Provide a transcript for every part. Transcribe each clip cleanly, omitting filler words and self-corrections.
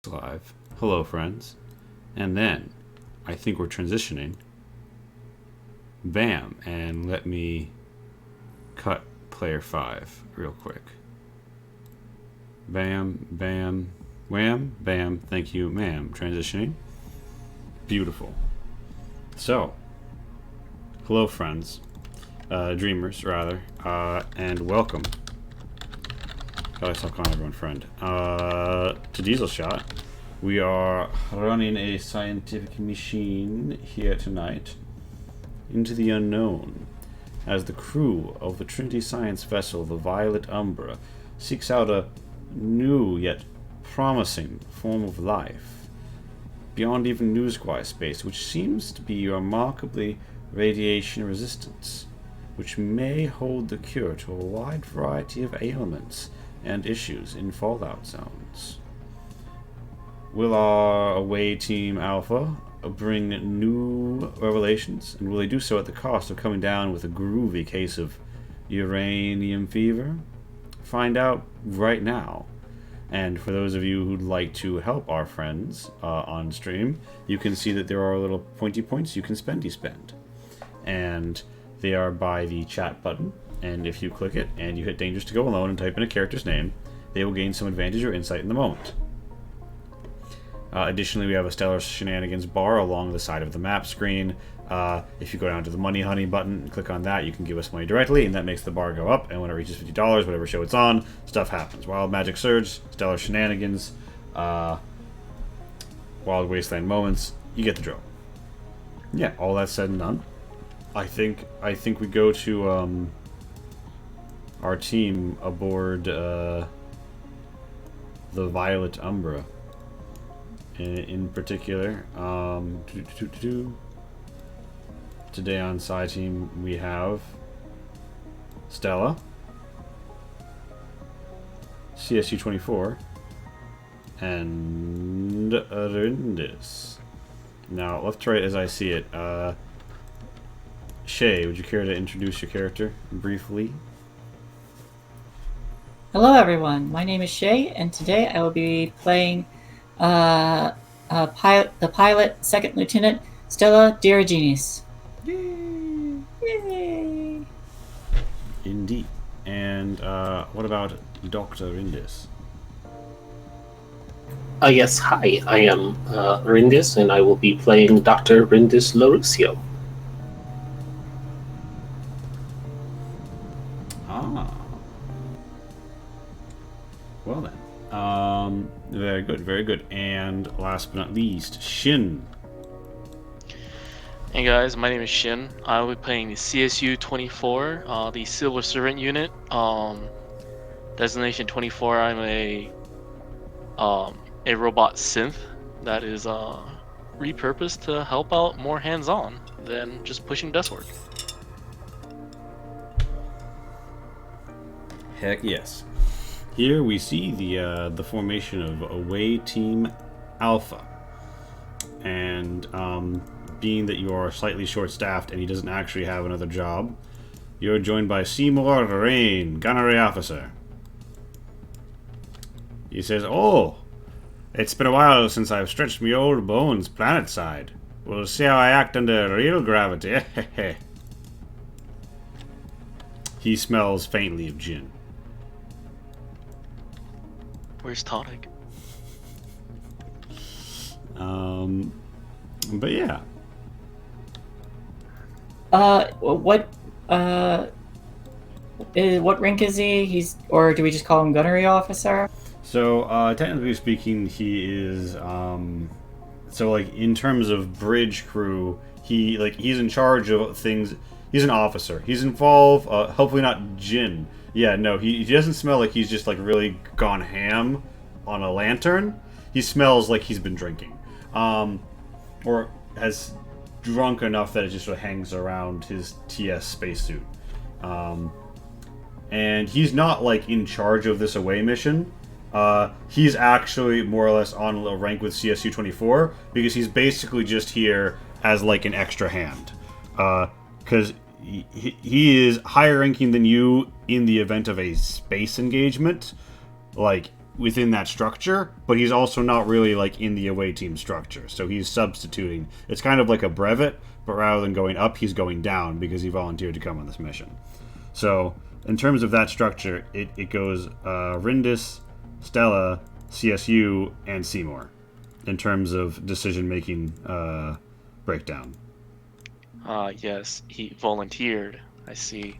Live. Hello, friends. And then, I think we're transitioning. Bam. And let me cut player 5 real quick. Bam, bam, wham, bam, thank you, ma'am. Transitioning. Beautiful. So, hello, friends. Dreamers, rather. And welcome. Gotta stop calling everyone friend. To Diesel Shot. We are running a scientific machine here tonight into the unknown as the crew of the Trinity Science vessel, the Violet Umbra, seeks out a new yet promising form of life beyond even Newsquire space, which seems to be remarkably radiation resistant, which may hold the cure to a wide variety of ailments and issues in Fallout zones. Will our away team Alpha bring new revelations, and will they do so at the cost of coming down with a groovy case of uranium fever? Find out right now. And for those of you who'd like to help our friends on stream, you can see that there are little pointy points you can spend. And they are by the chat button. And if you click it and you hit Dangerous to Go Alone and type in a character's name, they will gain some advantage or insight in the moment. Additionally, we have a Stellar Shenanigans bar along the side of the map screen. If you go down to the Money Honey button and click on that, you can give us money directly, and that makes the bar go up. And when it reaches $50, whatever show it's on, stuff happens. Wild Magic Surge, Stellar Shenanigans, Wild Wasteland Moments, you get the drill. Yeah, all that said and done, I think we go to our team aboard the Violet Umbra. In particular, today on Sci-Team we have Stella, CSU24, and Arindis. Now, left to right as I see it. Shay, would you care to introduce your character briefly? Hello, everyone. My name is Shay, and today I will be playing the pilot, Second Lieutenant Stella Diriginis. Yay! Yay! Indeed. And what about Dr. Indis? Yes, hi, I am Rindis, and I will be playing Dr. Rindis Larucio. Ah. Well then. Very good, very good. And last but not least, Shin. Hey guys, my name is Shin. I will be playing the CSU 24, the Civil Servant Unit. Designation 24. I'm a robot synth that is repurposed to help out more hands-on than just pushing desk work. Heck yes. Here we see the formation of Away Team Alpha, and being that you are slightly short-staffed and he doesn't actually have another job, you're joined by Seymour Rain, Gunnery Officer. He says, "Oh, it's been a while since I've stretched me old bones planet side. We'll see how I act under real gravity." He smells faintly of gin. Where's Tonic? But yeah. What rank is he? Or do we just call him Gunnery Officer? So, technically speaking, he is, so, like, in terms of bridge crew, he's in charge of things. He's an officer. He's involved, hopefully not gin. Yeah, no, he doesn't smell like he's just, like, really gone ham on a lantern. He smells like he's been drinking. Or has drunk enough that it just sort of hangs around his TS spacesuit. And he's not, like, in charge of this away mission. He's actually more or less on a rank with CSU 24 because he's basically just here as, like, an extra hand. Because he is higher ranking than you in the event of a space engagement, like, within that structure, but he's also not really, like, in the away team structure, so he's substituting. It's kind of like a brevet, but rather than going up, he's going down because he volunteered to come on this mission. So, in terms of that structure, it goes Rindis, Stella, CSU, and Seymour, in terms of decision-making breakdown. Yes, he volunteered. I see.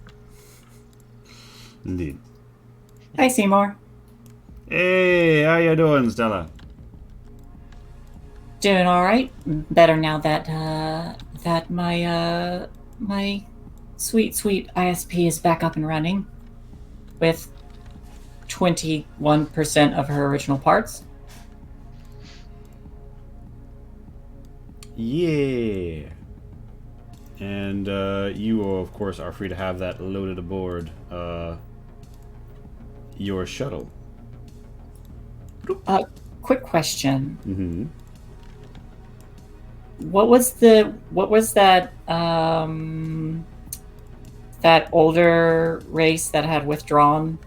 Indeed. Hi, Seymour. Hey, how you doing, Stella? Doing all right. Better now that that my sweet ISP is back up and running with 21% of her original parts. Yeah. And you, of course, are free to have that loaded aboard your shuttle. Quick question. Mm-hmm. What was that that older race that had withdrawn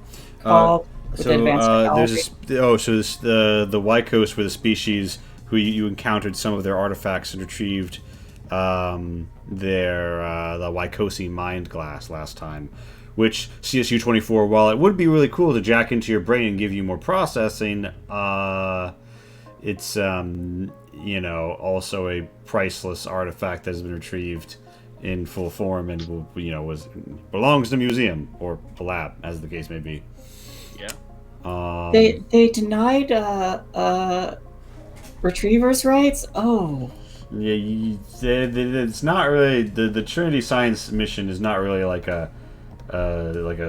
called? With advanced technology? The Wycos were the species who you encountered some of their artifacts and retrieved the Wycosi mind glass last time, which CSU 24, while it would be really cool to jack into your brain and give you more processing, it's also a priceless artifact that has been retrieved in full form and belongs to a museum or a lab, as the case may be. Yeah. They denied retrievers' rights. Oh. Yeah, it's not really the Trinity Science mission is not really like a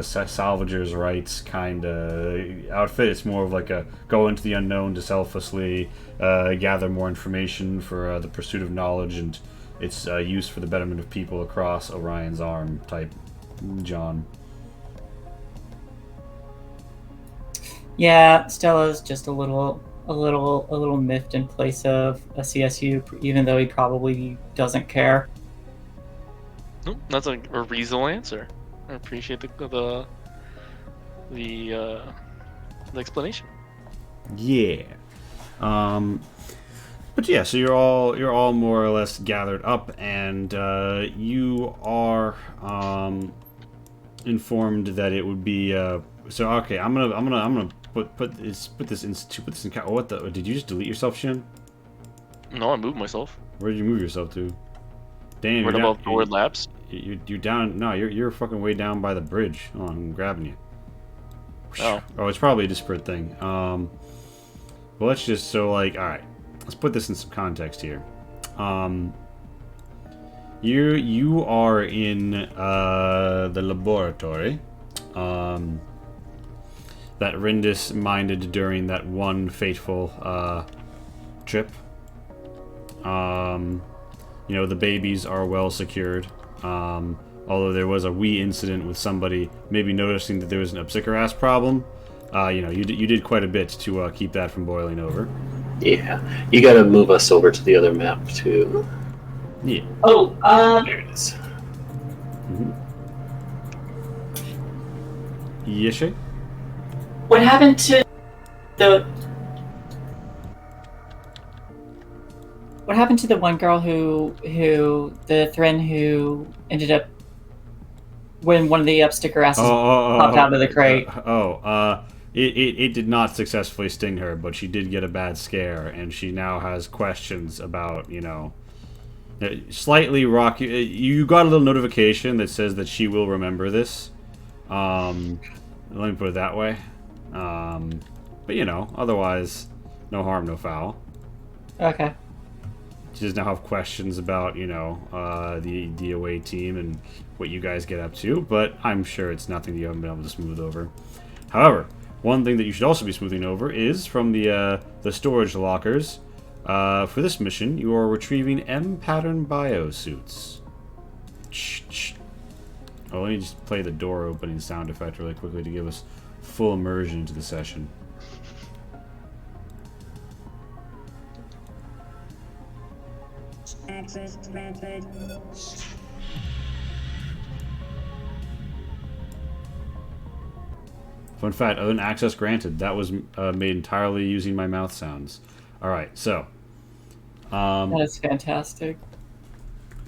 salvager's rights kind of outfit. It's more of like a go into the unknown to selflessly gather more information for the pursuit of knowledge and its use for the betterment of people across Orion's arm type. John. Yeah, Stella's just a little a little miffed in place of a CSU, even though he probably doesn't care. Nope, that's a reasonable answer. I appreciate the explanation. Yeah. But yeah, so you're all more or less gathered up, and you are informed that it would be. So okay, I'm gonna put this in. What the? Did you just delete yourself, Shin? No, I moved myself. Where did you move yourself to? Damn, What you're about down, the word labs? you're down. No, you're fucking way down by the bridge. Hold on, I'm grabbing you. Oh. Oh, it's probably a disparate thing. Well, let's just all right. Let's put this in some context here. You are in the laboratory that Rindis minded during that one fateful trip. The babies are well secured. Although there was a wee incident with somebody maybe noticing that there was an Upsicker-ass problem. You did quite a bit to keep that from boiling over. Yeah, you gotta move us over to the other map too. Yeah. Oh, There it is. Yeshe? what happened to the one girl who the Thren who ended up when one of the upsticker asses popped out of the crate? It did not successfully sting her, but she did get a bad scare, and she now has questions about, slightly rocky. You got a little notification that says that she will remember this. Let me put it that way. But otherwise, no harm, no foul. Okay. She does now have questions about, the away team and what you guys get up to, but I'm sure it's nothing that you haven't been able to smooth over. However, one thing that you should also be smoothing over is from the storage lockers. For this mission, you are retrieving M-pattern biosuits. Oh, let me just play the door opening sound effect really quickly to give us full immersion into the session. Access granted. Fun fact, other than access granted, that was made entirely using my mouth sounds. Alright, so. That is fantastic.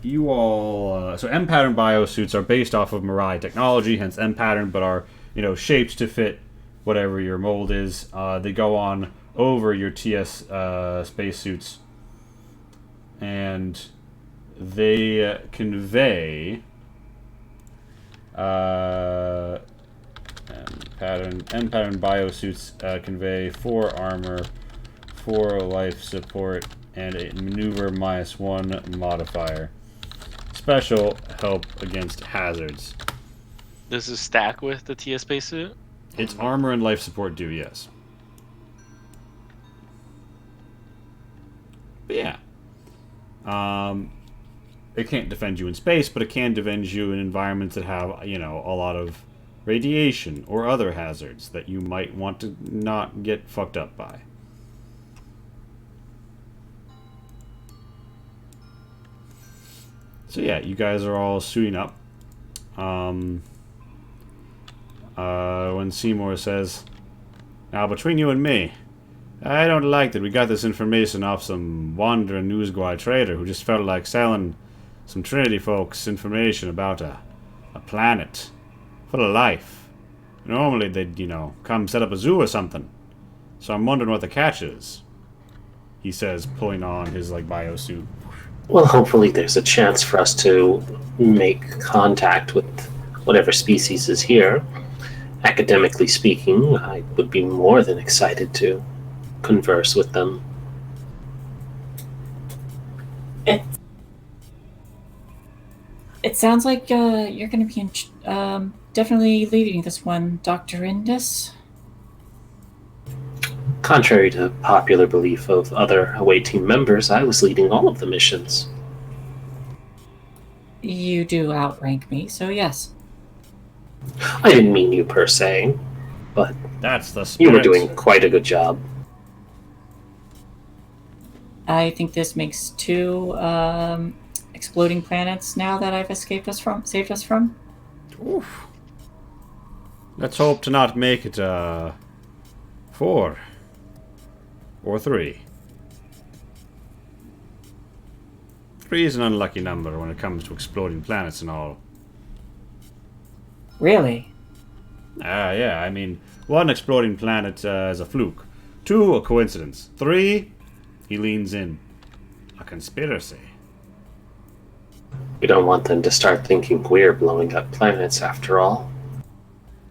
You all... so M-pattern biosuits are based off of Mirai technology, hence M-pattern, but are, shaped to fit whatever your mold is. They go on over your TS spacesuits, and they convey... M-pattern biosuits convey 4 armor, 4 life support, and a maneuver -1 modifier. Special help against hazards. Does this stack with the TS spacesuit? Its armor and life support do, yes. But yeah. It can't defend you in space, but it can defend you in environments that have, a lot of radiation or other hazards that you might want to not get fucked up by. So yeah, you guys are all suiting up. When Seymour says, "Now between you and me, I don't like that we got this information off some wandering newsguy trader who just felt like selling some Trinity folks information about a planet full of life. Normally they'd, come set up a zoo or something. So I'm wondering what the catch is," he says, pulling on his, biosuit. Well, hopefully there's a chance for us to make contact with whatever species is here. Academically speaking, I would be more than excited to converse with them. It sounds like you're going to be definitely leading this one, Dr. Indus. Contrary to popular belief of other away team members, I was leading all of the missions. You do outrank me, so yes. I didn't mean you per se, but That's the spirit. you were doing quite a good job. I think this makes 2 exploding planets now that I've saved us from. Oof. Let's hope to not make it 4 or 3. 3 is an unlucky number when it comes to exploding planets and all. Really? Yeah, I mean, 1 exploding planet is a fluke. 2, a coincidence. 3, he leans in. A conspiracy. We don't want them to start thinking we're blowing up planets after all.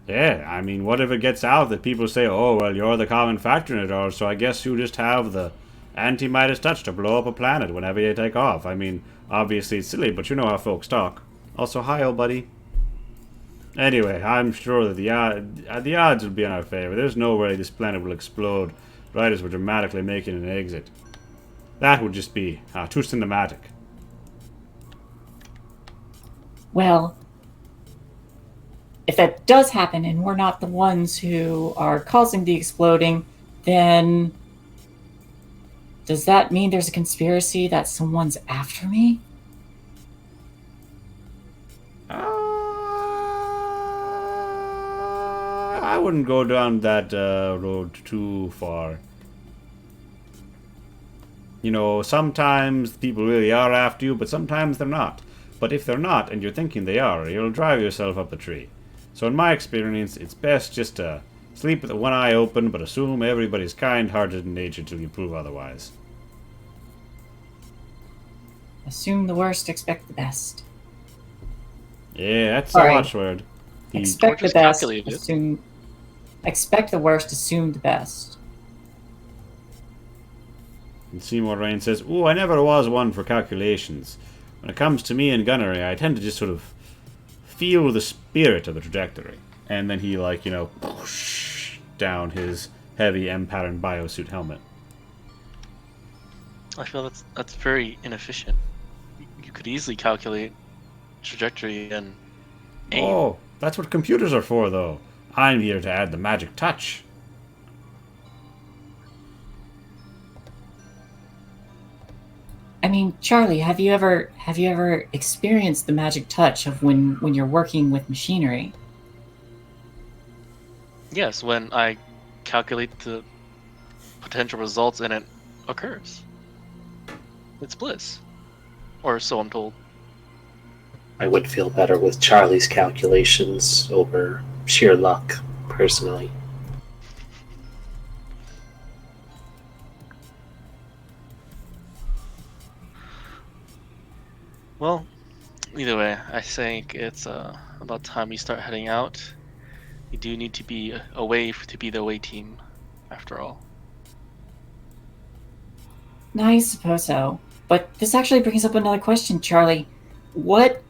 Yeah, I mean, what if it gets out that people say, oh, well, you're the common factor in it all, so I guess you just have the anti-Midas touch to blow up a planet whenever you take off. I mean, obviously it's silly, but you know how folks talk. Also, hi, old buddy. Anyway, I'm sure that the odds will be in our favor. There's no way this planet will explode right as we're dramatically making an exit. That would just be too cinematic. Well, if that does happen and we're not the ones who are causing the exploding, then does that mean there's a conspiracy that someone's after me? I wouldn't go down that road too far. You know, sometimes people really are after you, but sometimes they're not. But if they're not, and you're thinking they are, you'll drive yourself up the tree. So in my experience, it's best just to sleep with one eye open, but assume everybody's kind-hearted in nature till you prove otherwise. Assume the worst, expect the best. Yeah, that's All the right. watchword. Expect the just best, calculate it. assume... Expect the worst, assume the best. And Seymour Rain says, ooh, I never was one for calculations. When it comes to me and gunnery, I tend to just sort of feel the spirit of the trajectory. And then he, like, you know, whoosh, down his heavy M-pattern biosuit helmet. I feel that's very inefficient. You could easily calculate trajectory and aim. Oh, that's what computers are for, though. I'm here to add the magic touch. I mean, Charlie, have you ever experienced the magic touch of when you're working with machinery? Yes, when I calculate the potential results and it occurs. It's bliss. Or so I'm told. I would feel better with Charlie's calculations over sheer luck, personally. Well, either way, I think it's about time we start heading out. We do need to be away to be the away team, after all. I suppose so. But this actually brings up another question, Charlie. What...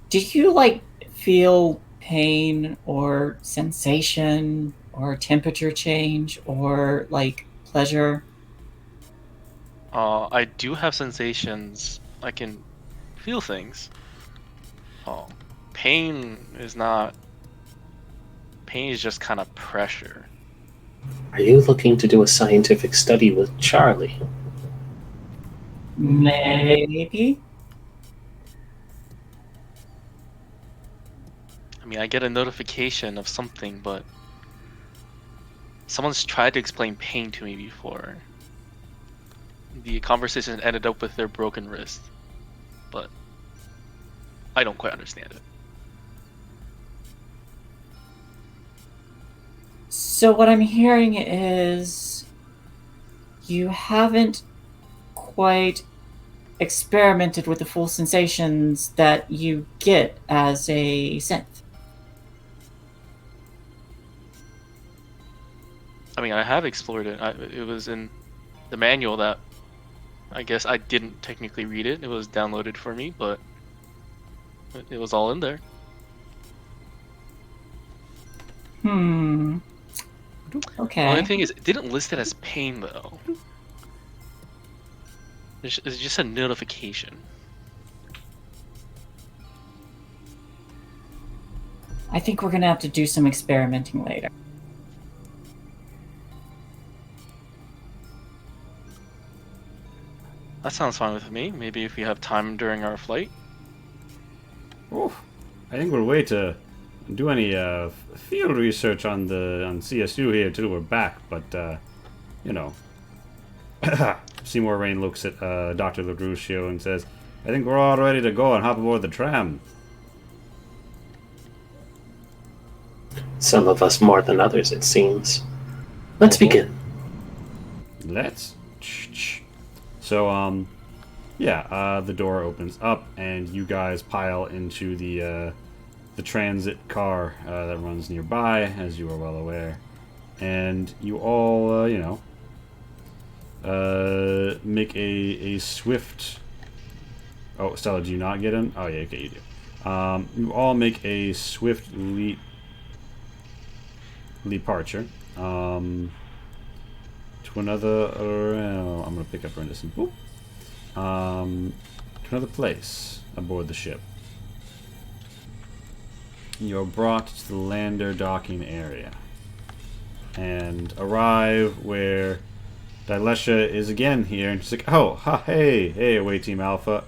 Did you, like, feel pain or sensation or temperature change or, like, pleasure? I do have sensations. I can feel things. Pain is not... Pain is just kind of pressure. Are you looking to do a scientific study with Charlie? Maybe? I mean, I get a notification of something, but someone's tried to explain pain to me before. The conversation ended up with their broken wrist, but I don't quite understand it. So what I'm hearing is you haven't quite experimented with the full sensations that you get as a synth. I mean, I have explored it. It was in the manual that I guess I didn't technically read it. It was downloaded for me, but it was all in there. Okay. The only thing is, it didn't list it as pain, though. It's just a notification. I think we're gonna have to do some experimenting later. That sounds fine with me. Maybe if we have time during our flight. Oh, I think we'll wait to do any field research on CSU here till we're back. But you know, Seymour Rain looks at Dr. LaGrucio and says, "I think we're all ready to go and hop aboard the tram." Some of us more than others, it seems. Let's begin. Let's. So, yeah, the door opens up and you guys pile into the transit car that runs nearby, as you are well aware. And you all, make a swift... Oh, Stella, do you not get in? Oh, yeah, okay, you do. You all make a swift departure. To another... I'm going to pick up Rendison. To another place aboard the ship. You're brought to the lander docking area. And arrive where Dilesha is again here. And she's like, oh, hey, away Team Alpha.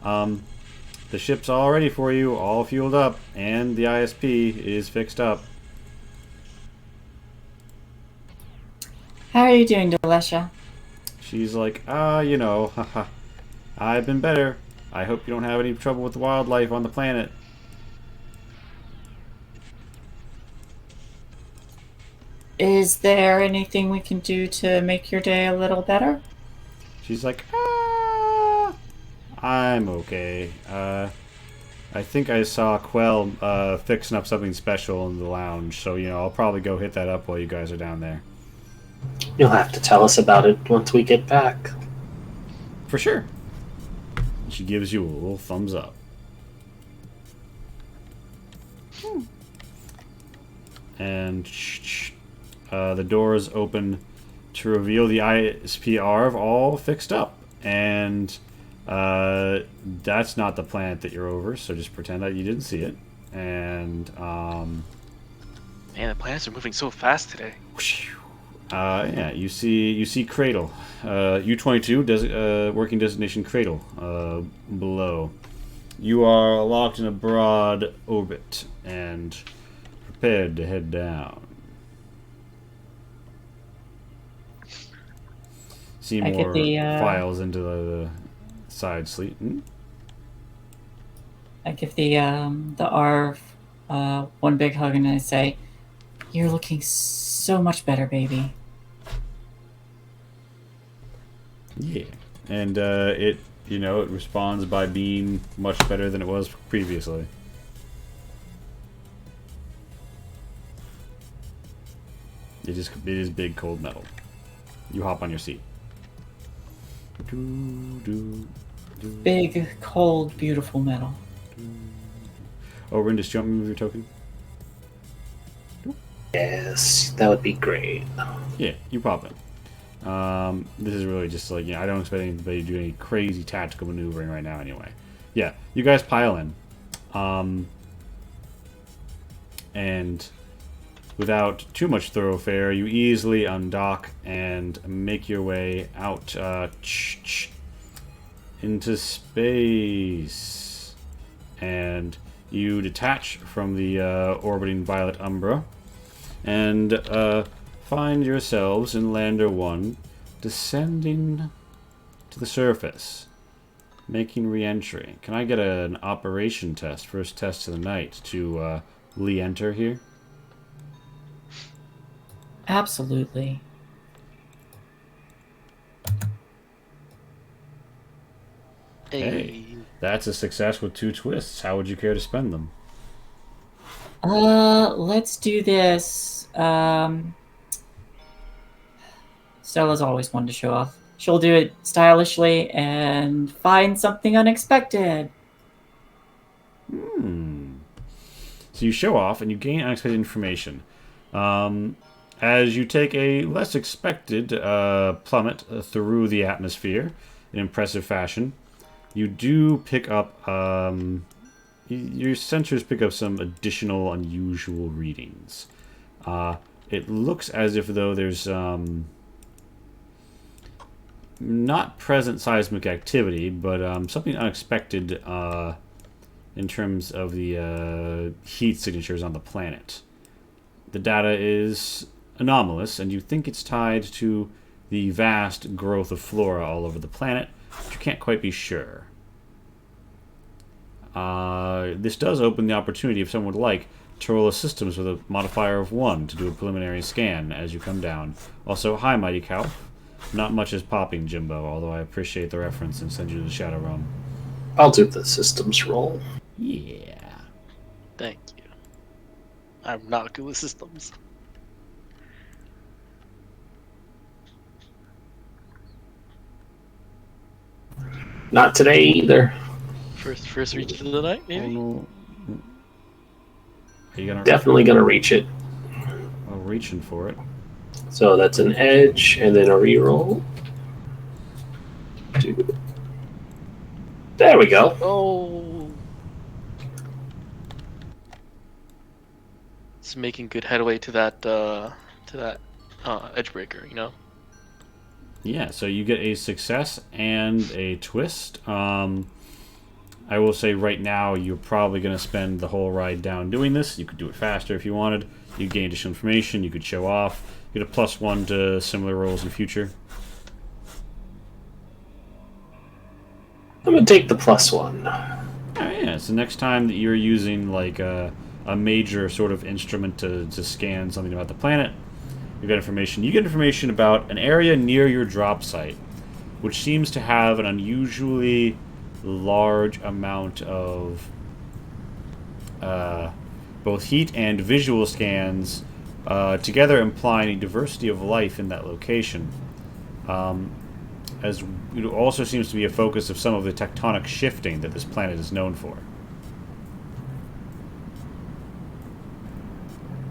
The ship's all ready for you, all fueled up, and the ISP is fixed up. How are you doing, Dilesha? She's like, haha. I've been better. I hope you don't have any trouble with the wildlife on the planet. Is there anything we can do to make your day a little better? She's like, I'm okay. I think I saw Quell fixing up something special in the lounge, so, I'll probably go hit that up while you guys are down there. You'll have to tell us about it once we get back. For sure. She gives you a little thumbs up. And the doors open to reveal the ISPR all fixed up. And that's not the planet that you're over, so just pretend that you didn't see it. And Man, the planets are moving so fast today. yeah, you see Cradle, U-22 working designation Cradle below. You are locked in a broad orbit and prepared to head down. Seymour files into the side sleep. I give the ARV one big hug and I say, "You're looking so much better, baby." Yeah, and it responds by being much better than it was previously. It is big cold metal. You hop on your seat. Big, cold, beautiful metal. Oh, Rindis, do you want me to move your token? Yes, that would be great. Yeah, you pop in. This is really just like, I don't expect anybody to do any crazy tactical maneuvering right now anyway. Yeah, you guys pile in. And without too much thoroughfare, you easily undock and make your way out into space. And you detach from the orbiting Violet Umbra and find yourselves in Lander 1 descending to the surface, making re-entry. Can I get an operation test, first test of the night, to re-enter here? Absolutely. Hey, that's a success with 2 twists. How would you care to spend them? Let's do this. Stella's always one to show off. She'll do it stylishly and find something unexpected. So you show off and you gain unexpected information. As you take a less expected plummet through the atmosphere in impressive fashion, you do pick up, your sensors pick up some additional unusual readings. It looks as if though there's not present seismic activity, but something unexpected in terms of the heat signatures on the planet. The data is anomalous, and you think it's tied to the vast growth of flora all over the planet, but you can't quite be sure. This does open the opportunity, if someone would like, to roll a systems with a modifier of 1 to do a preliminary scan as you come down. Also, hi, Mighty Cow. Not much is popping, Jimbo, although I appreciate the reference and send you to the Shadow Realm. I'll do the systems roll. Yeah. Thank you. I'm not good with systems. Not today either. First reach of the night, maybe? Oh, no. Are you gonna... Definitely gonna reach it. I'm reaching for it. So that's an edge and then a reroll. 2. There we go. Oh. It's making good headway to that edge breaker, you know? Yeah, so you get a success and a twist. I will say right now you're probably going to spend the whole ride down doing this. You could do it faster if you wanted. You could gain additional information. You could show off. Get a +1 to similar rolls in the future. I'm gonna take the +1. Oh, yeah, so next time that you're using like a major sort of instrument to scan something about the planet, you get information. You get information about an area near your drop site, which seems to have an unusually large amount of both heat and visual scans, together implying a diversity of life in that location. As it also seems to be a focus of some of the tectonic shifting that this planet is known for.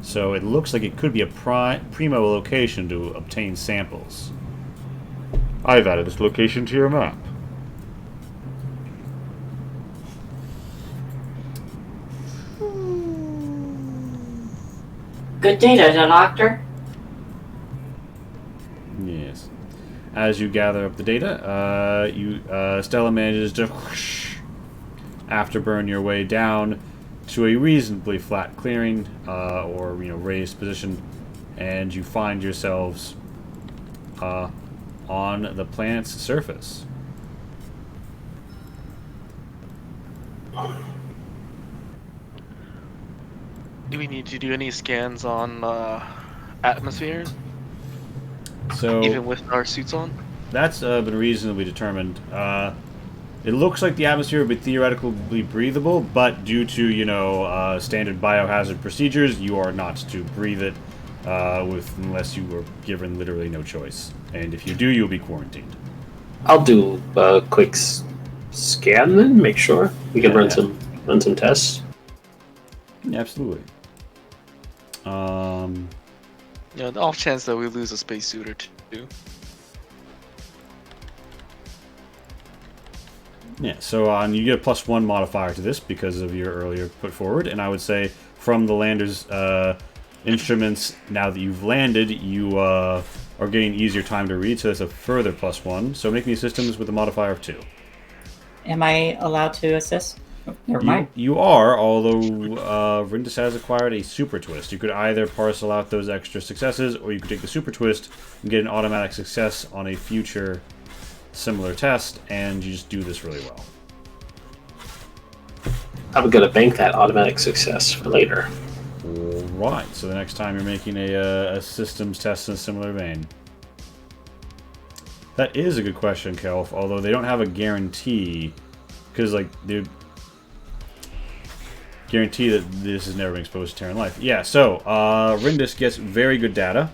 So it looks like it could be a primo location to obtain samples. I've added this location to your map. Good data, Doctor. Yes. As you gather up the data, Stella manages to afterburn your way down to a reasonably flat clearing or raised position, and you find yourselves on the planet's surface. Do we need to do any scans on atmosphere? So Even with our suits on? that's been reasonably determined. It looks like the atmosphere would be theoretically breathable, but due to standard biohazard procedures, you are not to breathe it unless you were given literally no choice. And if you do, you'll be quarantined. I'll do a quick scan then, make sure we can run some tests. Absolutely. The off chance that we lose a spacesuit or two. Yeah, so you get a +1 modifier to this because of your earlier put forward, and I would say from the lander's instruments, now that you've landed, you are getting easier time to read, so that's a further +1. So make me systems with a modifier of 2. Am I allowed to assist? Oh, never mind. You are, although Rindis has acquired a super twist. You could either parcel out those extra successes, or you could take the super twist and get an automatic success on a future similar test, and you just do this really well. I'm gonna bank that automatic success for later. Alright, so the next time you're making a systems test in a similar vein. That is a good question, Kelf, although they don't have a guarantee, because they guarantee that this has never been exposed to Terran life. Yeah, so Rindis gets very good data.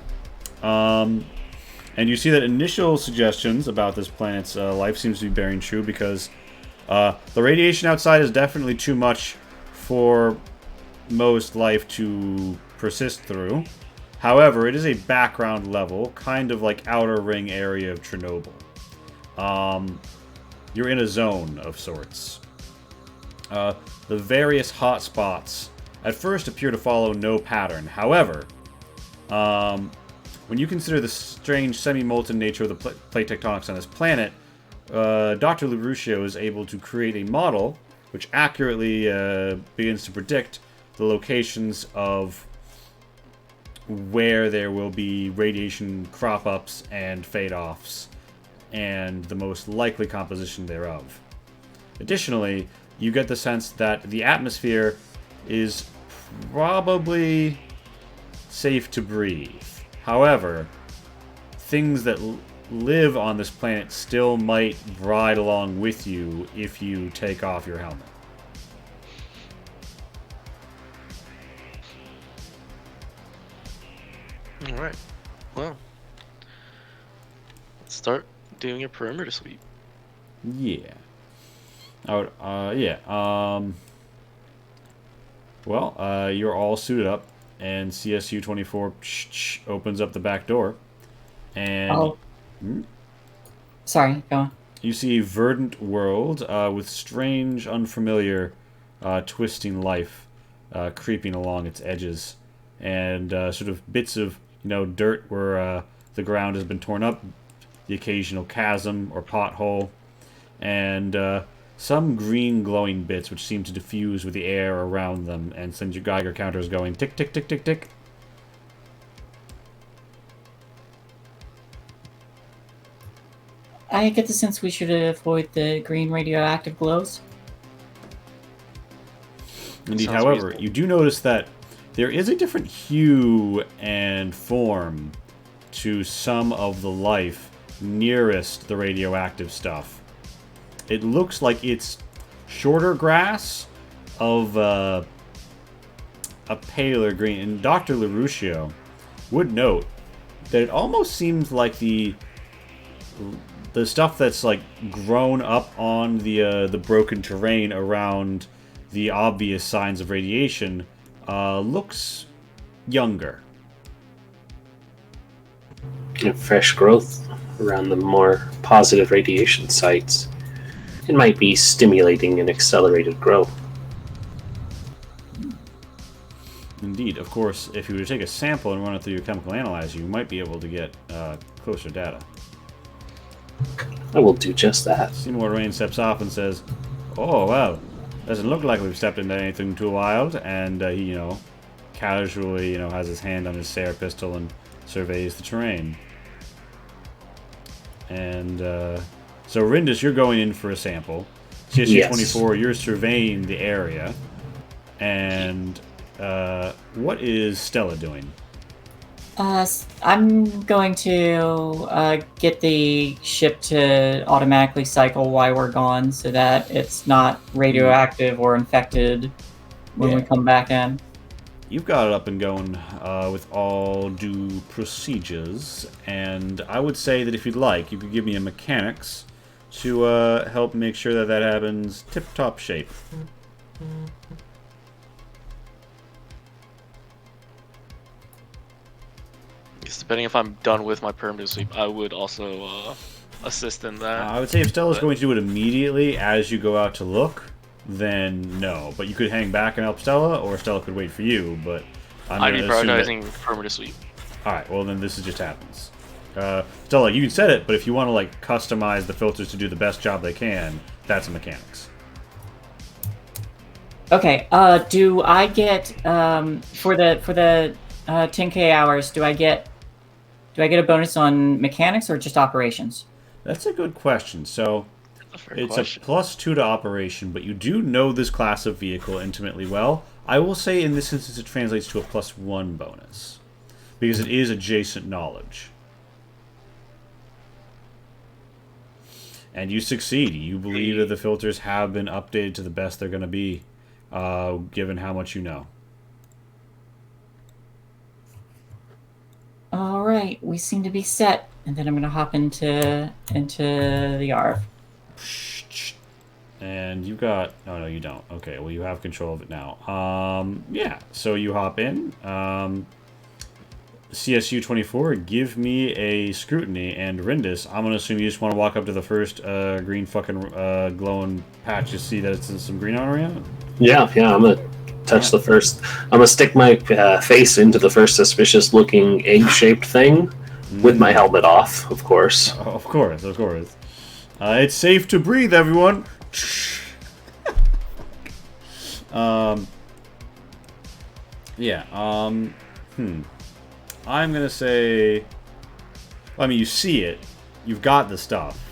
And you see that initial suggestions about this planet's life seems to be bearing true, because the radiation outside is definitely too much for most life to persist through. However, it is a background level, kind of like outer ring area of Chernobyl. You're in a zone of sorts. The various hotspots at first appear to follow no pattern. However, when you consider the strange semi-molten nature of the plate tectonics on this planet, Dr. LaRuccio is able to create a model which accurately begins to predict the locations of where there will be radiation crop-ups and fade-offs, and the most likely composition thereof. Additionally, you get the sense that the atmosphere is probably safe to breathe. However, things that live on this planet still might ride along with you if you take off your helmet. Alright. Well, let's start doing a perimeter sweep. Yeah. Yeah. Well, you're all suited up, and CSU-24 opens up the back door, and Oh. Sorry, go on. you see a verdant world with strange, unfamiliar, twisting life creeping along its edges, and sort of bits of dirt where the ground has been torn up, the occasional chasm or pothole, and some green glowing bits which seem to diffuse with the air around them and send your Geiger counters going tick, tick, tick, tick, tick. I get the sense we should avoid the green radioactive glows. Indeed, Sounds however, reasonable. you do notice that there is a different hue and form to some of the life nearest the radioactive stuff. It looks like it's shorter grass of a paler green. And Dr. LaRuccio would note that it almost seems like the stuff that's like grown up on the broken terrain around the obvious signs of radiation looks younger. Fresh growth around the more positive radiation sites. It might be stimulating an accelerated growth. Indeed, of course, if you were to take a sample and run it through your chemical analyzer, you might be able to get closer data. I will do just that. Seymour Rain steps off and says, "Oh, well, doesn't look like we've stepped into anything too wild." And he, casually, has his hand on his Sayre pistol and surveys the terrain. And so, Rindus, you're going in for a sample. CSU-24, you're surveying the area. And what is Stella doing? I'm going to get the ship to automatically cycle while we're gone so that it's not radioactive or infected when we come back in. You've got it up and going with all due procedures, and I would say that if you'd like, you could give me a mechanics to help make sure that that happens tip-top shape. Depending if I'm done with my perimeter sweep, I would also assist in that. I would say if Stella's going to do it immediately as you go out to look, then no. But you could hang back and help Stella, or Stella could wait for you, but I'd be prioritizing perimeter sweep. Alright, well then this just happens. Stella, you can set it, but if you want to like customize the filters to do the best job they can, that's a mechanics. Okay. Do I get for the 10K hours? Do I get a bonus on mechanics or just operations? That's a good question. So it's question. a +2 to operation, but you do know this class of vehicle intimately well. I will say in this instance it translates to a +1 bonus because it is adjacent knowledge. And you succeed. You believe that the filters have been updated to the best they're going to be, given how much you know. All right, we seem to be set, and then I'm gonna hop into the ARV. And you got... Oh, no, you don't. Okay, well, you have control of it now. Yeah, so you hop in. CSU-24, give me a scrutiny. And Rindus, I'm going to assume you just want to walk up to the first green fucking glowing patch to see that it's some green on around? Yeah, I'm gonna touch the first. I'm gonna stick my face into the first suspicious-looking egg-shaped thing with my helmet off, of course. Of course. It's safe to breathe, everyone. Yeah. I'm gonna say. I mean, you see it. You've got the stuff.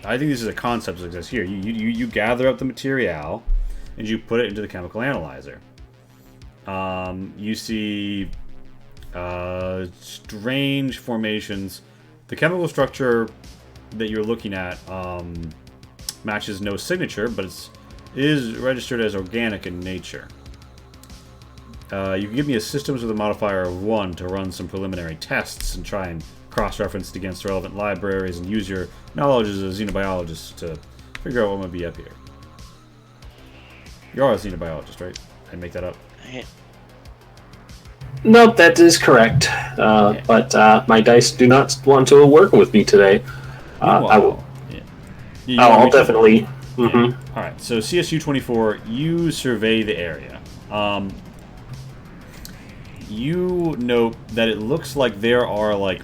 I think this is a concept that exists here. You gather up the material, and you put it into the chemical analyzer. You see strange formations. The chemical structure that you're looking at matches no signature, but it is registered as organic in nature. You can give me a systems with a modifier of 1 to run some preliminary tests and try and cross-reference it against relevant libraries and use your knowledge as a xenobiologist to figure out what might be up here. You are a xenobiologist, right? I make that up. Nope, that is correct. But my dice do not want to work with me today. I will. Yeah. I'll definitely. Mm-hmm. All right. So CSU 24, you survey the area. You note that it looks like there are like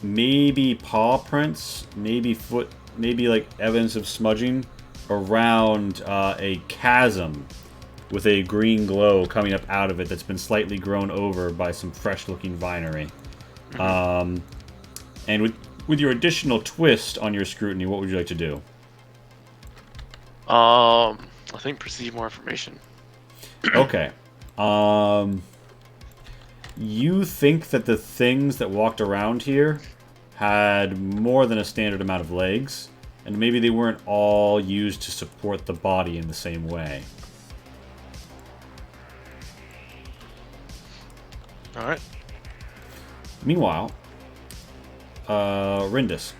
maybe paw prints, maybe foot, maybe like evidence of smudging around a chasm with a green glow coming up out of it that's been slightly grown over by some fresh-looking vinery. And with your additional twist on your scrutiny, what would you like to do? I think perceive more information. Okay. You think that the things that walked around here had more than a standard amount of legs, and maybe they weren't all used to support the body in the same way. Alright. Meanwhile, Rindus,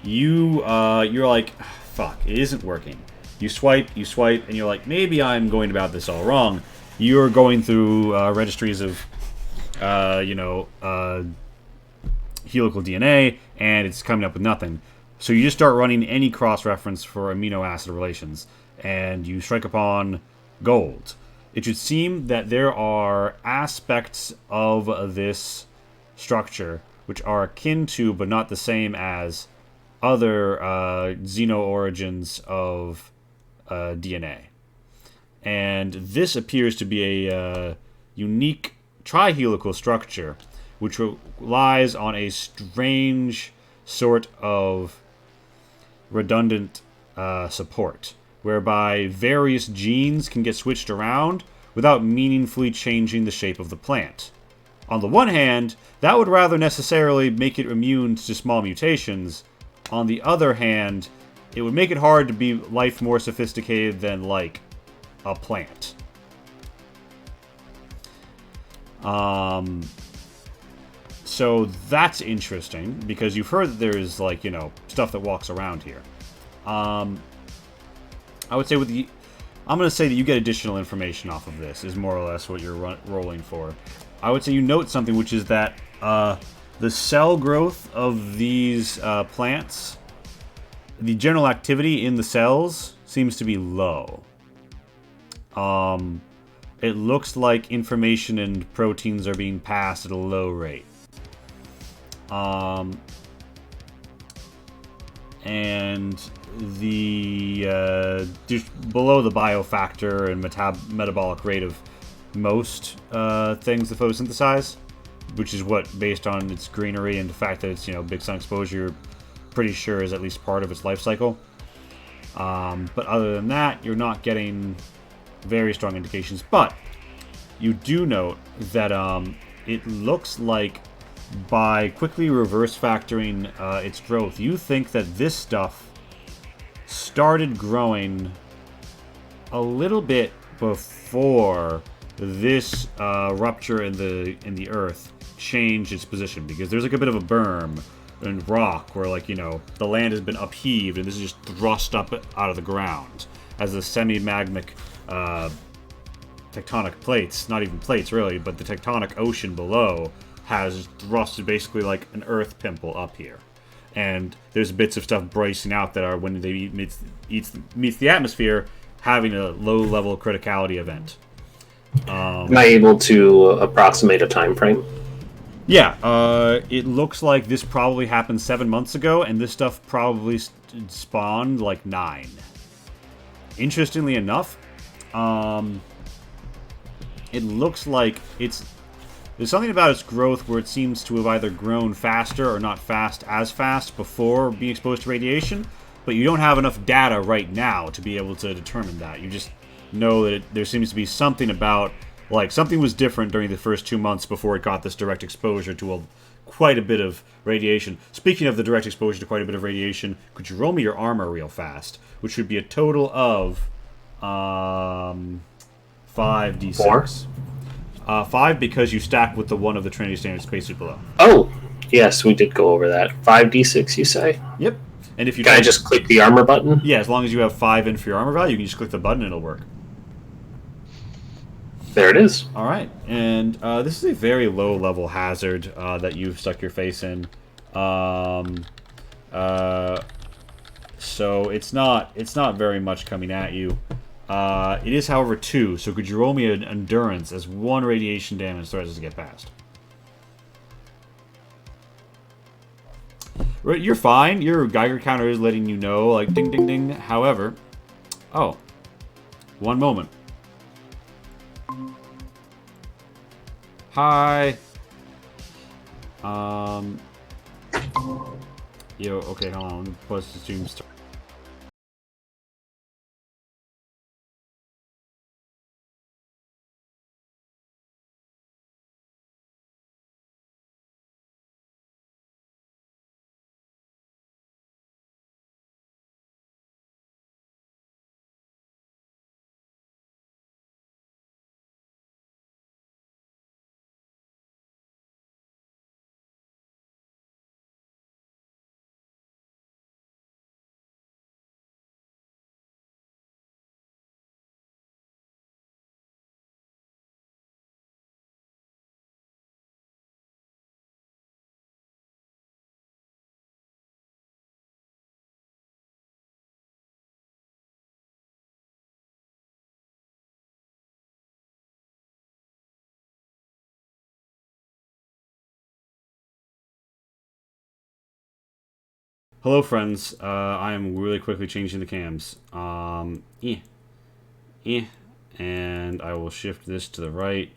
you're like, fuck, it isn't working. You swipe, and you're like, maybe I'm going about this all wrong. You're going through registries of, helical DNA, and it's coming up with nothing. So you just start running any cross-reference for amino acid relations, and you strike upon gold. It should seem that there are aspects of this structure which are akin to, but not the same as, other xeno origins of DNA. And this appears to be a unique trihelical structure which relies on a strange sort of redundant support, whereby various genes can get switched around without meaningfully changing the shape of the plant. On the one hand, that would rather necessarily make it immune to small mutations. On the other hand, it would make it hard to be life more sophisticated than, like, a plant. So that's interesting, because you've heard that there's, like, stuff that walks around here. I would say I'm going to say that you get additional information off of this, is more or less what you're rolling for. I would say you note something, which is that the cell growth of these plants, the general activity in the cells seems to be low. It looks like information and proteins are being passed at a low rate. And the just below the biofactor and metabolic rate of most things that photosynthesize, which is what, based on its greenery and the fact that it's big sun exposure, you're pretty sure is at least part of its life cycle. But other than that, you're not getting very strong indications. But you do note that it looks like by quickly reverse factoring its growth, you think that this stuff started growing a little bit before this rupture in the earth changed its position, because there's like a bit of a berm and rock where, like, the land has been upheaved and this is just thrust up out of the ground as the semi-magmic tectonic plates, not even plates really, but the tectonic ocean below has thrusted basically like an earth pimple up here. And there's bits of stuff bracing out that are, when they meets the atmosphere, having a low-level criticality event. Am I able to approximate a time frame? Yeah, it looks like this probably happened 7 months ago, and this stuff probably spawned like 9. Interestingly enough, it looks like there's something about its growth where it seems to have either grown faster or not as fast before being exposed to radiation, but you don't have enough data right now to be able to determine that. You just know that there seems to be something about, like, something was different during the first 2 months before it got this direct exposure to quite a bit of radiation. Speaking of the direct exposure to quite a bit of radiation, could you roll me your armor real fast? Which would be a total of 5d6. 4? 5 because you stack with the one of the Trinity Standard spacesuit below. Oh, yes, we did go over that. 5d6, you say? Yep. And if you Can I just click the armor button? Yeah, as long as you have 5 in for your armor value, you can just click the button and it'll work. There it is. All right, and this is a very low-level hazard that you've stuck your face in. So it's not very much coming at you. It is, however, 2. So could you roll me an endurance as 1 radiation damage threats to get past? You're fine. Your Geiger counter is letting you know, like, ding, ding, ding. However, one moment. Hi. Yo, okay, hold on. Let me pause the stream start. Hello, friends. I am really quickly changing the cams. And I will shift this to the right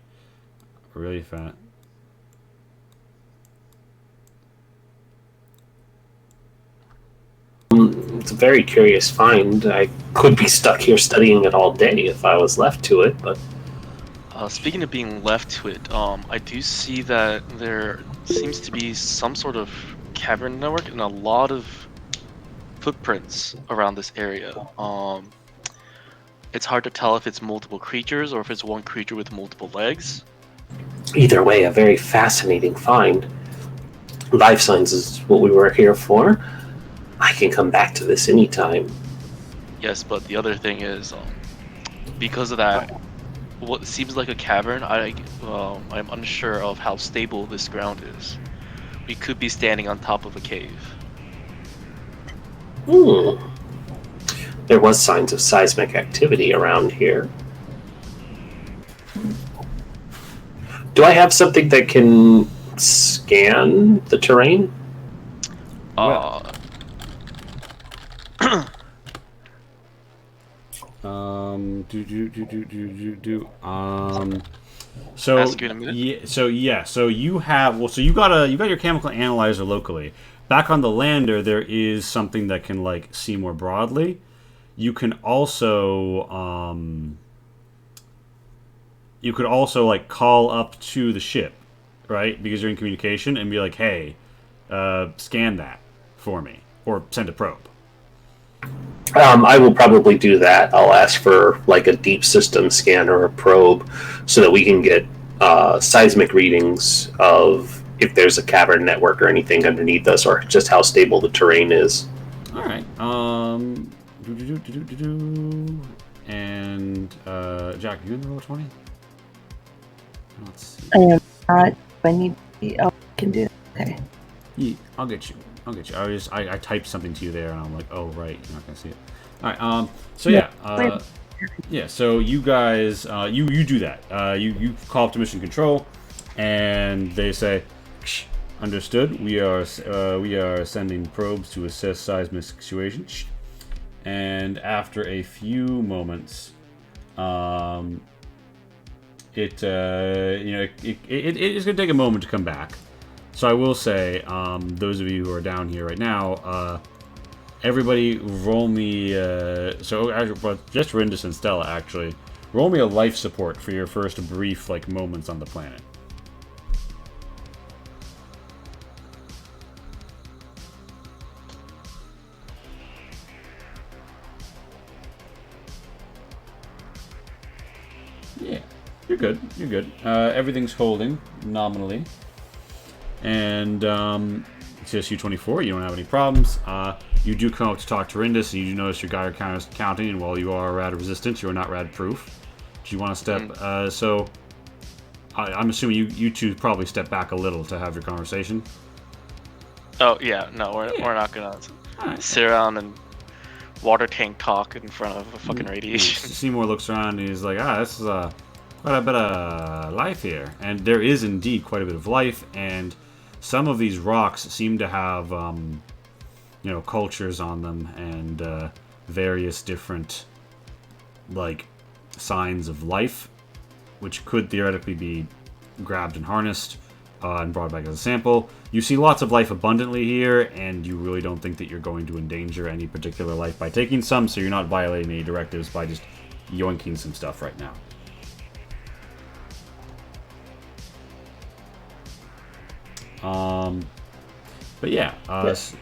really fast. It's a very curious find. I could be stuck here studying it all day if I was left to it, but... Speaking of being left to it, I do see that there seems to be some sort of cavern network and a lot of footprints around this area. It's hard to tell if it's multiple creatures or if it's one creature with multiple legs. Either way, a very fascinating find. Life science is what we were here for. I can come back to this anytime. Yes, but the other thing is, because of that, what seems like a cavern, I'm unsure of how stable this ground is. We could be standing on top of a cave. There was signs of seismic activity around here. Do I have something that can scan the terrain? So Ask you in a minute. so you got your chemical analyzer locally. Back on the lander, there is something that can like see more broadly. You can also like call up to the ship, right? Because you're in communication, and be like, "Hey, scan that for me," or send a probe. I will probably do that. I'll ask for like a deep system scan or a probe so that we can get seismic readings of if there's a cavern network or anything underneath us, or just how stable the terrain is. All right. And Jack, are you in the roll 20? Let's see. I am not. I need the. Oh, I can do it. Okay. Yeah, I'll get you. I typed something to you there, and I'm like, oh right, you're not gonna see it. All right. So yeah. Yeah, so you guys, you do that. You call up to mission control, and they say, "Shh, understood. We are sending probes to assess seismic situation." Shh. And after a few moments, it's going to take a moment to come back. So I will say, those of you who are down here right now, everybody roll me. Just Rindus and Stella, actually, roll me a life support for your first brief moments on the planet. Yeah, you're good. You're good. Everything's holding nominally, and it's just U-24. You don't have any problems. You do come up to talk to Rindus, and you do notice your Geiger count is counting, and while you are rad resistant, you are not rad proof. Do you want to step? So, I'm assuming you two probably step back a little to have your conversation. Oh yeah, no, we're not gonna sit around and water tank talk in front of a fucking radiation. Seymour looks around and he's like, this is quite a bit of life here, and there is indeed quite a bit of life, and some of these rocks seem to have cultures on them and various different signs of life, which could theoretically be grabbed and harnessed and brought back as a sample. You see lots of life abundantly here, and you really don't think that you're going to endanger any particular life by taking some, so you're not violating any directives by just yoinking some stuff right now. But yeah,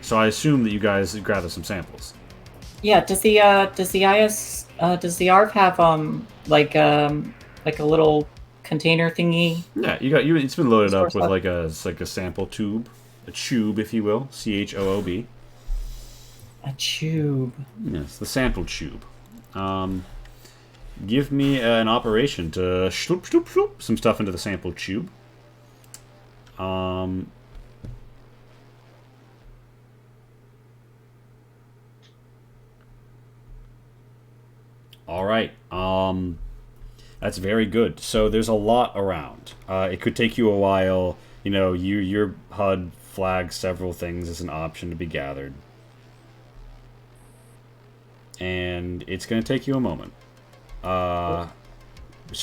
so I assume that you guys gathered some samples. Yeah. Does the ARV have a little container thingy? Yeah, it's been loaded up with a sample tube, a tube, if you will, CHOOB. A tube. Yes, the sample tube. Give me an operation to shloop some stuff into the sample tube. All right. That's very good. So there's a lot around. It could take you a while. Your HUD flags several things as an option to be gathered, and it's going to take you a moment. So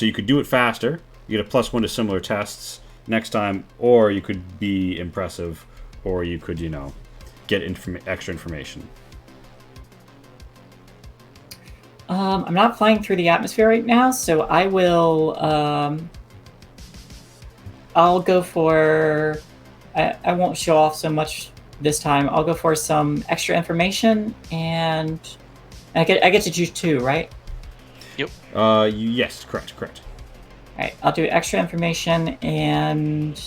you could do it faster. You get a +1 to similar tests next time, or you could be impressive, or you could, get extra information. I'm not flying through the atmosphere right now, so I will. I'll go for. I won't show off so much this time. I'll go for some extra information, and I get to choose 2, right? Yep. Yes, correct. All right, I'll do extra information and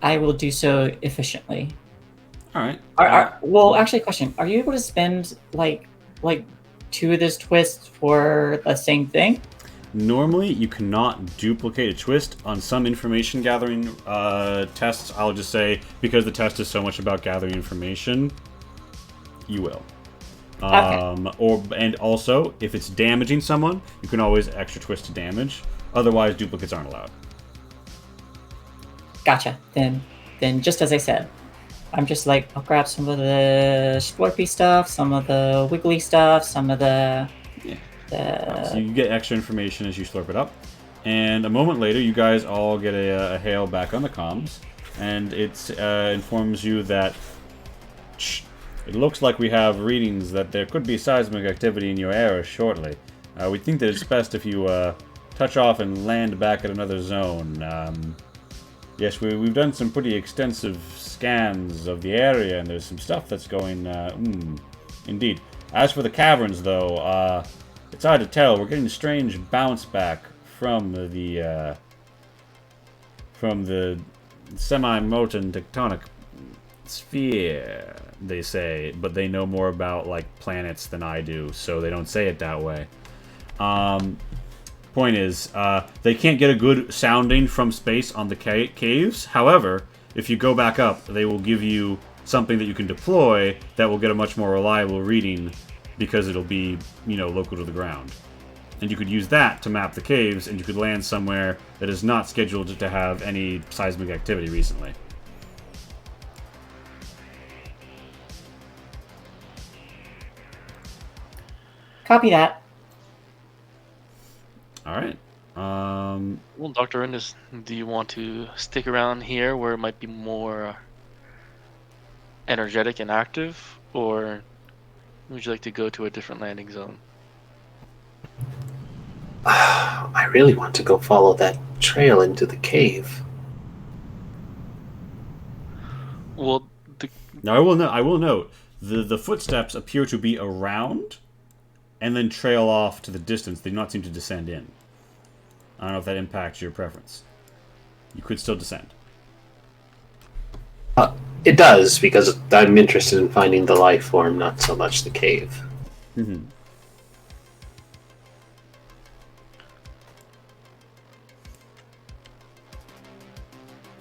I will do so efficiently. All right. Well, actually, question: are you able to spend like 2 of this twists for the same thing? Normally, you cannot duplicate a twist on some information gathering tests. I'll just say, because the test is so much about gathering information, you will. Okay. And also, if it's damaging someone, you can always extra twist to damage. Otherwise, duplicates aren't allowed. Gotcha. Then just as I said, I'm just I'll grab some of the splurpy stuff, some of the wiggly stuff, some of the... So you get extra information as you slurp it up. And a moment later, you guys all get a hail back on the comms. And it informs you that it looks like we have readings that there could be seismic activity in your area shortly. We think that it's best if you touch off and land back at another zone. Yes, we've done some pretty extensive scans of the area, and there's some stuff that's going... indeed. As for the caverns, though, it's hard to tell. We're getting a strange bounce back from the semi-molten tectonic sphere, they say, but they know more about planets than I do, so they don't say it that way. Point is, they can't get a good sounding from space on the caves. However, if you go back up, they will give you something that you can deploy that will get a much more reliable reading because it'll be, local to the ground. And you could use that to map the caves, and you could land somewhere that is not scheduled to have any seismic activity recently. Copy that. All right. Well, Dr. Ennis, do you want to stick around here where it might be more energetic and active, or would you like to go to a different landing zone? I really want to go follow that trail into the cave. Well, Now, I will note the footsteps appear to be around and then trail off to the distance. They do not seem to descend in. I don't know if that impacts your preference. You could still descend. It does, because I'm interested in finding the life form, not so much the cave. Mm-hmm.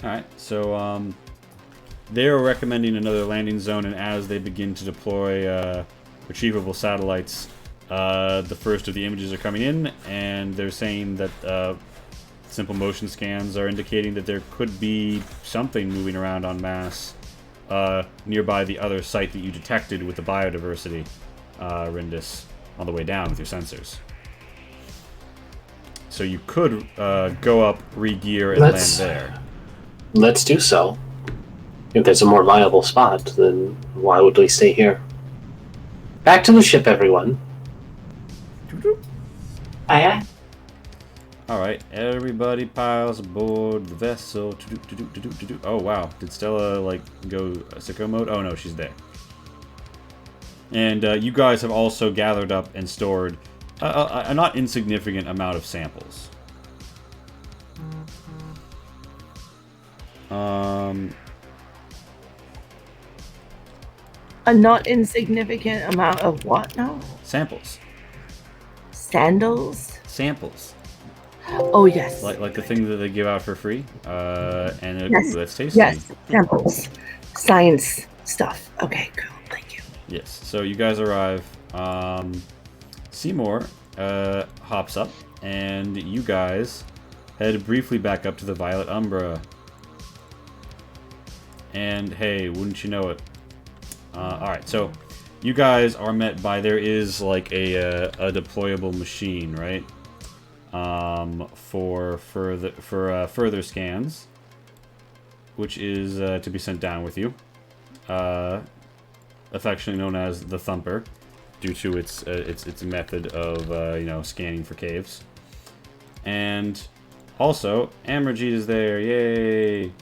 Alright, so they are recommending another landing zone, and as they begin to deploy retrievable satellites, the first of the images are coming in, and they're saying that simple motion scans are indicating that there could be something moving around en masse nearby the other site that you detected with the biodiversity, Rindis, on the way down with your sensors. So you could go up, re-gear, and land there. Let's do so. If there's a more viable spot, then why would we stay here? Back to the ship, everyone. Aye, aye. Alright, everybody piles aboard the vessel. Oh, wow. Did Stella, go sicko mode? Oh, no, she's there. And you guys have also gathered up and stored a not insignificant amount of samples. A not insignificant amount of what now? Samples. Sandals? Samples. Oh, yes. Like the thing that they give out for free. And Yes. that's tasty. Yes, samples. Science stuff. Okay, cool. Thank you. Yes, so you guys arrive. Seymour hops up, and you guys head briefly back up to the Violet Umbra. And hey, wouldn't you know it? Alright, so you guys are met by, there is like a deployable machine, right? For further scans, which is to be sent down with you. Affectionately known as the Thumper, due to its method of scanning for caves. And also, Amarjeet is there. Yay!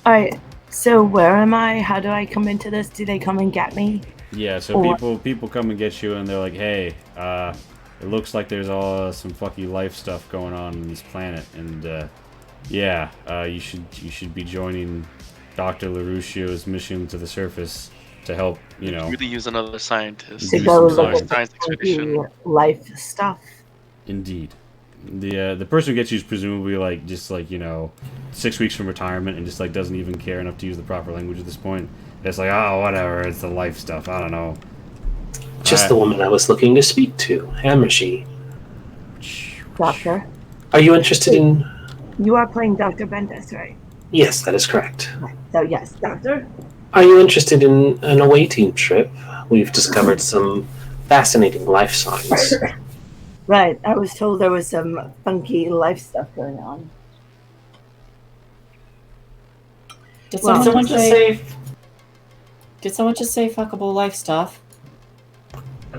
Alright, so where am I? How do I come into this? Do they come and get me? Yeah, so people come and get you, and they're like, hey, it looks like there's all some fucky life stuff going on this planet, and you should be joining Dr. LaRuccio's mission to the surface to help, really use another scientist. To Do go some look at science expedition. the life stuff. Indeed. The person who gets you is presumably just 6 weeks from retirement and just doesn't even care enough to use the proper language at this point. It's like, oh, whatever, it's the life stuff, I don't know. Just the woman I was looking to speak to, Amarjeet. Doctor, Are you interested in... you are playing Dr. Bendis, right? Yes, that is correct. Right. So yes, Doctor. Are you interested in an away-team trip? We've discovered some fascinating life signs. Right, I was told there was some funky life stuff going on. Did Well, someone just say fuckable life stuff?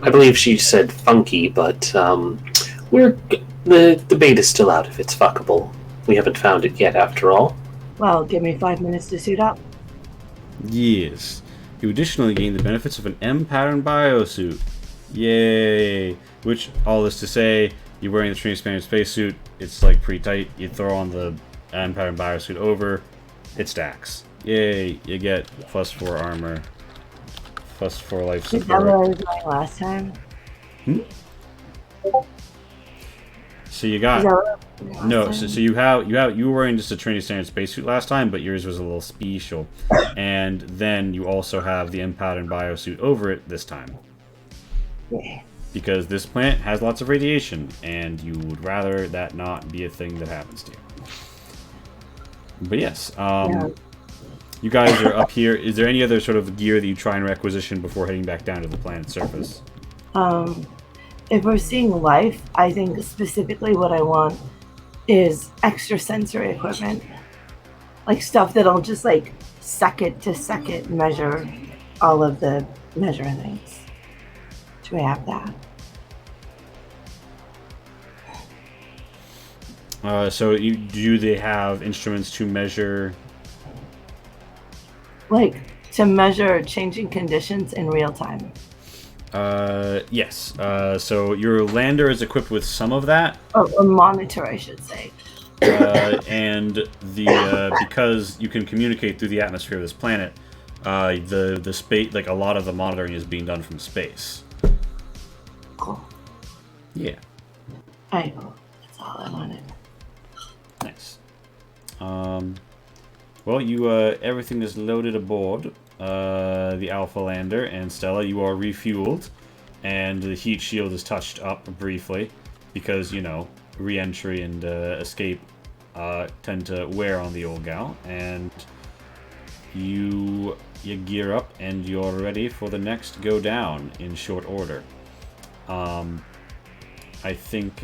I believe she said funky, but the debate is still out if it's fuckable. We haven't found it yet, after all. Well, give me 5 minutes to suit up. Yes. You additionally gain the benefits of an M-pattern biosuit. Yay! Which, all this to say, you're wearing the transparent spacesuit, it's pretty tight, you throw on the M-pattern biosuit over, it stacks. Yay! You get +4 armor, +4 life Is that what I support. was doing last time? So you Is got that what- no. So you were wearing just a training standard spacesuit last time, but yours was a little special, and then you also have the M-pattern biosuit over it this time. Yeah. Because this planet has lots of radiation, and you would rather that not be a thing that happens to you. But yes, Yeah. you guys are up here. Is there any other sort of gear that you try and requisition before heading back down to the planet's surface? If we're seeing life, I think specifically what I want is extra sensory equipment. Like stuff that'll just like second to second measure all of the measurements. Do we have that? So do they have instruments to measure? Like to measure changing conditions in real time. Yes. So your lander is equipped with some of that. Oh, a monitor, I should say. And the because you can communicate through the atmosphere of this planet, the space, like a lot of the monitoring is being done from space. Cool. Yeah. Alright, that's all I wanted. Nice. Well, you everything is loaded aboard the Alpha Lander, and Stella, you are refueled, and the heat shield is touched up briefly because re-entry and escape tend to wear on the old gal, and you gear up and you're ready for the next go down in short order. I think.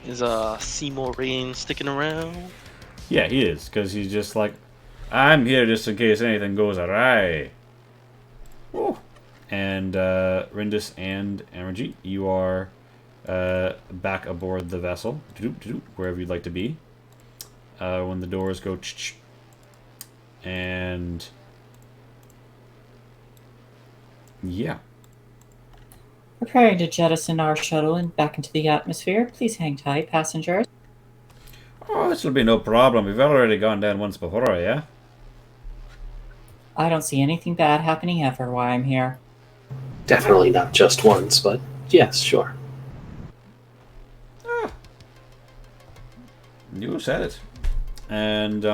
Is Seymour Rain sticking around? Yeah, he is, because he's just like, I'm here just in case anything goes awry. Woo. And Rindus and Amarji, you are back aboard the vessel, wherever you'd like to be. When the doors go ch-ch. And yeah. Preparing to jettison our shuttle and back into the atmosphere. Please hang tight, passengers. Oh, this will be no problem. We've already gone down once before, yeah? I don't see anything bad happening ever while I'm here. Definitely not just once, but yes, sure. You said it. And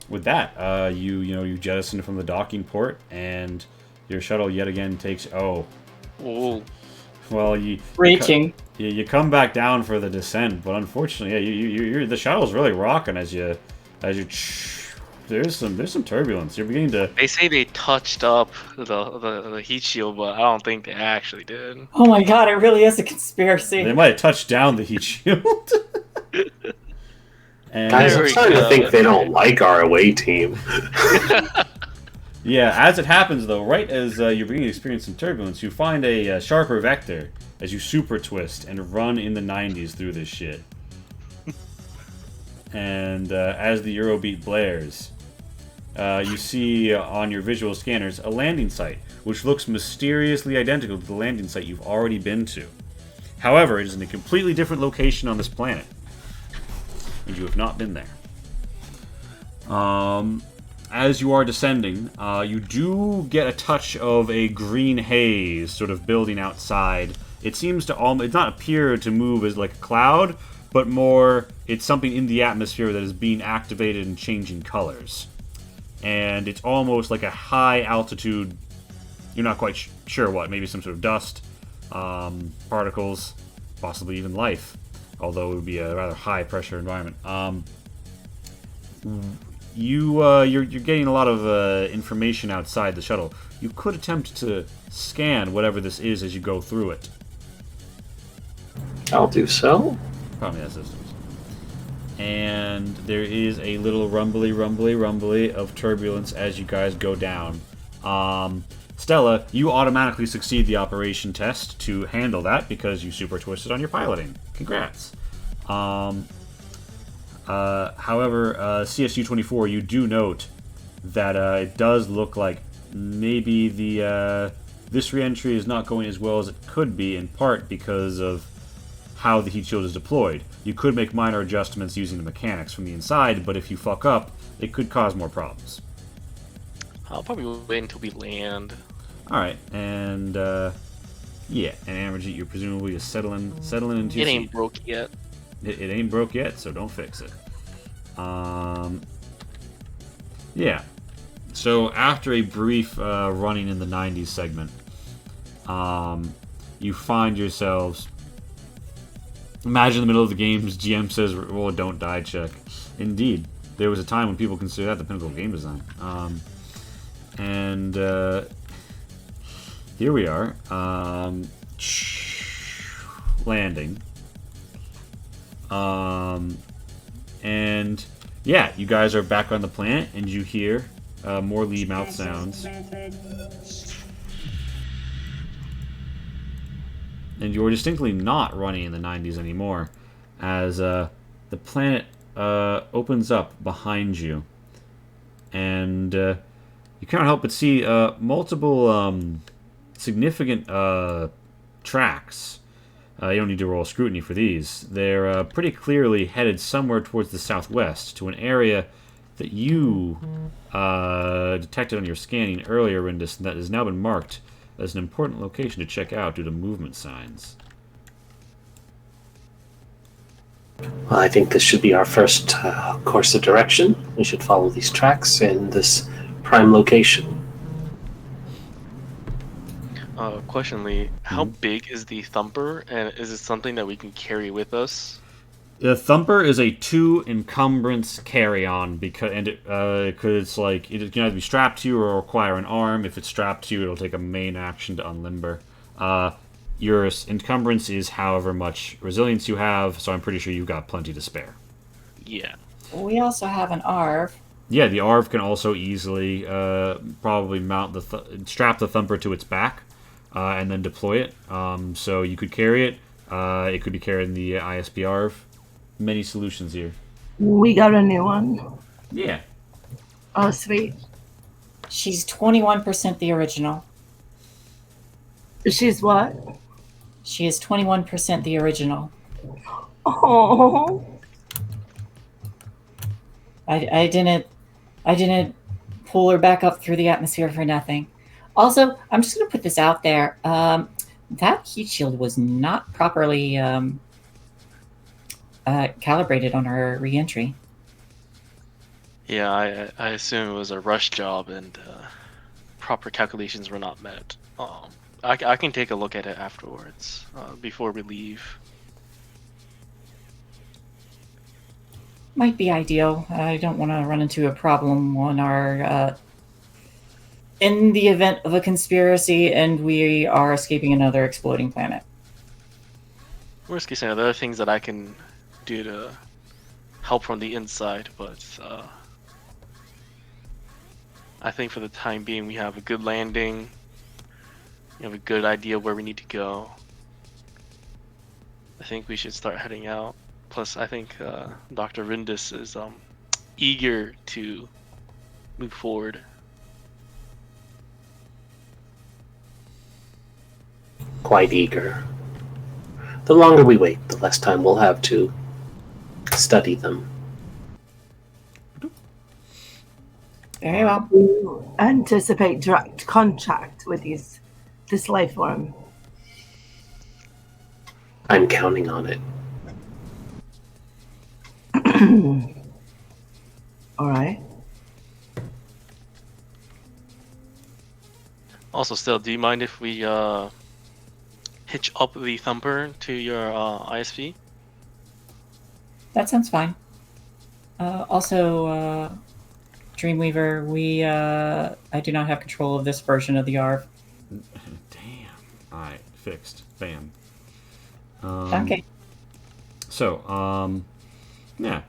with that, you jettison from the docking port, and your shuttle yet again takes. Oh, well, Reaching. you come back down for the descent, but unfortunately, yeah, the shuttle's really rocking as you. There's some turbulence. You're beginning to. They say they touched up the heat shield, but I don't think they actually did. Oh my god, it really is a conspiracy. They might have touched down the heat shield. And Guys, I'm Very starting to good. think they don't like our away team. yeah, as it happens though, right as you're beginning to experience some turbulence, you find a sharper vector as you super twist and run in the 90s through this shit. And as the Eurobeat blares, you see on your visual scanners a landing site, which looks mysteriously identical to the landing site you've already been to. However, it is in a completely different location on this planet, and you have not been there. As you are descending, you do get a touch of a green haze sort of building outside. It seems to it's not appear to move as like a cloud, but more it's something in the atmosphere that is being activated and changing colors. And it's almost like a high altitude, you're not quite sure what, maybe some sort of dust, particles, possibly even life, although it would be a rather high pressure environment. You're getting a lot of information outside the shuttle. You could attempt to scan whatever this is as you go through it. I'll do so. Probably has systems. And there is a little rumbly of turbulence as you guys go down. Stella, you automatically succeed the operation test to handle that because you super twisted on your piloting. Congrats. However, CSU-24, you do note that it does look like maybe this reentry is not going as well as it could be, in part because of how the heat shield is deployed. You could make minor adjustments using the mechanics from the inside, but if you fuck up, it could cause more problems. I'll probably wait until we land. All right, and yeah, and Amarjeet, you're presumably just settling into It your ain't seat. broke yet. It ain't broke yet, so don't fix it. Yeah. So after a brief running in the '90s segment, you find yourselves. Imagine in the middle of the game's GM says, "Roll a don't die check." Indeed, there was a time when people considered that the pinnacle of game design. And here we are, landing. And yeah, you guys are back on the planet, and you hear more Lee mouth sounds. And you're distinctly not running in the '90s anymore, as the planet opens up behind you, and you cannot help but see multiple significant tracks. You don't need to roll scrutiny for these. They're pretty clearly headed somewhere towards the southwest, to an area that you detected on your scanning earlier, Rindis, that has now been marked as an important location to check out due to movement signs. Well, I think this should be our first course of direction. We should follow these tracks in this prime location. Question, Lee. How big is the thumper, and is it something that we can carry with us? The thumper is a 2 encumbrance carry-on because it's like it can either be strapped to you or require an arm. If it's strapped to you, it'll take a main action to unlimber. Your encumbrance is however much resilience you have, so I'm pretty sure you've got plenty to spare. Yeah. We also have an ARV. Yeah, the ARV can also easily probably mount strap the thumper to its back and then deploy it. So you could carry it. It could be carried in the ISP ARV. Many solutions here. We got a new one. Yeah. Oh, sweet. She's 21% the original. She's what? She is 21% the original. Oh. I didn't pull her back up through the atmosphere for nothing. Also, I'm just going to put this out there. That heat shield was not properly calibrated on her re-entry. Yeah, I assume it was a rush job and proper calculations were not met. I can take a look at it afterwards, before we leave. Might be ideal. I don't want to run into a problem on our in the event of a conspiracy and we are escaping another exploding planet. Worst case scenario, there are things that I can do to help from the inside, but I think for the time being we have a good landing. We have a good idea where we need to go. I think we should start heading out. Plus, I think Dr. Rindis is eager to move forward. Quite eager. The longer we wait, the less time we'll have to study them. Very well. You anticipate direct contact with this life form. I'm counting on it. All right. Also, still, do you mind if we hitch up the thumper to your ISP? That sounds fine. Also, Dreamweaver, I do not have control of this version of the ARV. Damn. Alright, fixed. Bam. Okay. So, yeah.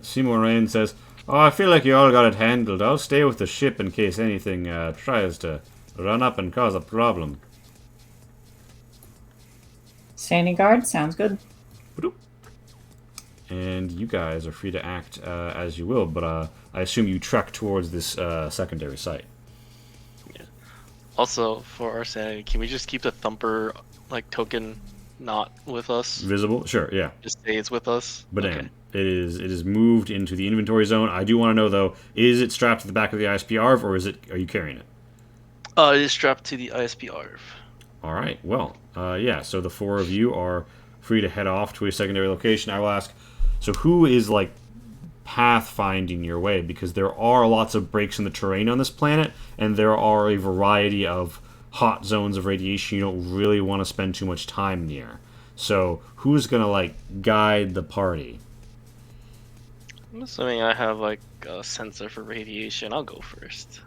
Seymour Rain says, "Oh, I feel like you all got it handled. I'll stay with the ship in case anything tries to run up and cause a problem." Standing guard, sounds good. And you guys are free to act as you will, but I assume you trek towards this secondary site. Yeah. Also, for our sanity, can we just keep the thumper token not with us? Visible? Sure, yeah. Just say it's with us. But okay. it is moved into the inventory zone. I do want to know though, is it strapped to the back of the ISP ARV, or are you carrying it? It is strapped to the ISP-ARV. All right. Well, yeah. So the four of you are free to head off to a secondary location. I will ask. So who is like pathfinding your way? Because there are lots of breaks in the terrain on this planet, and there are a variety of hot zones of radiation you don't really want to spend too much time near. So who's gonna like guide the party? I'm assuming I have like a sensor for radiation. I'll go first.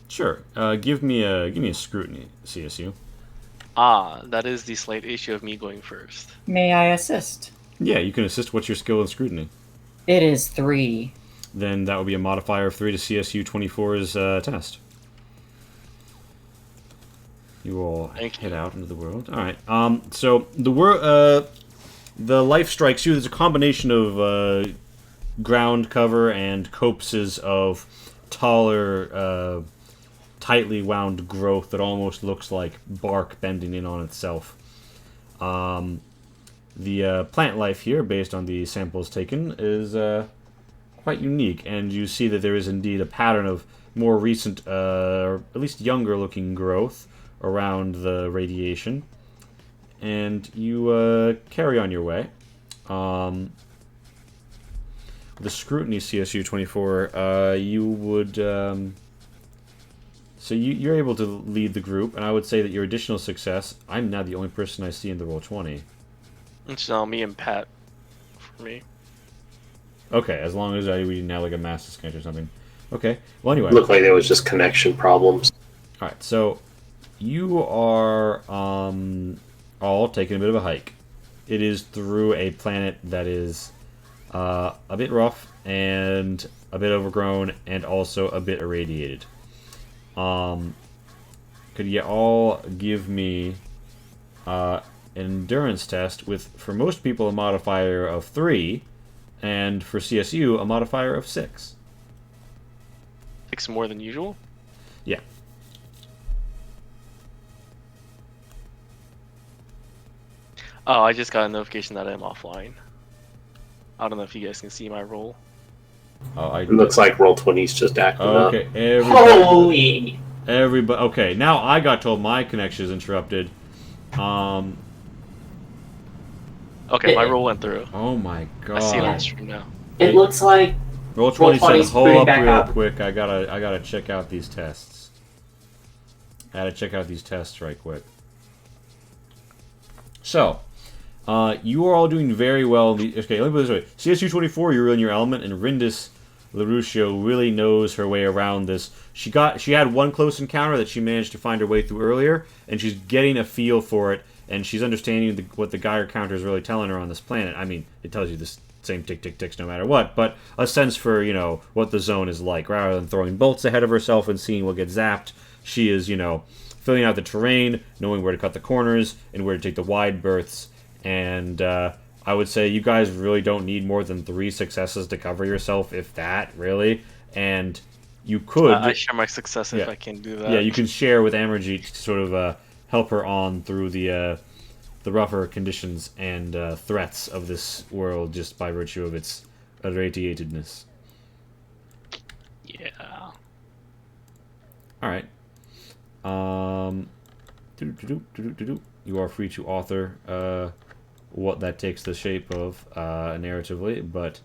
Sure. Give me a scrutiny, CSU. Ah, that is the slight issue of me going first. May I assist? Yeah, you can assist. What's your skill in scrutiny? It is 3. Then that would be a modifier of 3 to CSU 24's test. You all head out into the world. All right. So the life strikes you. There's a combination of ground cover and copses of taller, tightly wound growth that almost looks like bark bending in on itself. The plant life here, based on the samples taken, is quite unique, and you see that there is indeed a pattern of more recent, or at least younger-looking growth around the radiation. And you carry on your way. The scrutiny CSU 24, you would... So you're able to lead the group, and I would say that your additional success, I'm now the only person I see in the roll 20. It's now me and Pat for me. Okay, as long as we now like a mass disconnect or something. Okay, well anyway. Looked like there was just connection problems. Alright, so you are all taking a bit of a hike. It is through a planet that is a bit rough and a bit overgrown and also a bit irradiated. Could you all give me an endurance test with, for most people, a modifier of 3, and for CSU, a modifier of 6? 6 more than usual? Yeah. Oh, I just got a notification that I'm offline. I don't know if you guys can see my roll. Oh, It looks like Roll20's just acting up. okay, Holy! everybody. Okay, now I got told my connection is interrupted. Okay, my roll went through. Oh my god. I see it on the stream now. It looks like Roll 20 said, Roll20's hold booting up back real up. quick. I gotta check out these tests. I gotta check out these tests right quick. So, you are all doing very well. Okay, let me put it this way. CSU 24, you're in your element, and Rindis LaRuccio really knows her way around this. She had one close encounter that she managed to find her way through earlier, and she's getting a feel for it, and she's understanding what the Geiger counter is really telling her on this planet. I mean, it tells you the same tick, tick, ticks no matter what, but a sense for, what the zone is like. Rather than throwing bolts ahead of herself and seeing what gets zapped, she is, filling out the terrain, knowing where to cut the corners, and where to take the wide berths, and I would say you guys really don't need more than 3 successes to cover yourself, if that, really. And you could... I share my success if I can do that. Yeah, you can share with Amerjeet to sort of help her on through the rougher conditions and threats of this world just by virtue of its irradiatedness. Yeah. Alright. You are free to author what that takes the shape of narratively, but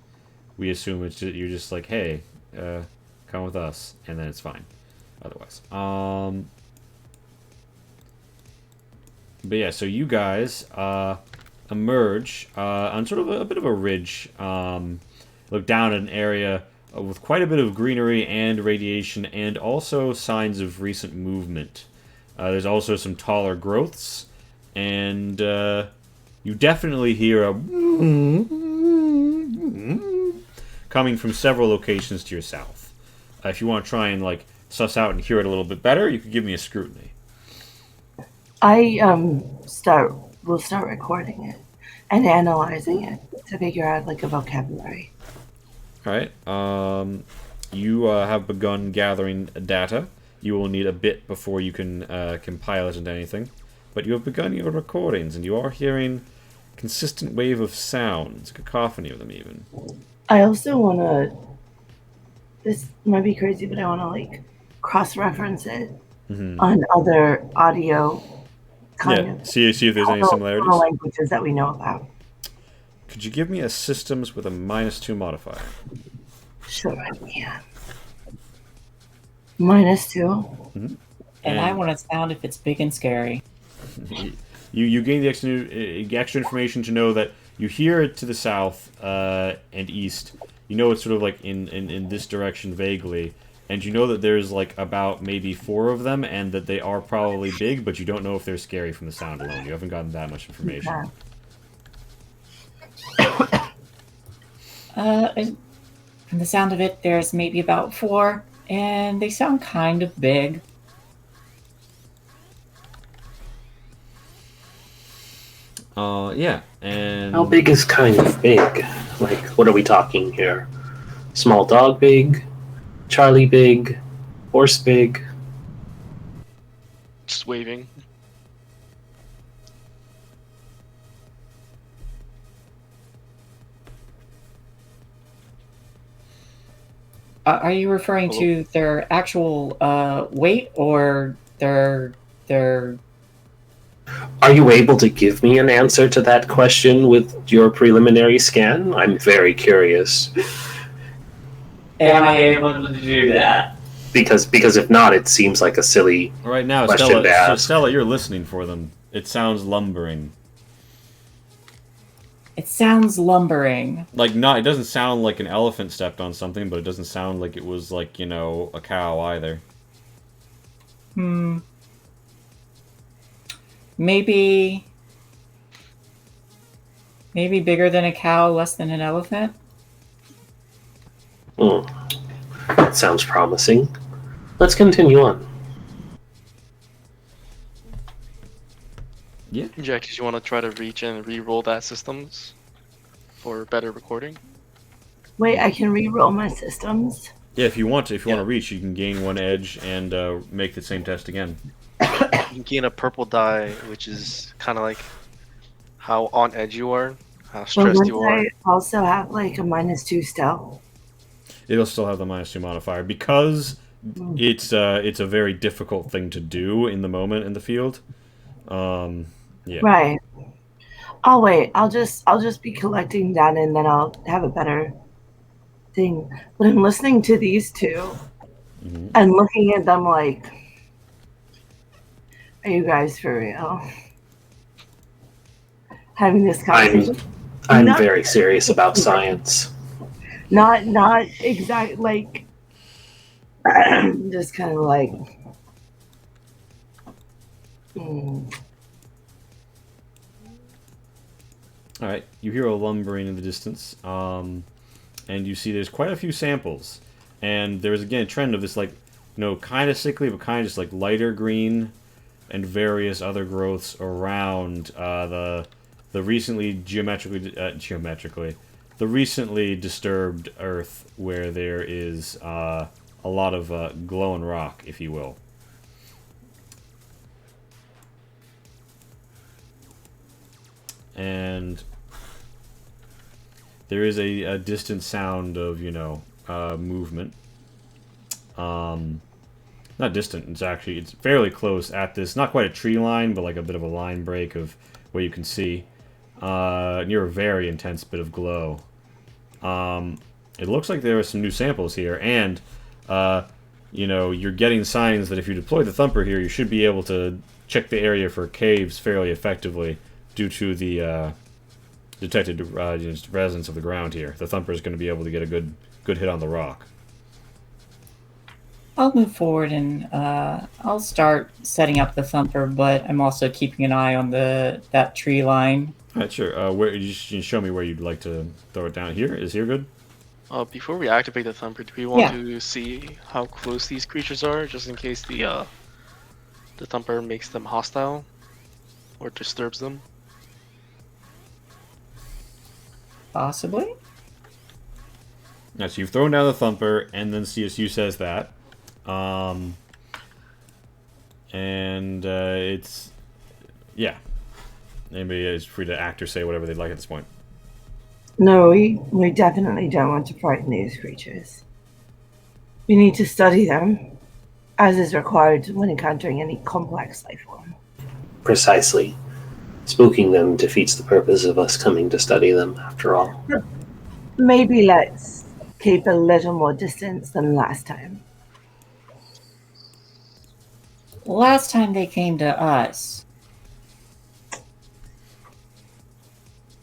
we assume you're just like, hey, come with us, and then it's fine otherwise. But yeah, so you guys emerge on sort of a bit of a ridge, look down at an area with quite a bit of greenery and radiation, and also signs of recent movement. There's also some taller growths, and you definitely hear a coming from several locations to your south. If you want to try and suss out and hear it a little bit better, you could give me a scrutiny. I will start recording it and analyzing it to figure out a vocabulary. All right. You have begun gathering data. You will need a bit before you can compile it into anything. But you have begun your recordings, and you are hearing consistent wave of sounds, a cacophony of them even. I also want to... This might be crazy, but I want to cross-reference it on other audio kind Yeah. of See if there's any tonal similarities. languages that we know about. Could you give me a systems with a -2 modifier? Sure, yeah. -2. And I want to sound if it's big and scary. You gain the extra information to know that you hear it to the south and east. You know it's sort of like in this direction vaguely, and you know that there's like about maybe 4 of them, and that they are probably big, but you don't know if they're scary from the sound alone. You haven't gotten that much information. Okay. From the sound of it, there's maybe about 4, and they sound kind of big. Yeah, and How big is kind of big? Like, what are we talking here? Small dog big? Charlie big? Horse big? Just waving. Are you referring to their actual weight or their Are you able to give me an answer to that question with your preliminary scan? I'm very curious. Am I able to do that? Because if not, it seems like a silly right now, question to ask. Stella, you're listening for them. It sounds lumbering. It sounds lumbering. Like not, it doesn't sound like an elephant stepped on something, but it doesn't sound like it was like a cow either. Maybe bigger than a cow, less than an elephant. That sounds promising. Let's continue on. Yeah. Jack, did you want to try to reach and re-roll that systems for better recording? Wait, I can re-roll my systems. Yeah, if you want to reach, you can gain 1 edge and make the same test again. You can gain a purple die, which is kind of like how on edge you are, how stressed you are. I also have like a -2 stealth. It'll still have the -2 modifier because it's a very difficult thing to do in the moment in the field. Yeah. Right. I'll wait. I'll just be collecting data and then I'll have a better thing. But I'm listening to these two and looking at them like, are you guys for real? Having this conversation. I'm very serious about science. Not exact like just kind of like All right, you hear a lumbering in the distance, and you see there's quite a few samples, and there's again a trend of this like, kind of sickly but kind of just like lighter green, and various other growths around the recently the recently disturbed Earth, where there is a lot of glowing rock, if you will. And there is a distant sound of, movement. Not distant, it's fairly close at this, not quite a tree line, but like a bit of a line break of what you can see. Near a very intense bit of glow. It looks like there are some new samples here, and, you're getting signs that if you deploy the thumper here, you should be able to check the area for caves fairly effectively due to the detected resonance of the ground here. The thumper is going to be able to get a good hit on the rock. I'll move forward and I'll start setting up the thumper, but I'm also keeping an eye on that tree line. All right, sure. Where you show me where you'd like to throw it down? Here? Is here good? Before we activate the thumper, do we want to see how close these creatures are, just in case the thumper makes them hostile or disturbs them? Possibly. Now, so you've thrown down the thumper, and then CSU says that. It's... Yeah. Anybody is free to act or say whatever they'd like at this point. No, we definitely don't want to frighten these creatures. We need to study them as is required when encountering any complex life form. Precisely. Spooking them defeats the purpose of us coming to study them, after all. Maybe let's keep a little more distance than last time. Last time they came to us,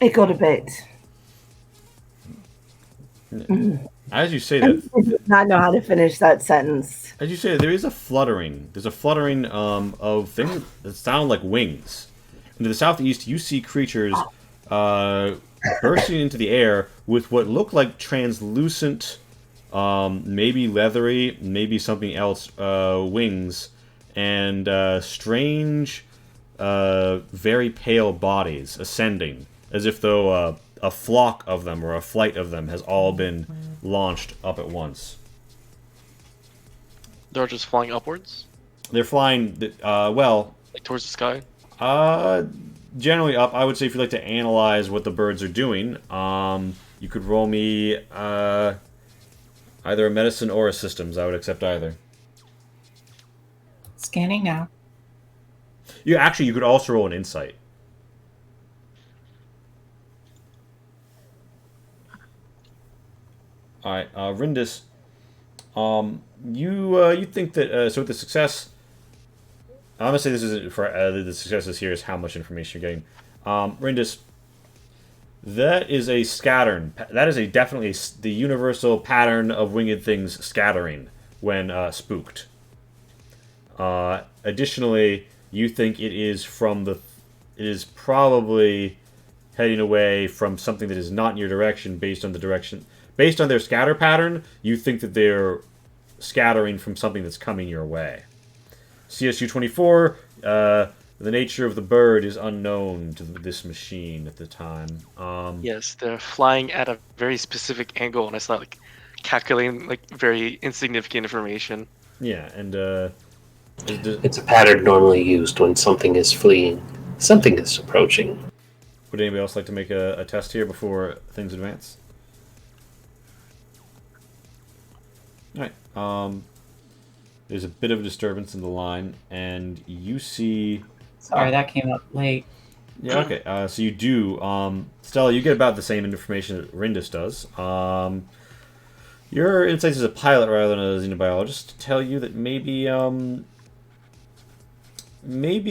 It got a bit. As you say I that, did not know how to finish that sentence. as you say, there is a fluttering. There's a fluttering of things that sound like wings. And to the southeast, you see creatures bursting into the air with what look like translucent, maybe leathery, maybe something else, wings, and strange, very pale bodies ascending, as if though a flock of them or a flight of them has all been launched up at once. They're just flying upwards, They're flying, well, like towards the sky. generally up. I would say if you'd like to analyze what the birds are doing, you could roll me either a medicine or a systems. I would accept either. scanning now. You could also roll an insight. All right, Rindis. You think that so with the success, I'm gonna say this is for the successes here is how much information you're getting. Rindis, that is a scattering. That is a definitely the universal pattern of winged things scattering when spooked. Additionally, you think it is it is probably heading away from something that is not in your direction based on the direction. Based on their scatter pattern, you think that they're scattering from something that's coming your way. CSU-24, the nature of the bird is unknown to this machine at the time. Yes, they're flying at a very specific angle, and it's not like calculating like very insignificant information. Yeah, and It's a pattern normally used when something is fleeing, something is approaching. would anybody else like to make a test here before things advance? Alright, there's a bit of a disturbance in the line, and you see... Sorry, that came up late. Yeah, okay, so you do, Stella, you get about the same information that Rindis does. Your insights as a pilot rather than a xenobiologist tell you that maybe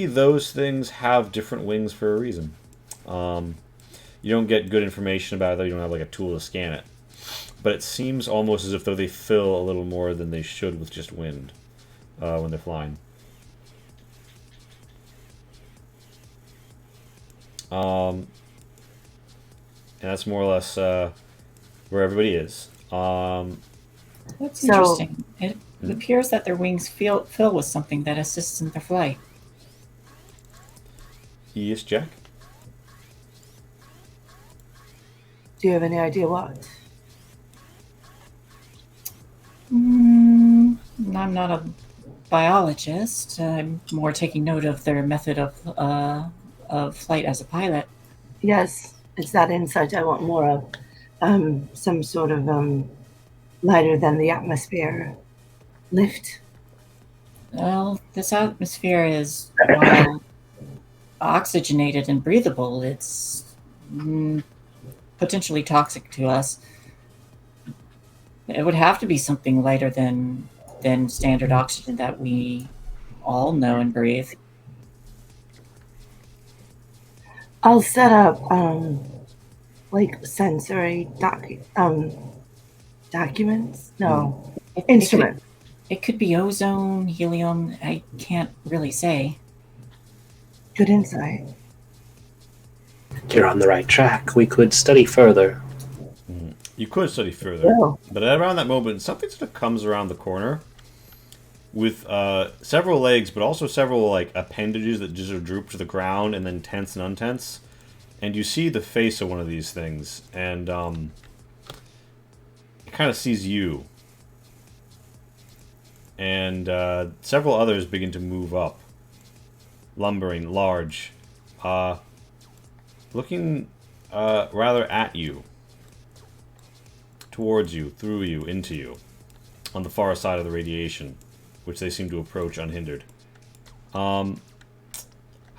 those things have different wings for a reason. You don't get good information about it, though you don't have like a tool to scan it. But it seems almost as if though they fill a little more than they should with just wind when they're flying. And that's more or less where everybody is. That's So- interesting. It appears that their wings fill with something that assists in their flight. Yes, Jack? Do you have any idea what? I'm not a biologist. I'm more taking note of their method of flight as a pilot. Yes, it's that insight I want more of. Some sort of lighter than the atmosphere lift. Well, this atmosphere is, while oxygenated and breathable, it's potentially toxic to us. It would have to be something lighter than standard oxygen that we all know and breathe. I'll set up like sensory documents. No, instrument. It could be ozone, helium. I can't really say. Good insight. You're on the right track. We could study further. You could study further. Yeah. But at around that moment, something sort of comes around the corner with several legs, but also several like appendages that just sort of droop to the ground and then tense and untense. And you see the face of one of these things, and it kind of sees you. And several others begin to move up, lumbering, large, looking rather at you, towards you, through you, into you, on the far side of the radiation. which they seem to approach unhindered. How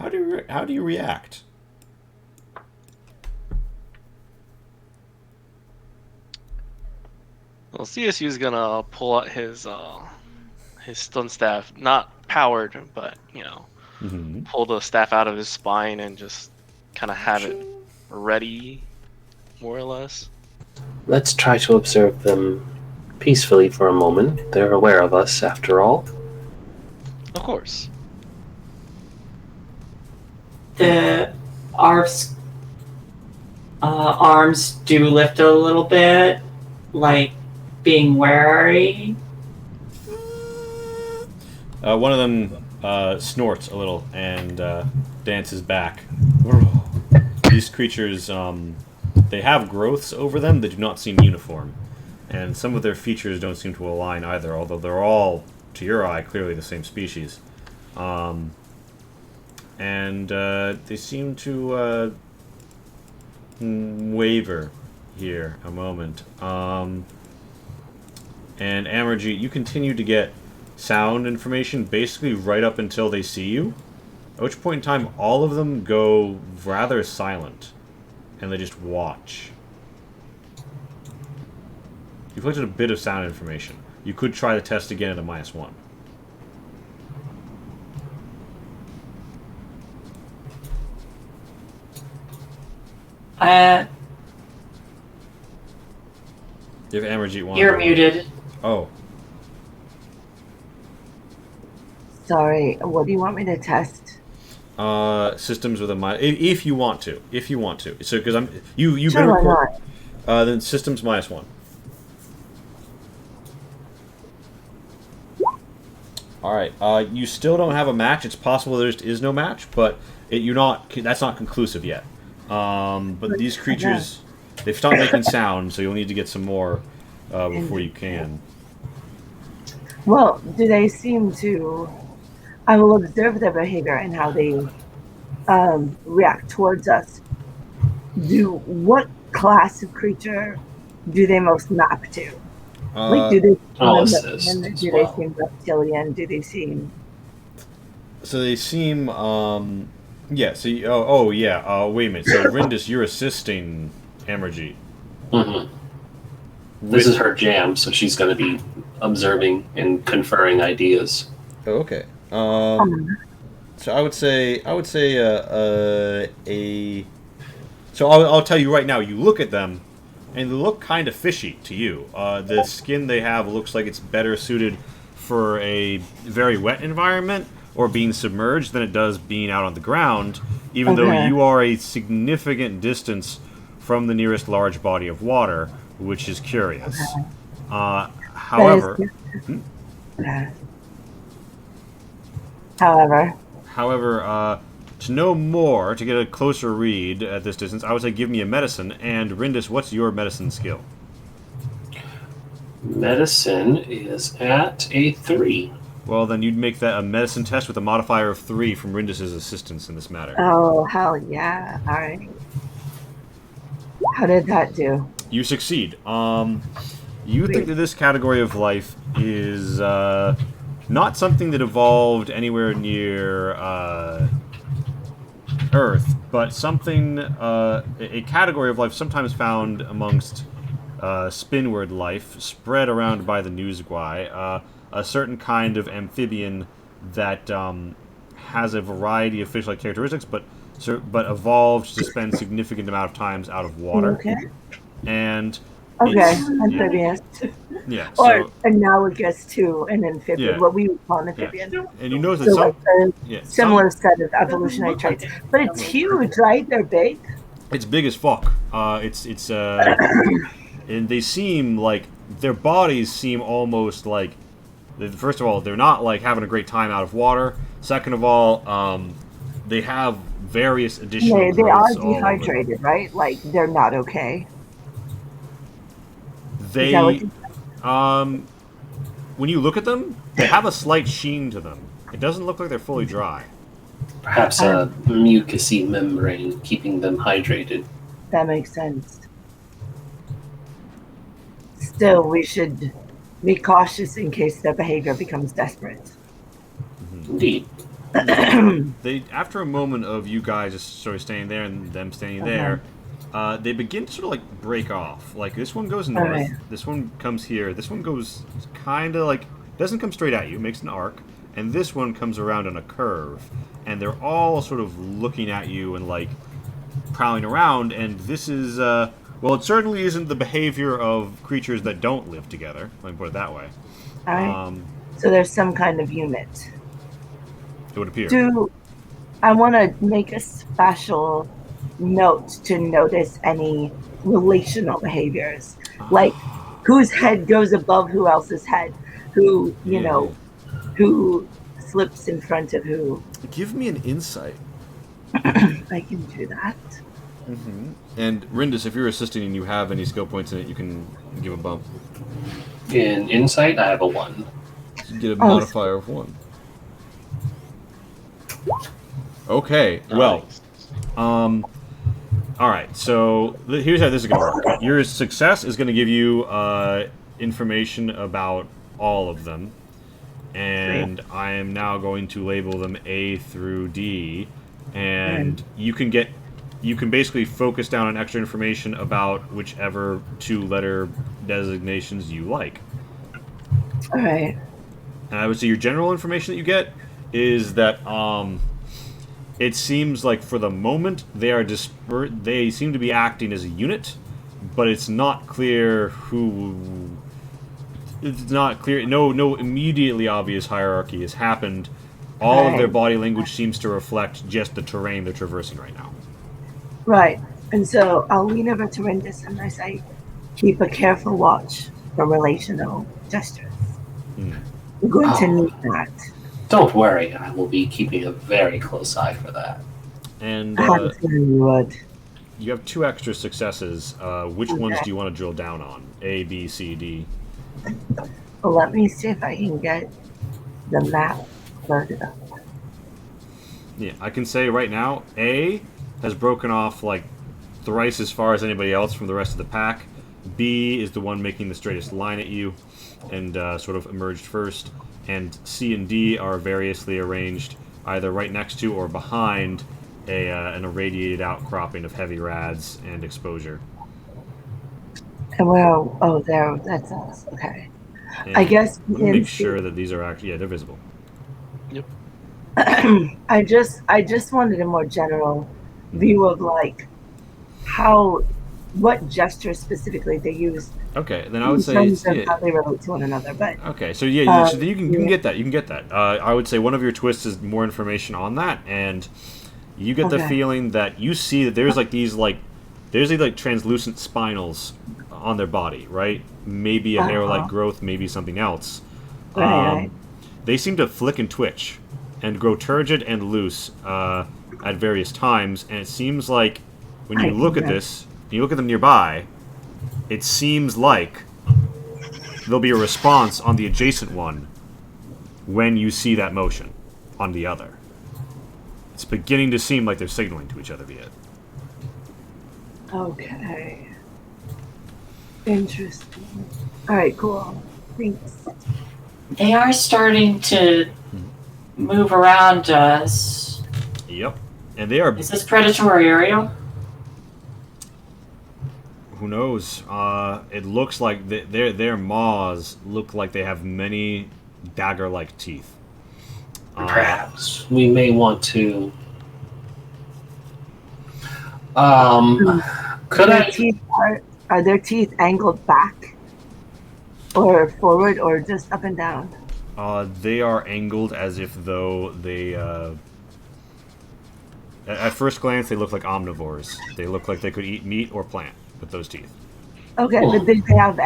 do you react? Well, CSU's gonna pull out his stun staff, not powered, but pull the staff out of his spine and just kind of have it ready, more or less. Let's try to observe them peacefully for a moment. They're aware of us, after all. Of course. The Arf's arms do lift a little bit, like being wary. One of them snorts a little and dances back. These creatures, they have growths over them that do not seem uniform. And some of their features don't seem to align either, although they're all, to your eye, clearly the same species. And they seem to waver here a moment. And Amarjeet, you continue to get sound information basically right up until they see you, at which point in time all of them go rather silent, and they just watch. You've looked at a bit of sound information. You could try the test again at a -1. If Amarjeet wants. You're muted. Oh. Sorry, what do you want me to test? Systems with a if you want to. So because you've Sure, been why report. Then systems -1. All right. You still don't have a match. It's possible there just is no match, but that's not conclusive yet. But these creatures, they've stopped making sound, so you'll need to get some more before you can. Well, do they seem to... I will observe their behavior and how they react towards us. What class of creature do they most map to? Like, do they seem reptilian? Do they seem... So they seem, yeah, so, wait a minute. So, Rindis, you're assisting Amarjeet. Mm-hmm. This is her jam, so she's going to be observing and conferring ideas. Oh, okay. So I would say So I'll tell you right now. You look at them, and they look kind of fishy to you. The skin they have looks like it's better suited for a very wet environment or being submerged than it does being out on the ground. Even though you are a significant distance from the nearest large body of water, which is curious. However. However, to know more, to get a closer read at this distance, I would say give me a medicine. And Rindis, what's your medicine skill? Medicine is at a 3. Well, then you'd make that a medicine test with a modifier of 3 from Rindis' assistance in this matter. Oh, hell yeah. All right. How did that do? You succeed. You think that this category of life is not something that evolved anywhere near Earth, but something, a category of life sometimes found amongst spinward life, spread around by the Newsguy, a certain kind of amphibian that has a variety of fish-like characteristics, but evolved to spend significant amount of times out of water. Okay. And amphibious. Yeah. Or analogous to an amphibian, what we would call an amphibian. Yeah. And you notice that similar set of evolutionary traits. But it's huge, right? They're big. It's big as fuck. And they seem like their bodies seem almost like. First of all, they're not like having a great time out of water. Second of all, they have various additional. They are dehydrated, right? Like they're not okay. They, when you look at them, they have a slight sheen to them. It doesn't look like they're fully dry. Perhaps a mucousy membrane keeping them hydrated. That makes sense. Still, we should be cautious in case their behavior becomes desperate. Indeed. They, after a moment of you guys just sort of standing there and them standing there, they begin to sort of like break off. Like this one goes north, Alright. this one comes here, this one goes kind of like doesn't come straight at you, makes an arc, and this one comes around on a curve, and they're all sort of looking at you and like prowling around. And this is well, it certainly isn't the behavior of creatures that don't live together. Let me put it that way. All right. So there's some kind of unit. It would appear. Do I want to make a special note to notice any relational behaviors, like whose head goes above who else's head, who you know, who slips in front of who? Give me an insight. I can do that. And Rindus, if you're assisting and you have any skill points in it, you can give a bump. In insight, I have a 1. You get a modifier of 1. Okay, well, all right. So here's how this is going to work. Your success is going to give you information about all of them, and I am now going to label them A through D, and you can basically focus down on extra information about whichever 2-letter designations you like. All right. And I would say your general information that you get is that it seems like for the moment they are they seem to be acting as a unit, but it's not clear who. It's not clear. No immediately obvious hierarchy has happened. All of their body language seems to reflect just the terrain they're traversing right now. Right. And so I'll lean over to Rindus and I say, keep a careful watch for relational gestures. We're going to need that. Don't worry, I will be keeping a very close eye for that. And You would. you have 2 extra successes. Which ones do you want to drill down on? A, B, C, D? Well, let me see if I can get the map loaded up. Yeah, I can say right now, A has broken off like thrice as far as anybody else from the rest of the pack. B is the one making the straightest line at you and sort of emerged first. And C and D are variously arranged either right next to or behind an irradiated outcropping of heavy rads and exposure. And there, that's us. Okay. And I guess let me make sure that these are actually, they're visible. Yep. I just wanted a more general view of like what gestures specifically they use. Okay, then I would say in terms of how they relate to one another. But okay, so yeah, so you can get that. You can get that. I would say one of your twists is more information on that, and you get the feeling that you see that there's these translucent spinals on their body, right? Maybe a hair-like growth, maybe something else. Right. They seem to flick and twitch, and grow turgid and loose at various times. And it seems like when you look at this, you look at them nearby, it seems like there'll be a response on the adjacent one when you see that motion on the other. It's beginning to seem like they're signaling to each other via it. Okay. Interesting. All right, cool. Thanks. They are starting to move around us. Yep. And they are... Is this predatory area? Who knows? It looks like their maws look like they have many dagger-like teeth. Perhaps we may want to. Are their teeth angled back, or forward, or just up and down? They are angled as if though they. At first glance, they look like omnivores. They look like they could eat meat or plant with those teeth. Okay, but do they have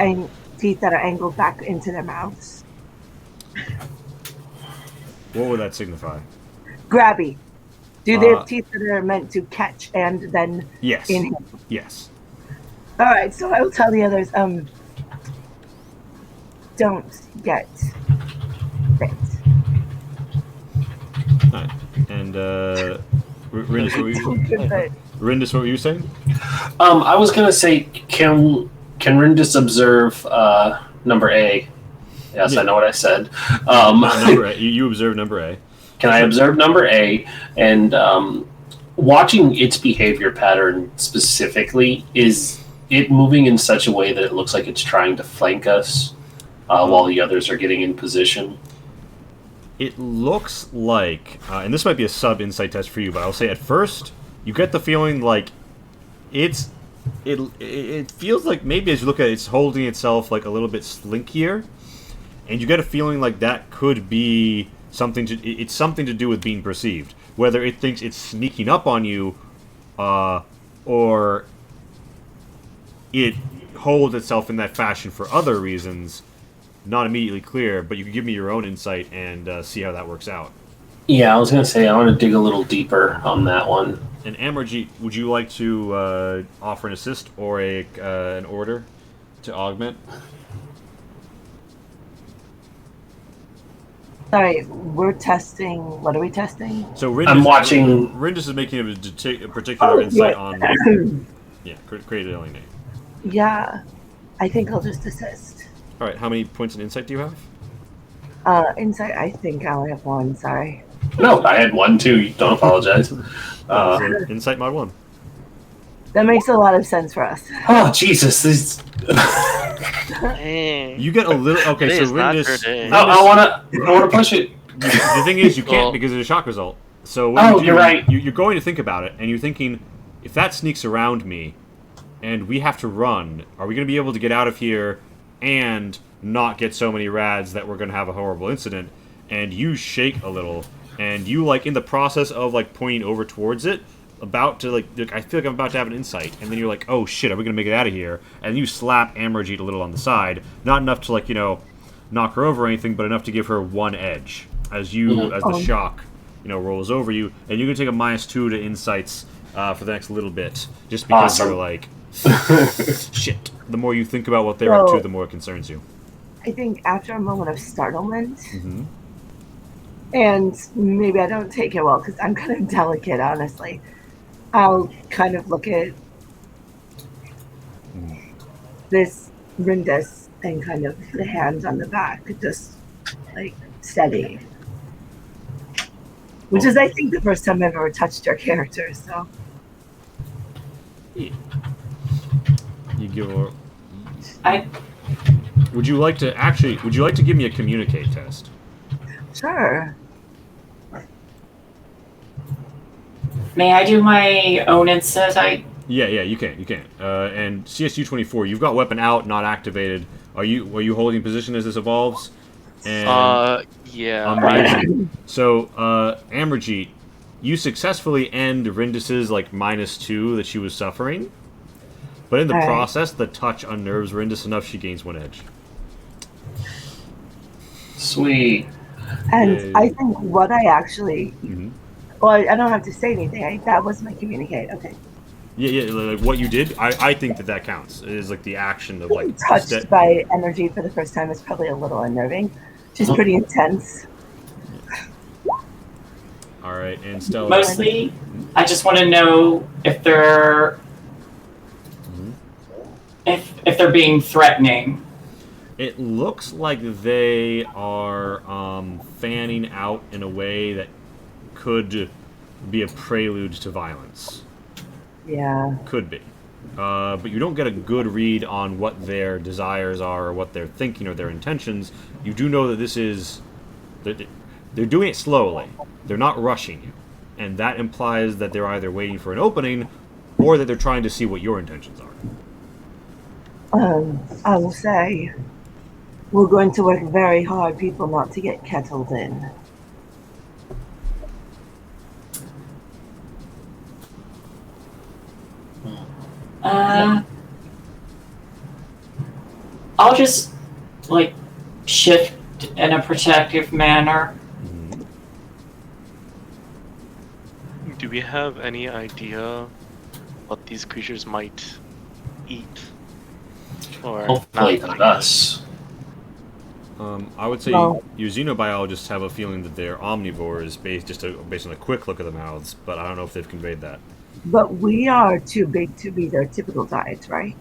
teeth that are angled back into their mouths? What would that signify? Grabby. Do they have teeth that are meant to catch and then inhale? Yes. All right, so I will tell the others, don't get bit. Right. And Rindus, what were you saying? I was gonna say, can Rindus observe number A? Yes, I know what I said. Number A. You observe number A. Can I observe number A? And watching its behavior pattern specifically, is it moving in such a way that it looks like it's trying to flank us while the others are getting in position? It looks like, and this might be a sub-insight test for you, but I'll say at first, you get the feeling like it feels like maybe as you look at it, it's holding itself like a little bit slinkier, and you get a feeling like that could be it's something to do with being perceived. Whether it thinks it's sneaking up on you, or it holds itself in that fashion for other reasons, not immediately clear, but you can give me your own insight and see how that works out. Yeah, I was going to say, I want to dig a little deeper on that one. And Amarjeet, would you like to offer an assist or an order to augment? Sorry, we're testing. What are we testing? So Rindis, I'm watching. Rindis is making a particular insight on. Yeah, created alienate. Yeah, I think I'll just assist. All right, how many points in insight do you have? Insight, I think I only have one. Sorry. No, I had one too. Don't apologize. So insight mod 1. That makes a lot of sense for us. Oh Jesus! This. Dang. You get a little. Okay, Today so is not Rindis. your day. I wanna push it. The thing is, you can't Well- because of the shock result. So what you do, you're right. You're going to think about it, and you're thinking, if that sneaks around me, and we have to run, are we going to be able to get out of here and not get so many rads that we're going to have a horrible incident? And you shake a little, and you, like, in the process of, like, pointing over towards it, about to, like, I feel like I'm about to have an insight, and then you're like, oh shit, are we going to make it out of here? And you slap Amarjeet a little on the side, not enough to, like, knock her over or anything, but enough to give her one edge as the shock, rolls over you, and you can take a -2 to insights for the next little bit, just because Awesome. you're like, shit. The more you think about what they're up to, the more it concerns you. I think after a moment of startlement, Mm-hmm. and maybe I don't take it well because I'm kind of delicate, honestly. I'll kind of look at this Rindis and kind of the hands on the back, just like steady. Which is, I think, the first time I've ever touched your character, so. You give her. I Would you like to give me a communicate test? Sure. may I do my own insight? Yeah, you can. And CSU 24, you've got weapon out, not activated. Are you holding position as this evolves? And Yeah. amazing. So, Amarjeet, you successfully end Rindis's -2 that she was suffering, but in the Alright. process, the touch unnerves Rindis enough she gains 1 edge. Sweet. And Yay. I think what I actually, Mm-hmm. well, I don't have to say anything. That was my communicate. Okay. Yeah, like what you did, I think that counts. It is like the action of Being touched by energy for the first time is probably a little unnerving. She's pretty intense. All right, and Stella. Mostly, I just want to know if they're if they're being threatening. It looks like they are fanning out in a way that could be a prelude to violence. Yeah. Could be. But you don't get a good read on what their desires are or what they're thinking or their intentions. You do know that this is... They're doing it slowly. They're not rushing you. And that implies that they're either waiting for an opening or that they're trying to see what your intentions are. I will say, we're going to work very hard, people, not to get kettled in. I'll just shift in a protective manner. Do we have any idea what these creatures might eat? Or Hopefully not not eat? us. I would say Well- your xenobiologists have a feeling that they're omnivores based on a quick look at the mouths, but I don't know if they've conveyed that. But we are too big to be their typical diets, right?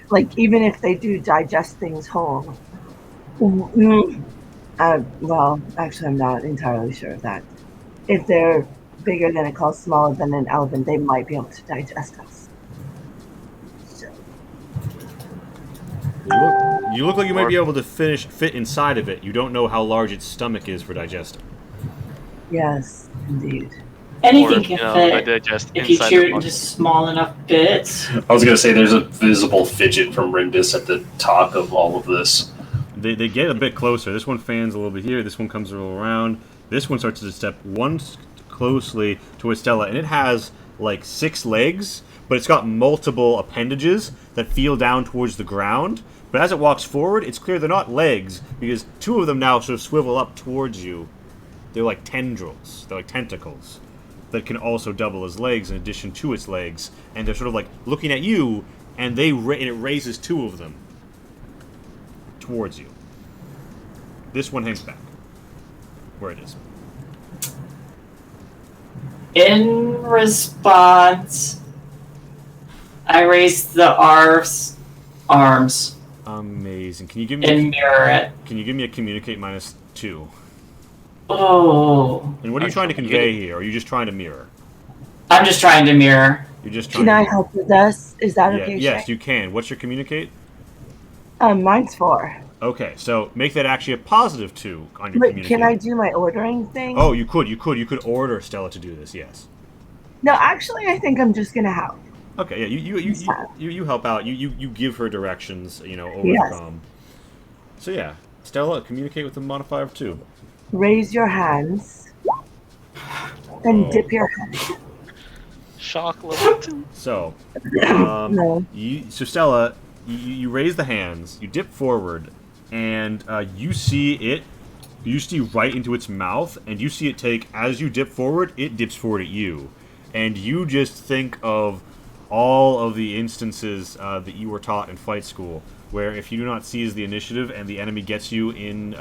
Like, even if they do digest things whole, Mm, well, actually, I'm not entirely sure of that. If they're bigger than a call, smaller than an elephant, they might be able to digest us. So, You look like you might Or- be able to fit inside of it. You don't know how large its stomach is for digesting. yes, indeed. Anything or can I fit digest if you inside chew the it body. into small enough bits. I was going to say there's a visible fidget from Rindis at the top of all of this. They get a bit closer. This one fans a little bit here. This one comes a little around. This one starts to step closely towards Stella, and it has like 6 legs, but it's got multiple appendages that feel down towards the ground. But as it walks forward, it's clear they're not legs because 2 of them now sort of swivel up towards you. They're like tendrils. They're like tentacles that can also double as legs in addition to its legs, and they're sort of like looking at you, and and it raises 2 of them towards you. This one hangs back where it is. In response, I raise the arms Amazing. Can you give and me mirror it. a communicate -2? Oh, And what are you trying to convey here? Or are you just trying to mirror? I'm just trying to mirror. You're just trying Can I to help with this? Is that Yeah, okay? yes, Shay? you can. What's your communicate? Mine's 4. Okay, so make that actually a +2 on your Wait, communicate. can I do my ordering thing? Oh, you could order Stella to do this. Yes. No, actually, I think I'm just gonna help. Okay, yeah, you help out. You give her directions, over Yes. the comm. So yeah, Stella, communicate with the modifier of 2. Raise your hands and Oh. dip your head. Shock level 2. So, No. so Stella, you raise the hands, you dip forward, and you see right into its mouth, and you see it take, as you dip forward, it dips forward at you. And you just think of all of the instances that you were taught in fight school, where if you do not seize the initiative and the enemy gets you in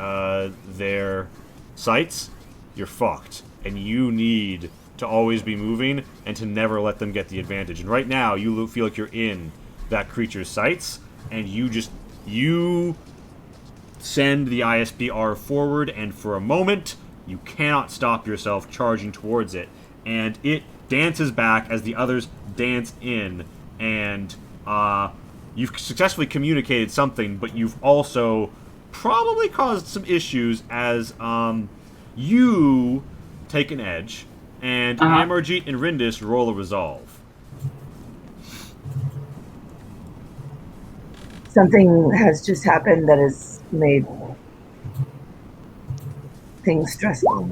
their sights, you're fucked. And you need to always be moving and to never let them get the advantage. And right now, you feel like you're in that creature's sights, and you send the ISBR forward, and for a moment, you cannot stop yourself charging towards it. And it dances back as the others dance in, and you've successfully communicated something, but you've also probably caused some issues as you take an edge, and Amarjeet and Rindis roll a resolve. Something has just happened that has made things stressful.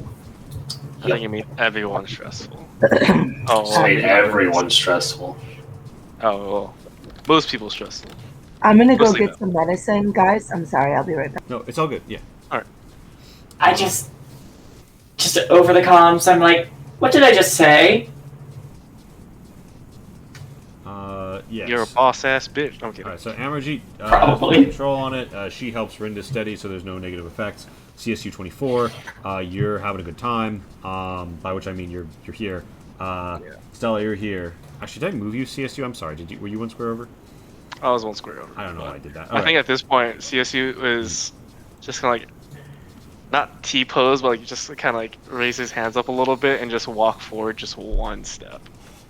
I think you mean everyone's stressful. It's made everyone stressful. Oh, well, most people stressful. I'm gonna go Mostly get no. some medicine, guys. I'm sorry, I'll be right back. No, it's all good. Yeah. I just over the comms, I'm like, what did I just say? Yes. You're a boss ass bitch. I'm kidding. All right, so Amarjeet Probably. control on it. She helps Rinda steady, so there's no negative effects. CSU 24, you're having a good time. By which I mean you're here. Stella, you're here. Actually, did I move you, CSU? I'm sorry. Were you 1 square over? I was 1 square over. I don't know why I did that. I think at this point, CSU is just kind of like, not T-pose, but like just kind of like raise his hands up a little bit and just walk forward just 1 step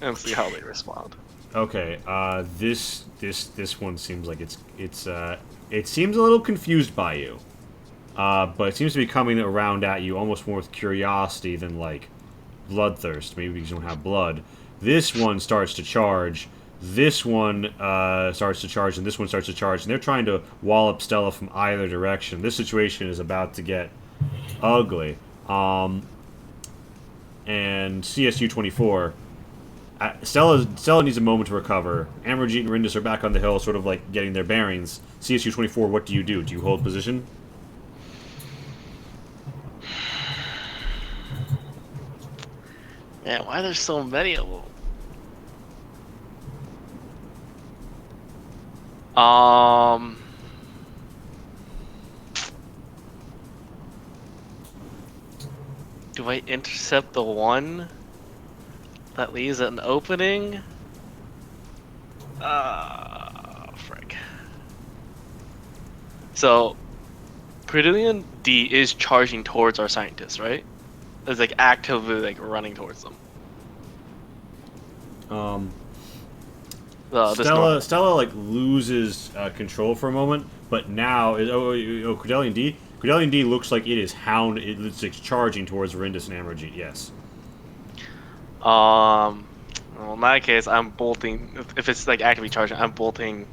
and see how they respond. Okay, this one seems like it seems a little confused by you, but it seems to be coming around at you almost more with curiosity than like bloodthirst. Maybe because you don't have blood. This one starts to charge. This one starts to charge, and this one starts to charge, and they're trying to wallop Stella from either direction. This situation is about to get ugly. And CSU 24. Stella needs a moment to recover. Amarjeet and Rindis are back on the hill, sort of like getting their bearings. CSU 24, what do you do? Do you hold position? Man, why are there so many of them? Do I intercept the one that leaves an opening? Frick. So, Brilliant D is charging towards our scientists, right? It's like actively like running towards them. This normal. Stella like loses control for a moment, but now Credelian D. Credelian D looks like it is it's like charging towards Rindis and Amarjeet. Yes. Well, in that case, I'm bolting. If it's like actively charging, I'm bolting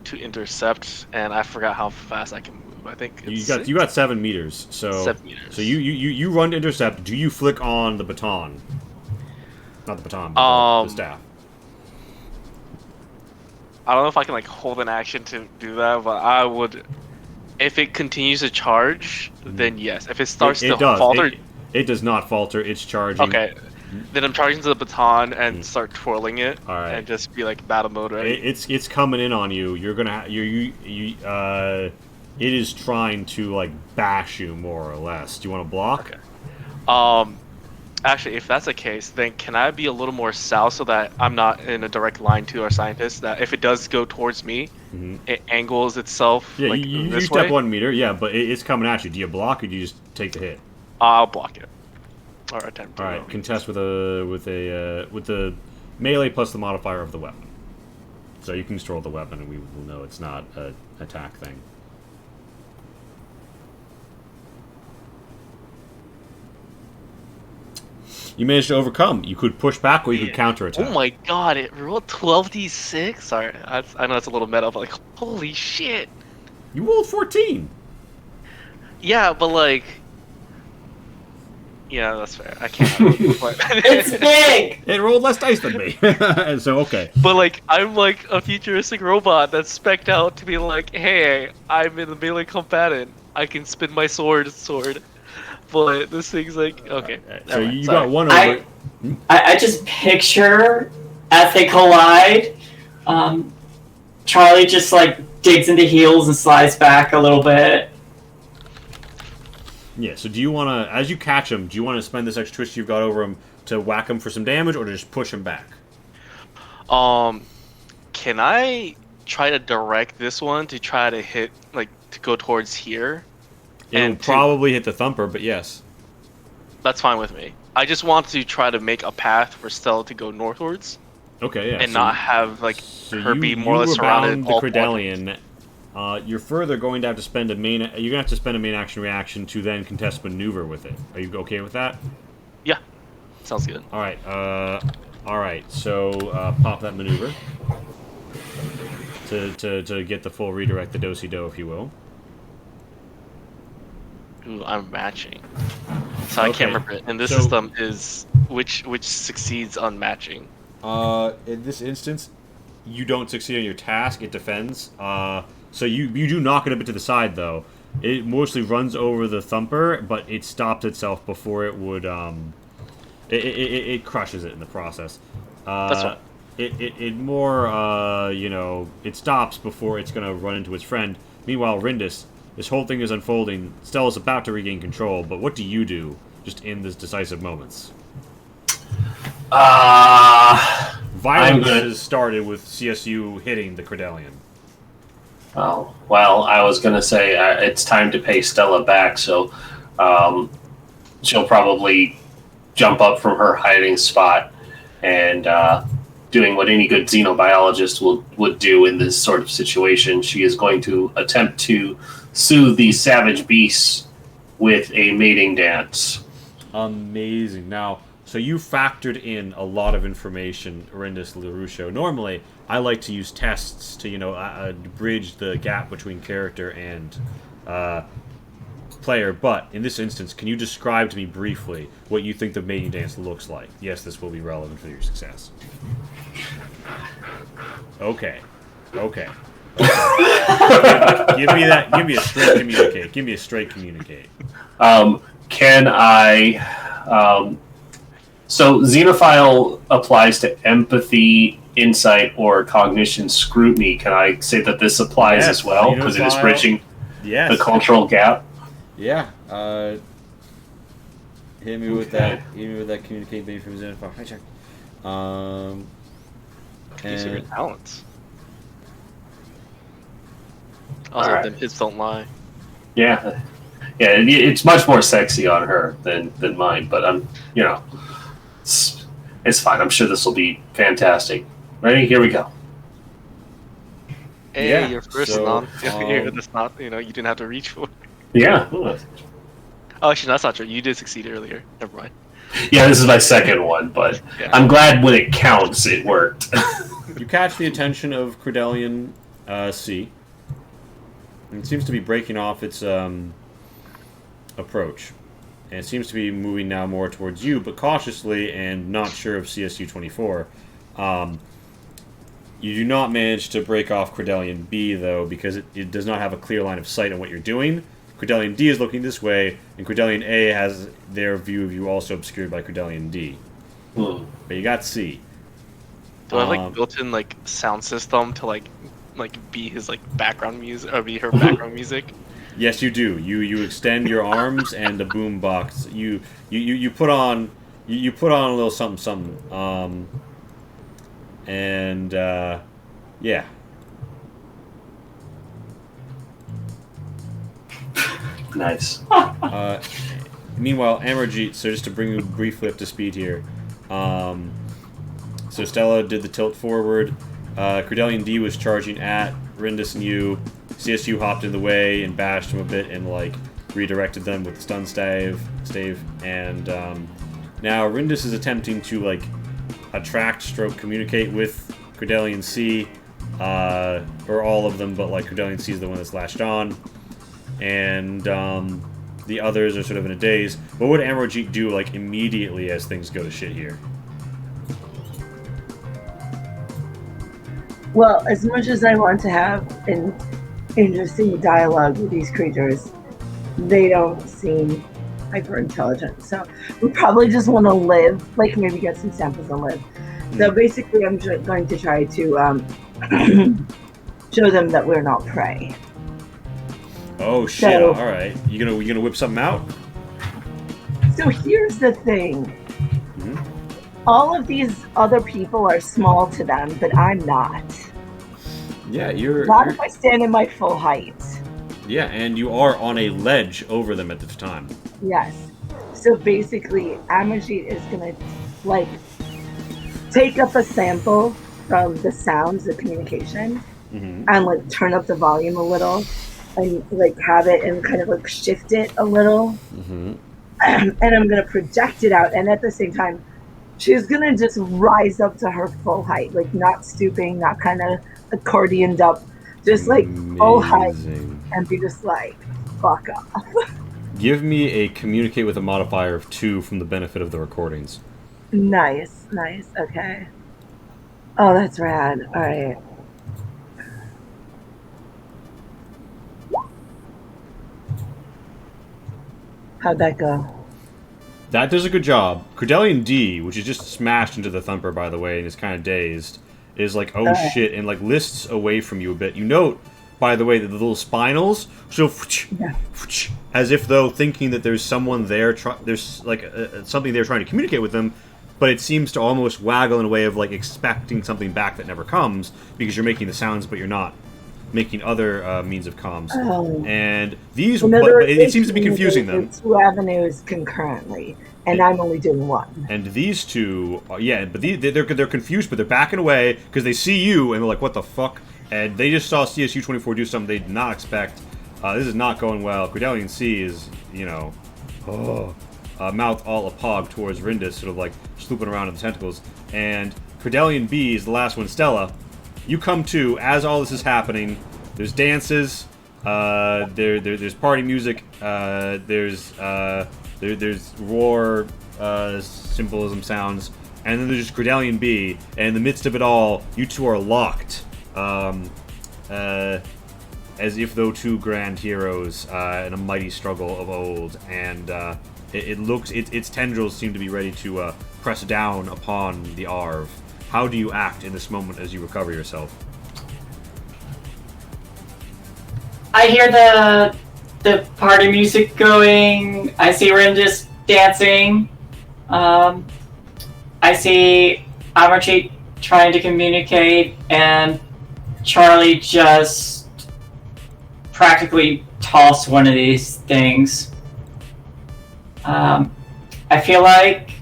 to intercept, and I forgot how fast I can move. I think it's you got 7 meters. So 7 meters. So you run to intercept. Do you flick on the baton? Not the baton, but the staff. I don't know if I can like hold an action to do that, but I would. If it continues to charge, then yes. If it starts to falter, it does not falter. It's charging. Okay, then I'm charging to the baton and start twirling it, and just be like battle mode ready. It's coming in on you. You're gonna it is trying to like bash you more or less. Do you want to block? Okay. Actually, if that's the case, then can I be a little more south so that I'm not in a direct line to our scientists? That if it does go towards me, it angles itself. Yeah, like you this step way? 1 meter. Yeah, but it's coming at you. Do you block or do you just take the hit? I'll block it. All right, All right, contest with the melee plus the modifier of the weapon. So you can just roll the weapon, and we will know it's not an attack thing. You managed to overcome. You could push back, or you could counterattack. Oh my god! It rolled 12d6. Sorry, I know it's a little meta, but like, holy shit! You rolled 14. Yeah, but like. Yeah, that's fair. I can't. It's big! It rolled less dice than me. So, okay. But, like, I'm like a futuristic robot that's spec'd out to be like, hey, I'm in the melee combatant. I can spin my sword. But this thing's like, okay. So you got one over. I just picture as they collide, Charlie just like digs into heels and slides back a little bit. Yeah, so do you want to, as you catch him, do you want to spend this extra twist you've got over him to whack him for some damage, or to just push him back? Can I try to direct this one to try to hit, like, to go towards here? It'll probably hit the thumper, but yes. That's fine with me. I just want to try to make a path for Stella to go northwards. Okay, yeah. And not have, like, her be more or less surrounded. The Credelian. You're further going to have to spend a main. You're gonna have to spend a main action reaction to then contest maneuver with it. Are you okay with that? Yeah, sounds good. All right. All right. So pop that maneuver to get the full redirect, the do-si-do, if you will. Ooh, I'm matching. So I can't remember. And this system is which succeeds on matching. In this instance, you don't succeed on your task. It defends. So you do knock it a bit to the side, though. It mostly runs over the thumper, but it stops itself before it would. It crushes it in the process. That's fine. It more it stops before it's gonna run into its friend. Meanwhile, Rindis, this whole thing is unfolding. Stella's about to regain control, but what do you do just in this decisive moments? Violence has started with CSU hitting the Credelian. Oh, well, I was going to say it's time to pay Stella back, so she'll probably jump up from her hiding spot and doing what any good xenobiologist would do in this sort of situation. She is going to attempt to soothe these savage beasts with a mating dance. Amazing. Now, so you factored in a lot of information, Arendis LaRusso. Normally, I like to use tests to, bridge the gap between character and player. But in this instance, can you describe to me briefly what you think the mating dance looks like? Yes, this will be relevant for your success. Okay. Give me that. Give me a straight communicate. Give me a straight communicate. Can I? So Xenophile applies to empathy, insight, or cognition scrutiny. Can I say that this applies as well because it is bridging the cultural gap? Yeah. Hit me with that. Hit me with that. Communicate being from Xenophile. Hi, check. These are your talents. Also, them hits don't lie. Yeah, it's much more sexy on her than mine. But it's fine. I'm sure this will be fantastic. Ready? Here we go. Hey, Yeah, your first so, non failure. That's not you didn't have to reach for. Yeah, Oh, actually, that's not true. You did succeed earlier. Never mind. yeah. This is my second one, but Yeah. I'm glad when it counts, it worked. You catch the attention of Credelian C. And it seems to be breaking off its approach. And it seems to be moving now more towards you, but cautiously and not sure of CSU-24. You do not manage to break off Credelian B, though, because it does not have a clear line of sight on what you're doing. Credelian D is looking this way, and Credelian A has their view of you also obscured by Credelian D. But you got C. Do I have built-in sound system to be his background music or be her background music? Yes, you do. You extend your arms and the boom box. You put on a little something. Yeah. Nice. Meanwhile, Amarjeet, so just to bring you briefly up to speed here. So Stella did the tilt forward. Credelian D was charging at Rindus and you. CSU hopped in the way and bashed him a bit and redirected them with the stun stave. And now Rindus is attempting to attract stroke communicate with Credelian C, or all of them, but Credelian C is the one that's latched on. And the others are sort of in a daze. What would Amarjeet do immediately as things go to shit here? Well, as much as I want to have an interesting dialogue with these creatures, they don't seem hyper intelligent. So we probably just want to live, maybe get some samples and live. So basically, I'm going to try to show them that we're not prey. Oh shit! So, all right, you gonna whip something out? So here's the thing. All of these other people are small to them, but I'm not. Yeah, you're. Not if I stand in my full height. Yeah, and you are on a ledge over them at the time. Yes. So basically, Amarjeet is gonna take up a sample from the sounds of communication and turn up the volume a little and have it and kind of shift it a little. And I'm gonna project it out, and at the same time, she's gonna just rise up to her full height, not stooping, not kind of accordioned up, just full height, and be just fuck off. Give me a communicate with a modifier of 2 from the benefit of the recordings. Nice, okay. Oh, that's rad. All right. How'd that go? That does a good job. Credelian D, which is just smashed into the thumper, by the way, and is kind of dazed, is oh shit, and lists away from you a bit. You note, by the way, that the little spinals, so as if though thinking that there's someone there, there's something they're trying to communicate with them, but it seems to almost waggle in a way of expecting something back that never comes because you're making the sounds, but you're not making other means of comms. And these, but it seems to be confusing them. 2 avenues concurrently, and I'm only doing 1. And these 2, but they're confused, but they're backing away because they see you and they're like, "What the fuck?" And they just saw CSU-24 do something they did not expect. This is not going well. Credelian C is, mouth all apog towards Rindus, sort of swooping around in the tentacles. And Credelian B is the last one. Stella, you come to as all this is happening. There's dances. There's party music. There's roar symbolism sounds, and then there's just Credelian B. And in the midst of it all, you 2 are locked, as if though 2 grand heroes in a mighty struggle of old. And it looks its tendrils seem to be ready to press down upon the Arv. How do you act in this moment as you recover yourself? I hear the party music going. I see Rindus dancing. I see Amarjeet trying to communicate, and Charlie just practically toss one of these things. I feel like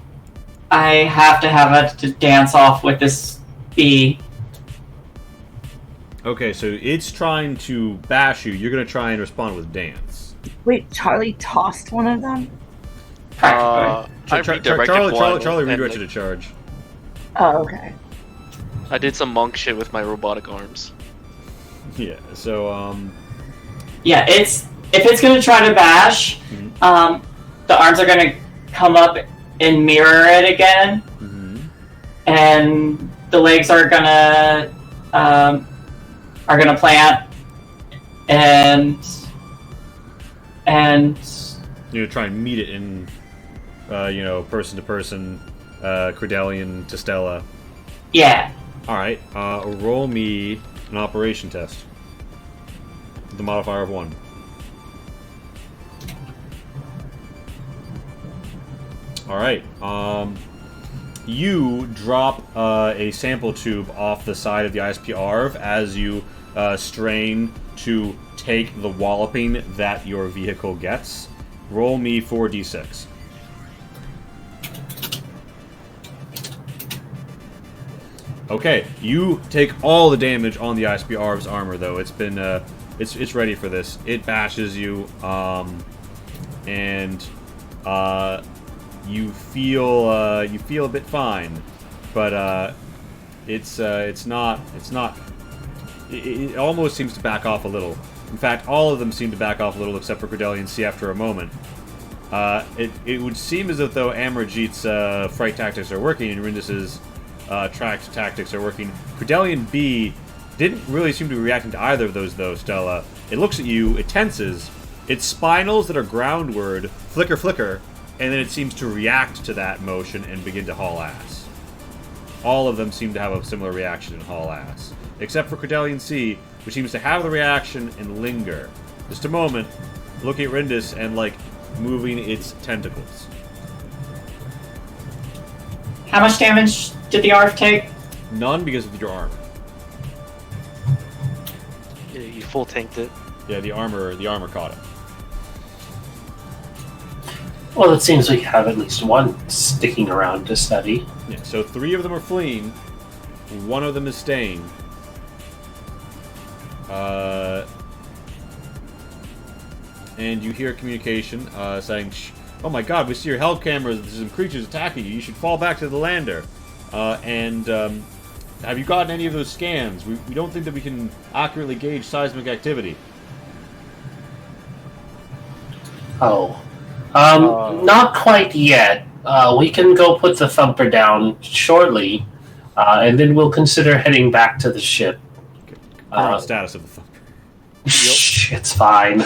I have to have a dance off with this bee. Okay, so it's trying to bash you. You're going to try and respond with dance. Wait, Charlie tossed one of them? Practically. I redirected one. Charlie and, redirected like, a charge. Oh, okay. I did some monk shit with my robotic arms. Yeah, so, Yeah, if it's gonna try to bash, the arms are gonna come up and mirror it again, and the legs are gonna plant, and you know, try and meet it in, person to person, Credelian to Stella. yeah. Alright, roll me an operation test. With the modifier of 1. Alright, you drop a sample tube off the side of the ISP ARV as you strain to take the walloping that your vehicle gets. Roll me 4d6. Okay, you take all the damage on the ISP ARV's armor, though. It's been, it's ready for this. It bashes you, and you feel a bit fine, but it almost seems to back off a little. In fact, all of them seem to back off a little, except for Credelian C after a moment. It would seem as if though Amarjeet's fright tactics are working and Rindis's tracked tactics are working. Credelian B didn't really seem to be reacting to either of those, though, Stella. It looks at you, it tenses, its spinals that are groundward flicker, and then it seems to react to that motion and begin to haul ass. All of them seem to have a similar reaction and haul ass. Except for Credelian C, which seems to have the reaction and linger. Just a moment, looking at Rindis and, moving its tentacles. How much damage did the ARF take? None because of your armor. Yeah, you full tanked it. Yeah, the armor caught it. Well, it seems we have at least one sticking around to study. Yeah, so 3 of them are fleeing. 1 of them is staying. And you hear communication saying, "Oh my God, we see your health cameras. There's some creatures attacking you. You should fall back to the lander." Have you gotten any of those scans? We don't think that we can accurately gauge seismic activity. Oh. Not quite yet. We can go put the thumper down shortly, and then we'll consider heading back to the ship. Status of the thumper. Shh, it's fine.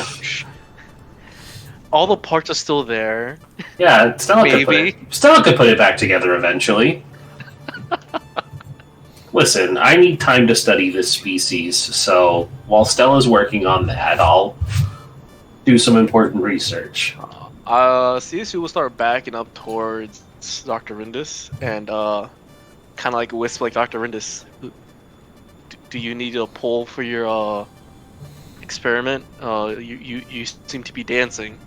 All the parts are still there. Yeah, Stella could put it back together eventually. Listen, I need time to study this species, so while Stella's working on that, I'll do some important research. CSU will start backing up towards Dr. Rindis and kind of whisper Dr. Rindis, do you need a pull for your experiment? You seem to be dancing.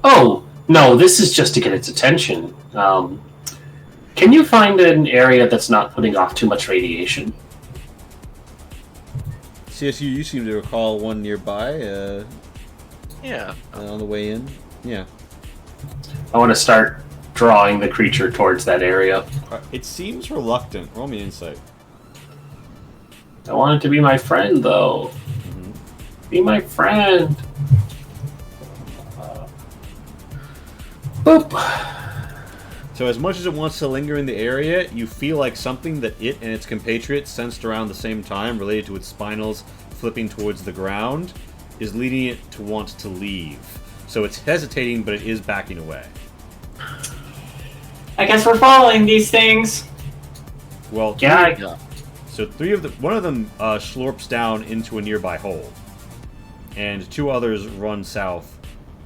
Oh, no, this is just to get its attention. Can you find an area that's not putting off too much radiation? CSU, you seem to recall one nearby. Yeah. On the way in. Yeah. I want to start drawing the creature towards that area. It seems reluctant. Roll me insight. I want it to be my friend, though. Be my friend. Boop. So as much as it wants to linger in the area, you feel like something that it and its compatriots sensed around the same time, related to its spinals flipping towards the ground, is leading it to want to leave. So it's hesitating, but it is backing away. I guess we're following these things. Well, Yeah. So one of them slurps down into a nearby hole, and 2 others run south,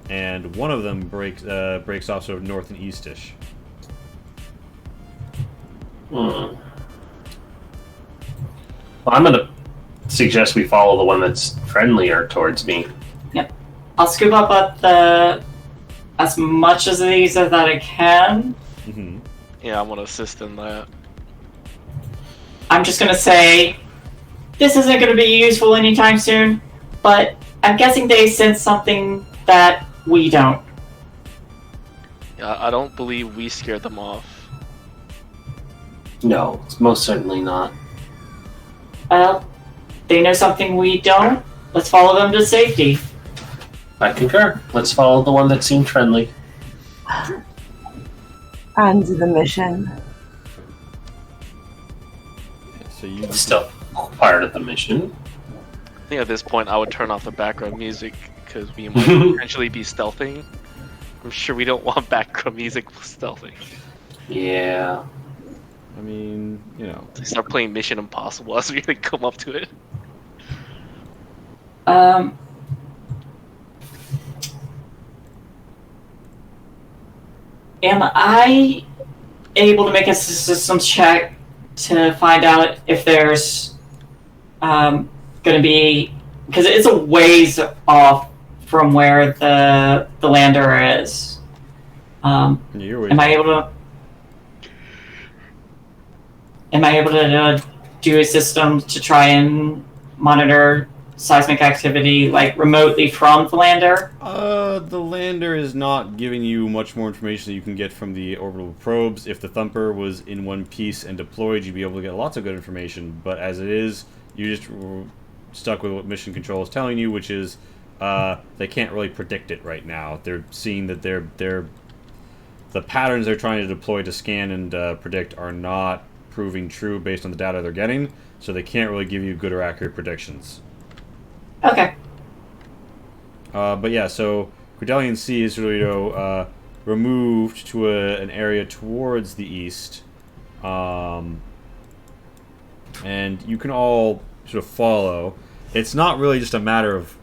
and one of them breaks off sort of north and eastish. Well, I'm gonna suggest we follow the one that's friendlier towards me. Yep. I'll scoop up as much of these as that I can. Mm-hmm. Yeah, I'm gonna assist in that. I'm just gonna say this isn't gonna be useful anytime soon, but I'm guessing they sense something that we don't. Yeah, I don't believe we scared them off. No, it's most certainly not. Well, they know something we don't. Let's follow them to safety. I concur. Let's follow the one that seemed friendly. On to the mission. So you It's still part of the mission. I think at this point I would turn off the background music because we might potentially be stealthing. I'm sure we don't want background music for stealthing. Yeah. I mean, you know. They start playing Mission Impossible as we come up to it. Am I able to make a systems check to find out if there's going to be, because it's a ways off from where the lander is. You're Am I able to do a system to try and monitor seismic activity like remotely from the lander? The lander is not giving you much more information that you can get from the orbital probes. If the Thumper was in one piece and deployed, you'd be able to get lots of good information. But as it is, you just stuck with what Mission Control is telling you, which is they can't really predict it right now. They're seeing that the patterns they're trying to deploy to scan and predict are not proving true based on the data they're getting, so they can't really give you good or accurate predictions. Okay. But yeah, so Cordelian Sea is really removed to an area towards the east, and you can all sort of follow. It's not really just a matter of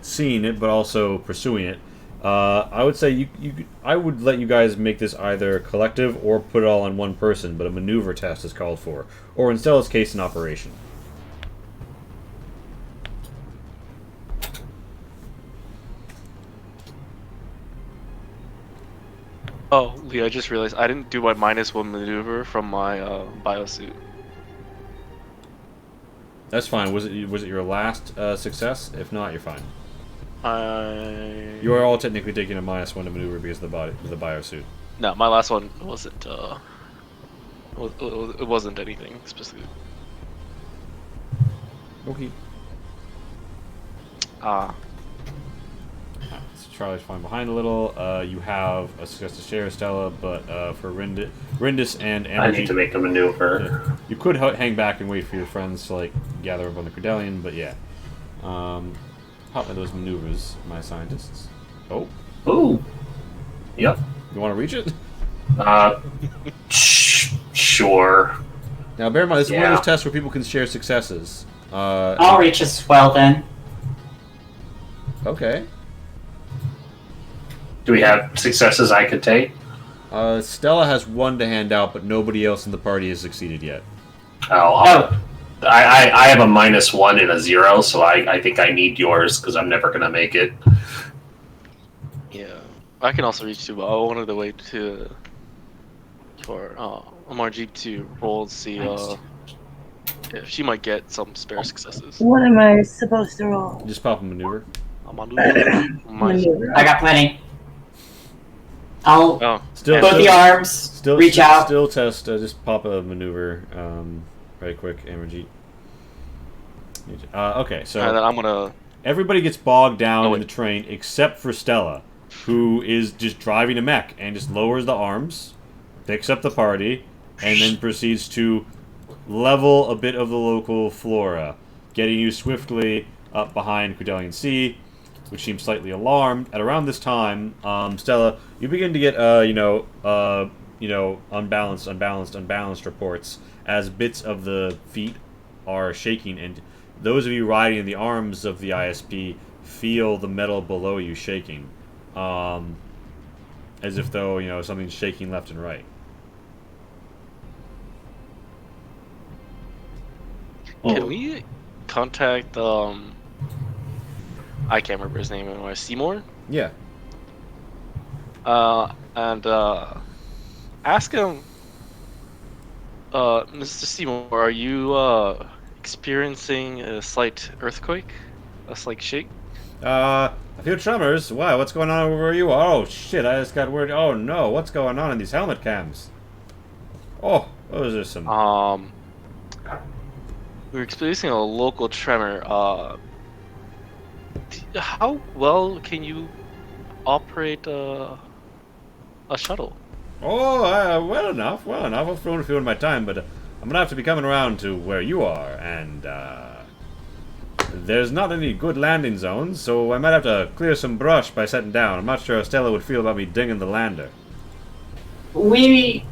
seeing it, but also pursuing it. I would say I would let you guys make this either collective or put it all on one person, but a maneuver test is called for, or in Stella's case, an operation. Oh, Lee, I just realized I didn't do my -1 maneuver from my biosuit. That's fine. Was it your last success? If not, you're fine. You are all technically taking a -1 to maneuver because of the biosuit. No, my last one wasn't. It wasn't anything specific. Okay. So Charlie's falling behind a little. You have a success to share, Stella, but for Rindis and Amber, I need to make a maneuver. you could hang back and wait for your friends to like gather up on the Cordelian, but yeah. Pop me those maneuvers, my scientists. Oh. Ooh. Yep. You want to reach it? Sure. Now, bear in mind, this is one of those tests where people can share successes. I'll reach as well then. Okay. Do we have successes I could take? Stella has one to hand out, but nobody else in the party has succeeded yet. I have a -1 and a 0, so I think I need yours because I'm never gonna make it. Yeah, I can also reach too, but I wanted to wait for MRG to roll to see if she might get some spare successes. What am I supposed to roll? Just pop a maneuver. I'm on Maneuver. I got plenty. I'll both the arms, reach out. Still test, just pop a maneuver right quick, Amberjeet. Okay, so and then I'm gonna... everybody gets bogged down in the train except for Stella, who is just driving a mech and just lowers the arms, picks up the party, and then proceeds to level a bit of the local flora, getting you swiftly up behind Cordelian Sea, which seems slightly alarmed. At around this time, Stella, you begin to get unbalanced reports as bits of the feet are shaking, and those of you riding in the arms of the ISP feel the metal below you shaking, as if though something's shaking left and right. Can we contact I can't remember his name anymore. Seymour. Yeah. And ask him, Mr. Seymour, are you experiencing a slight earthquake, a slight shake? A few tremors. Why? What's going on over where you are? Oh shit! I just got word. Oh no! What's going on in these helmet cams? Oh, those are some. We're experiencing a local tremor. How well can you operate a shuttle? Oh, well enough. Well enough. I've thrown a few in my time, but I'm gonna have to be coming around to where you are, and there's not any good landing zones, so I might have to clear some brush by setting down. I'm not sure how Stella would feel about me dinging the lander. We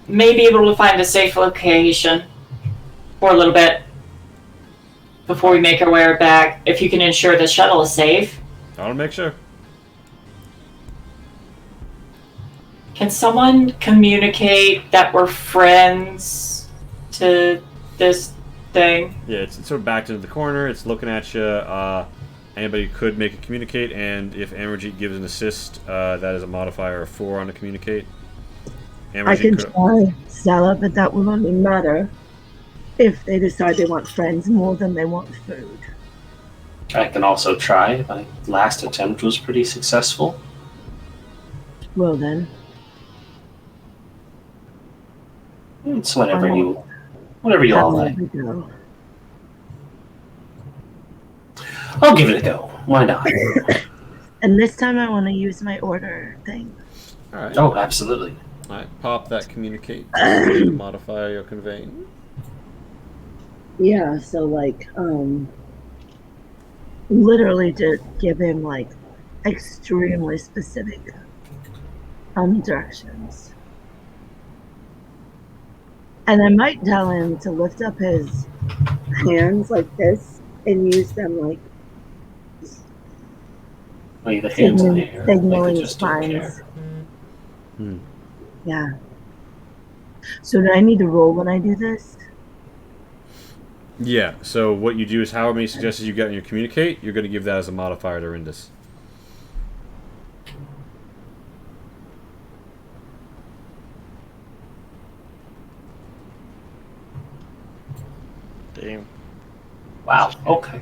may be able to find a safe location for a little bit before we make our way back. If you can ensure the shuttle is safe. I'll make sure. Can someone communicate that we're friends to this thing? Yeah, it's sort of backed into the corner. It's looking at you. Anybody could make a communicate, and if Amarjeet gives an assist, that is a modifier of 4 on the communicate. I can try, Stella, but that will only matter if they decide they want friends more than they want food. I can also try. My last attempt was pretty successful. Well then. It's whatever you all like. I'll give it a go. Why not? And this time I want to use my order thing. All right. Oh, absolutely. All right. Pop that communicate. Modifier you're conveying. Yeah, so like, literally to give him like extremely specific directions. And I might tell him to lift up his hands like this and use them like The hands in the air. signaling signs. Yeah. So do I need to roll when I do this? Yeah, so what you do is however many suggestions you get in your communicate, you're going to give that as a modifier to Rindis. Damn. Wow. Okay.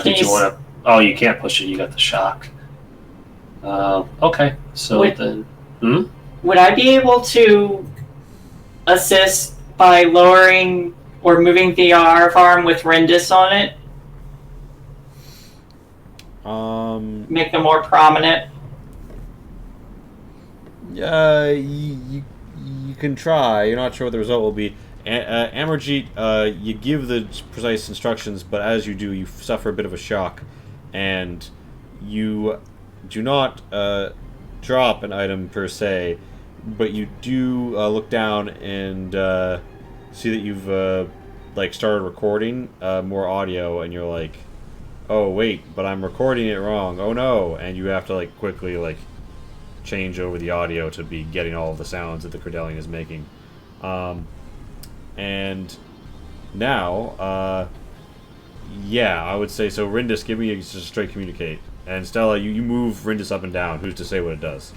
Did you want to? Oh, you can't push it. You got the shock. Okay. So then. Would I be able to assist by lowering or moving the RF arm with Rindis on it? Make them more prominent. Yeah, you can try. You're not sure what the result will be. Amarjeet, you give the precise instructions, but as you do, you suffer a bit of a shock, and you do not drop an item per se, but you do look down and see that you've started recording more audio, and you're like, oh wait, but I'm recording it wrong. Oh no, and you have to quickly change over the audio to be getting all of the sounds that the Credelian is making. And now, yeah, I would say so. Rindis, give me just a straight communicate. And Stella, you move Rindis up and down. Who's to say what it does?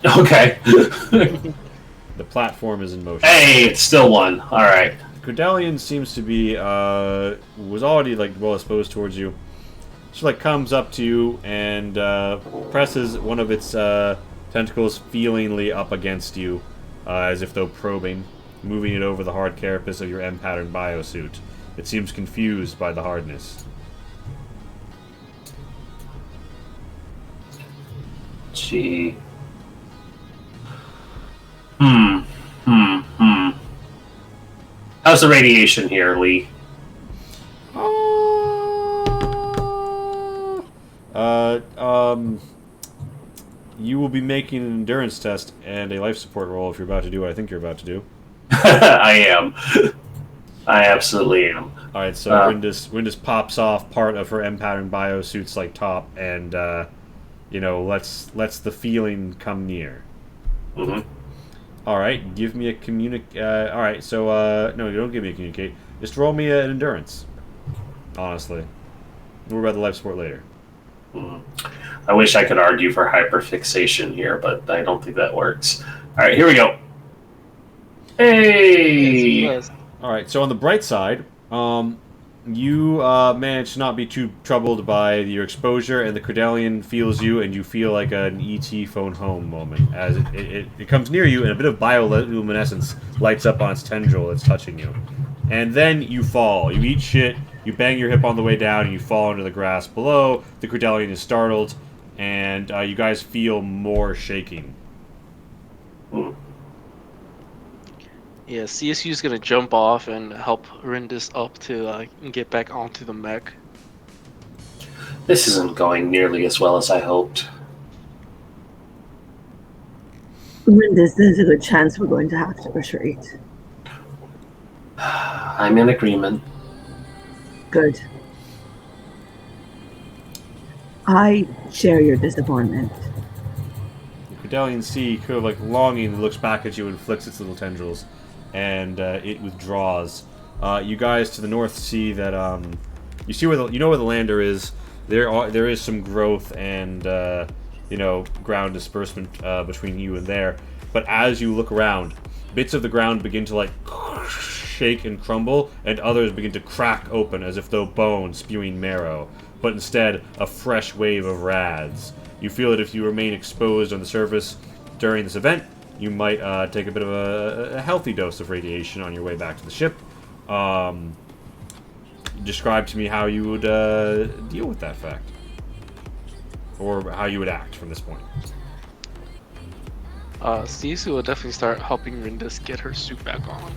Okay. The platform is in motion. Hey, it's still one. All right. The Credelian seems to be was already well disposed towards you. She comes up to you and presses one of its tentacles feelingly up against you, as if though probing, moving it over the hard carapace of your M-pattern biosuit. It seems confused by the hardness. Gee. How's the radiation here, Lee? You will be making an endurance test and a life support roll if you're about to do what I think you're about to do. I am. I absolutely am. All right, so Rindis pops off part of her M-pattern biosuit's top, and lets the feeling come near. Mm-hmm. All right, give me a communicate. All right, so no, you don't give me a communicate. Just roll me an endurance. Honestly, we'll worry about the life support later. I wish I could argue for hyperfixation here, but I don't think that works. All right, here we go. Hey! Yes, All right. So on the bright side, you managed to not be too troubled by your exposure, and the Credalian feels you, and you feel like an ET phone home moment as it comes near you, and a bit of bioluminescence lights up on its tendril that's touching you. And then you fall. You eat shit, you bang your hip on the way down, and you fall into the grass below. The Credalian is startled, and you guys feel more shaking. Yeah, CSU is gonna jump off and help Rindis up to get back onto the mech. This isn't going nearly as well as I hoped. There's a good chance we're going to have to retreat. I'm in agreement. Good. I share your disappointment. The Credalian sea, kind of like longing, looks back at you and flicks its little tendrils, and it withdraws. You guys to the north see that you see where you know where the lander is. There is some growth and ground disbursement between you and there. But as you look around, bits of the ground begin to like shake and crumble, and others begin to crack open as if though bone spewing marrow. But instead, a fresh wave of rads. You feel that if you remain exposed on the surface during this event, you might take a bit of a healthy dose of radiation on your way back to the ship. Describe to me how you would deal with that fact. Or how you would act from this point. CSU will definitely start helping Rindis get her suit back on.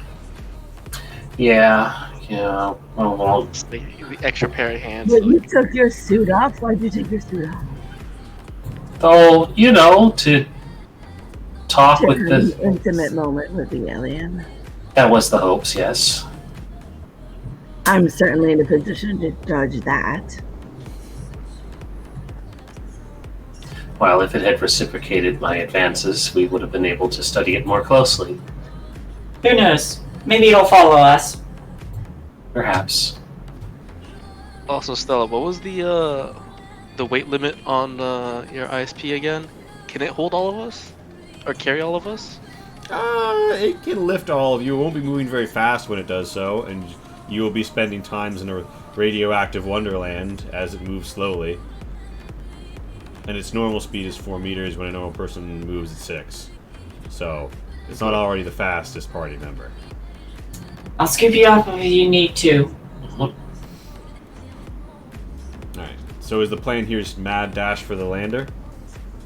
Yeah. Well, The extra pair of hands. Wait, you took your suit off? Why'd you take your suit off? oh, to talk with An the... intimate moment with the alien. That was the hopes, yes. I'm certainly in a position to judge that. While if it had reciprocated my advances, we would have been able to study it more closely. Who knows? Maybe it'll follow us. Perhaps. Also, Stella, what was the weight limit on your ISP again? Can it hold all of us? Or carry all of us? It can lift all of you. It won't be moving very fast when it does so, and you will be spending times in a radioactive wonderland as it moves slowly. And its normal speed is 4 meters when a normal person moves at 6. So, it's not already the fastest party member. I'll scoop you up if you need to. Alright, so is the plan here just mad dash for the lander?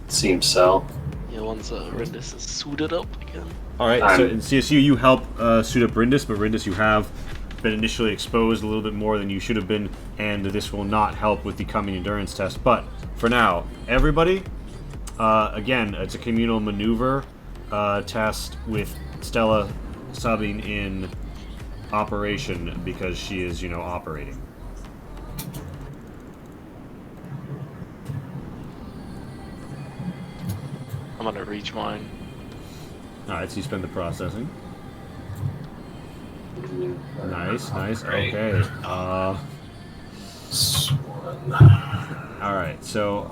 Seems so. Yeah, once Rindis is suited up again. Alright, so in CSU you help suit up Rindis, but Rindis you have been initially exposed a little bit more than you should have been, and this will not help with the coming endurance test. But for now, everybody, again, it's a communal maneuver test with Stella subbing in operation because she is, operating. I'm gonna reach mine. Alright, so you spend the processing. Nice. Great. Okay. Swan. Alright, so,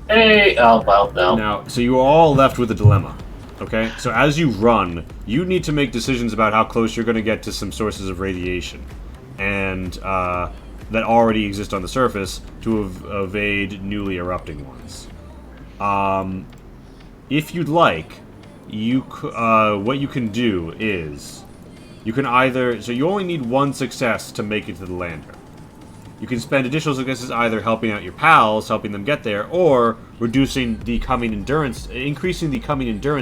Hey! Oh, well, no. now, so you are all left with a dilemma. Okay? So as you run, you need to make decisions about how close you're going to get to some sources of radiation. And, that already exist on the surface to evade newly erupting ones. If you'd like, what you can do is, you can either, so you only need one success to make it to the lander. You can spend additional successes either helping out your pals, helping them get there, or increasing the coming endurance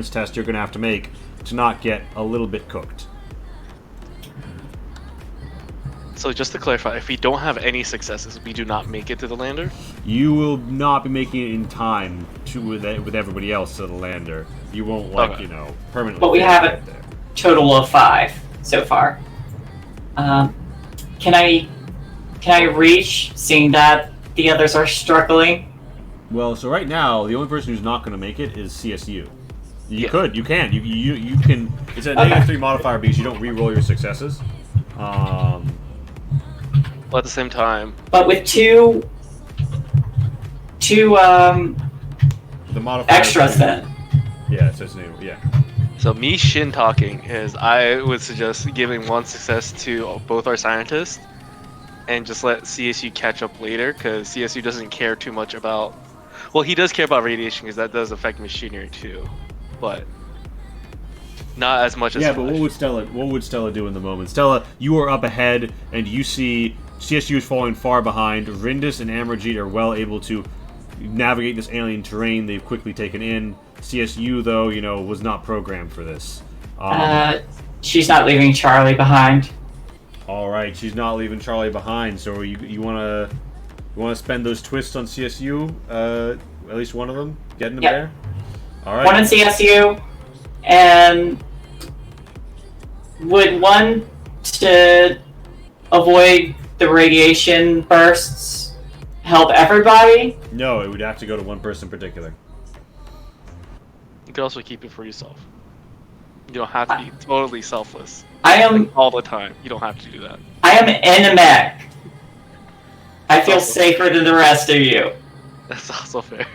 test you're going to have to make to not get a little bit cooked. So just to clarify, if we don't have any successes, we do not make it to the lander? You will not be making it in time with everybody else to the lander. You won't, permanently. But we have a there. total of 5 so far. Can I reach, seeing that the others are struggling? Well, so right now, the only person who's not going to make it is CSU. You Yeah. can. You can. It's a -3 modifier because you don't re-roll your successes. But at the same time, But with 2 two The modifier extras two. then. Yeah, so it's new. Yeah. So me Shin talking is I would suggest giving one success to both our scientists and just let CSU catch up later because CSU doesn't care too much about. Well, he does care about radiation because that does affect machinery too, but not as much as Yeah, but Flash. what would Stella do in the moment? Stella, you are up ahead, and you see CSU is falling far behind. Rindis and Amarjeet are well able to navigate this alien terrain they've quickly taken in. CSU, though, was not programmed for this. She's not leaving Charlie behind. All right, she's not leaving Charlie behind. So you wanna spend those twists on CSU? At least one of them, getting them Yep. there. All right. One in CSU, and would one to avoid the radiation bursts help everybody? No, it would have to go to one person in particular. You could also keep it for yourself. You don't have to be totally selfless. I am Like, all the time. You don't have to do that. I am in a mech. I feel safer than the rest of you. That's also fair.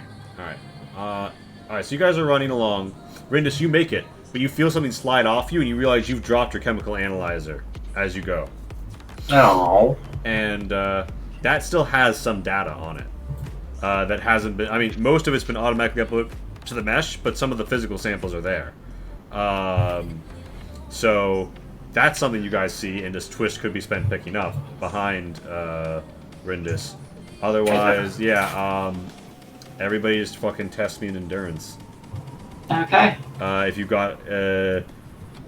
All right. So you guys are running along. Rindis, you make it, but you feel something slide off you, and you realize you've dropped your chemical analyzer as you go. Oh. And that still has some data on it. That hasn't been. I mean, most of it's been automatically uploaded to the mesh, but some of the physical samples are there. So that's something you guys see, and this twist could be spent picking up behind Rindis. Otherwise, yeah. Everybody just fucking test me in endurance. Okay. If you got, and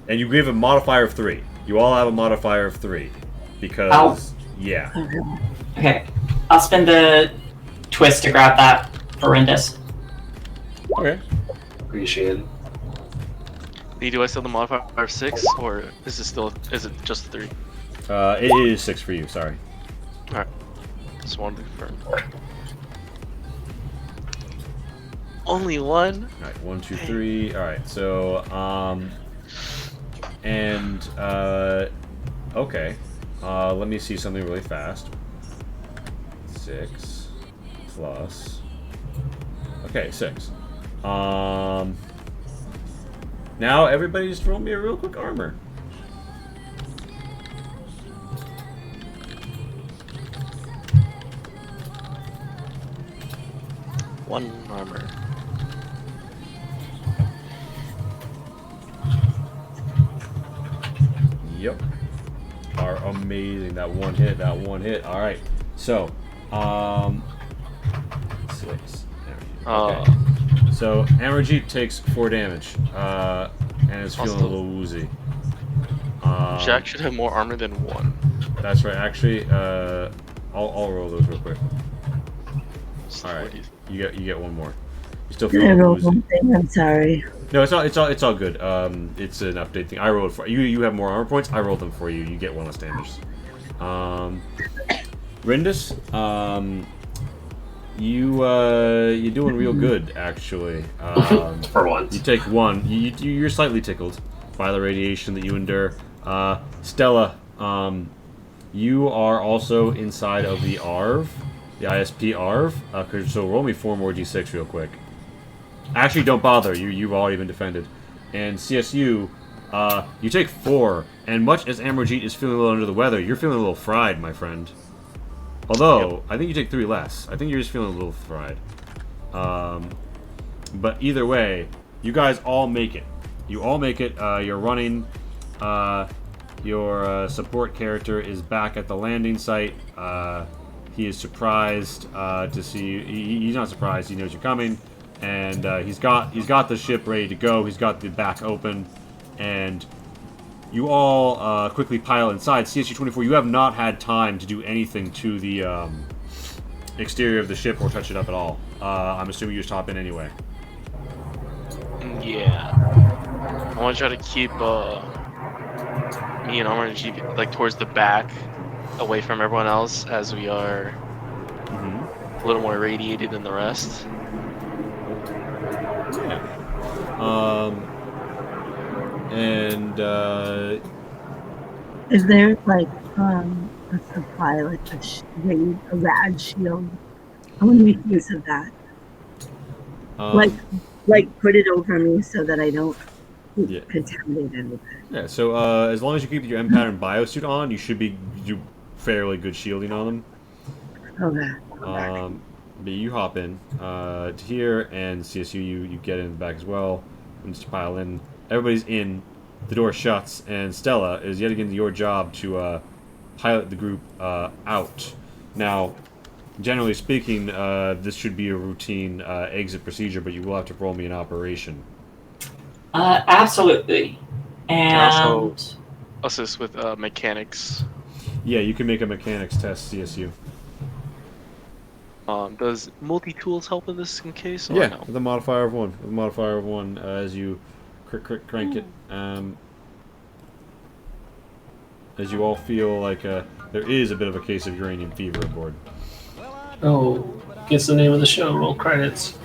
you give a modifier of 3. You all have a modifier of 3, because yeah. Okay. I'll spend the twist to grab that for Rindis. Okay. Appreciate it. Lee, do I still have the modifier of 6, or is it just 3? It is 6 for you. Sorry. Alright. Just wanted to confirm. Only one? All right. 1, 2, 3. All right. So okay. Let me see something really fast. 6 plus. Okay, 6. Now everybody just roll me a real quick armor. One armor. Yep. Are amazing. That one hit. All right. So, 6. Okay. So Amarjeet takes 4 damage, and is feeling a little woozy. Jack should have more armor than 1. That's right. Actually, I'll roll those real quick. All right. You get one more. You still I feeling rolled woozy? one thing. I'm sorry. No, it's all good. It's an update thing. I rolled for you. You have more armor points. I rolled them for you. You get 1 less damage. Rindis, you're doing real good actually. For once. You take 1. You're slightly tickled by the radiation that you endure. Stella, you are also inside of the ARV, the ISP ARV. So roll me 4 more d6 real quick. Actually, don't bother. You've already been defended. And CSU, you take 4. And much as Amarjeet is feeling a little under the weather, you're feeling a little fried, my friend. Although, I think you take 3 less. I think you're just feeling a little fried. But either way, you guys all make it. You all make it. You're running. Your support character is back at the landing site. He is surprised to see you. He's not surprised. He knows you're coming. And he's got the ship ready to go. He's got the back open. And you all quickly pile inside. CSU-24, you have not had time to do anything to the exterior of the ship or touch it up at all. I'm assuming you just hop in anyway. Yeah. I want to try to keep me and Armor and G like towards the back, away from everyone else, as we are a little more irradiated than the rest. Yeah. Is there like a supply, like a rad shield I want to make use of that. Um, Like put it over me so that I don't Yeah. contaminate anything. Yeah, so as long as you keep your M pattern biosuit on, you should be do fairly good shielding on them. Okay. But you hop in to here, and CSU, you get in the back as well. And just pile in. Everybody's in. The door shuts, and Stella, is yet again your job to pilot the group out. Now, generally speaking, this should be a routine exit procedure, but you will have to roll me an operation. Absolutely. Can also And assist with mechanics. Yeah, you can make a mechanics test, CSU. Does multi-tools help in this in case? Or Yeah, no? with a modifier of 1. With a modifier of 1 as you crank it. As you all feel like there is a bit of a case of uranium fever aboard. Oh, guess the name of the show. Roll credits.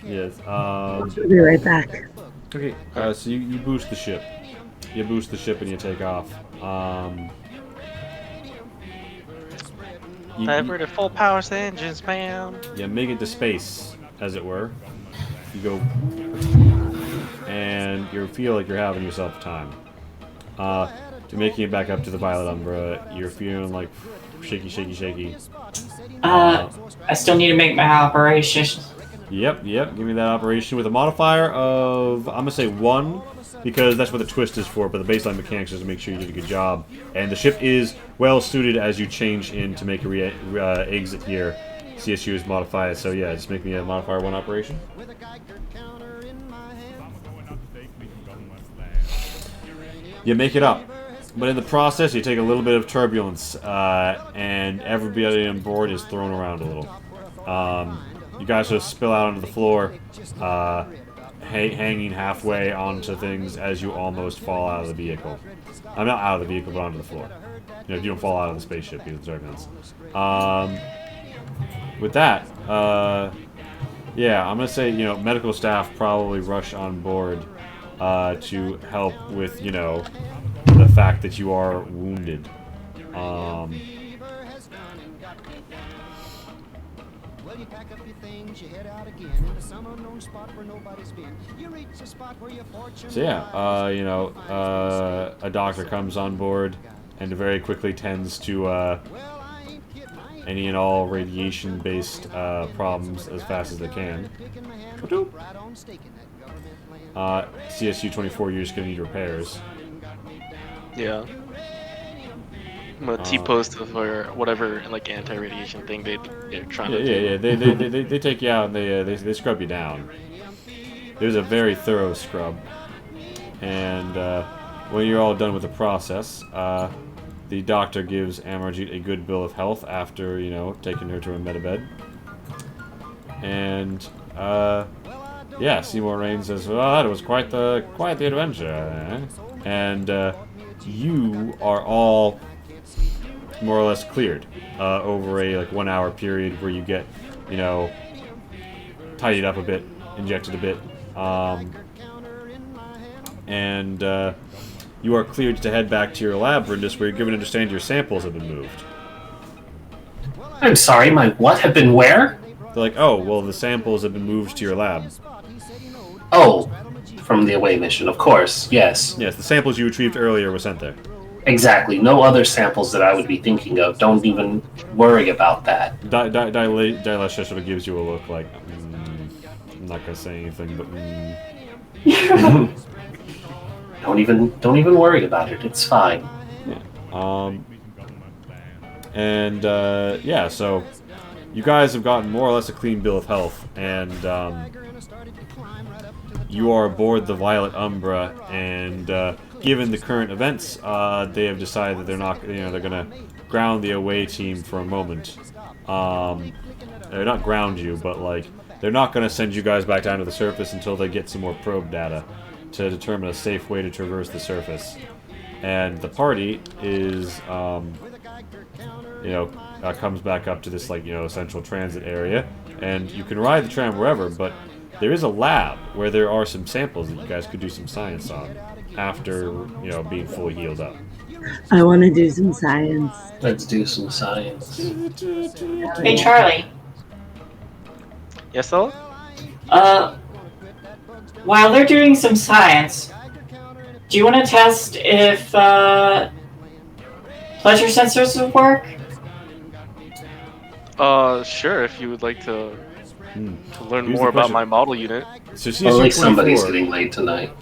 Yes. I'll be right back. Okay, so you boost the ship. You boost the ship and you take off. Divert at full power to engines, ma'am. You make it to space, as it were. You go, and you feel like you're having yourself time. To making it back up to the Violet Umbra, you're feeling like shaky, shaky, shaky. I still need to make my operation. Yep. Give me that operation with a modifier of, I'm gonna say 1, because that's what the twist is for. But the baseline mechanics is to make sure you did a good job. And the ship is well suited as you change in to make a exit here. CSU is modified, so yeah, just make me a modifier 1 operation. You make it up, but in the process, you take a little bit of turbulence, and everybody on board is thrown around a little. You guys just spill out onto the floor, hanging halfway onto things as you almost fall out of the vehicle. I'm not out of the vehicle, but onto the floor. You know, you don't fall out of the spaceship because of turbulence. With that, yeah, I'm gonna say, you know, medical staff probably rush on board to help with, you know, the fact that you are wounded. So yeah, you know, a doctor comes on board and very quickly tends to any and all radiation-based problems as fast as they can. CSU 24, you're just gonna need repairs. Yeah. I'm gonna T-post for whatever like anti-radiation thing they're trying to do. Yeah. They take you out and they scrub you down. There's a very thorough scrub, and when you're all done with the process, the doctor gives Amarjeet a good bill of health after, you know, taking her to a medibed. And yeah, Seymour Rain says, "Well, that was quite the adventure." Eh? And you are all more or less cleared over a 1 hour period where you get, you know, tidied up a bit, injected a bit, and you are cleared to head back to your lab, Brindis, where you're given to understand your samples have been moved. I'm sorry, my what have been where? They're like, oh, well, the samples have been moved to your lab. Oh, from the away mission, of course, yes. Yes, the samples you retrieved earlier were sent there. Exactly. No other samples that I would be thinking of. Don't even worry about that. Dailasha sort of gives you a look like, I'm not gonna say anything, but Don't even worry about it. It's fine. Yeah. And yeah, so you guys have gotten more or less a clean bill of health, and you are aboard the Violet Umbra, and given the current events, they have decided that they're not, you know, they're gonna ground the away team for a moment. They're not ground you, but like they're not gonna send you guys back down to the surface until they get some more probe data to determine a safe way to traverse the surface. And the party is, you know, comes back up to this, like, you know, central transit area, and you can ride the tram wherever, but there is a lab where there are some samples that you guys could do some science on after, you know, being fully healed up. I want to do some science. Let's do some science. Hey, Charlie. Yes, Stella? While they're doing some science, do you want to test if pleasure sensors will work? Sure. If you would like to learn Here's more the about question. my model unit. So Well, like somebody's CSU-24, getting laid tonight.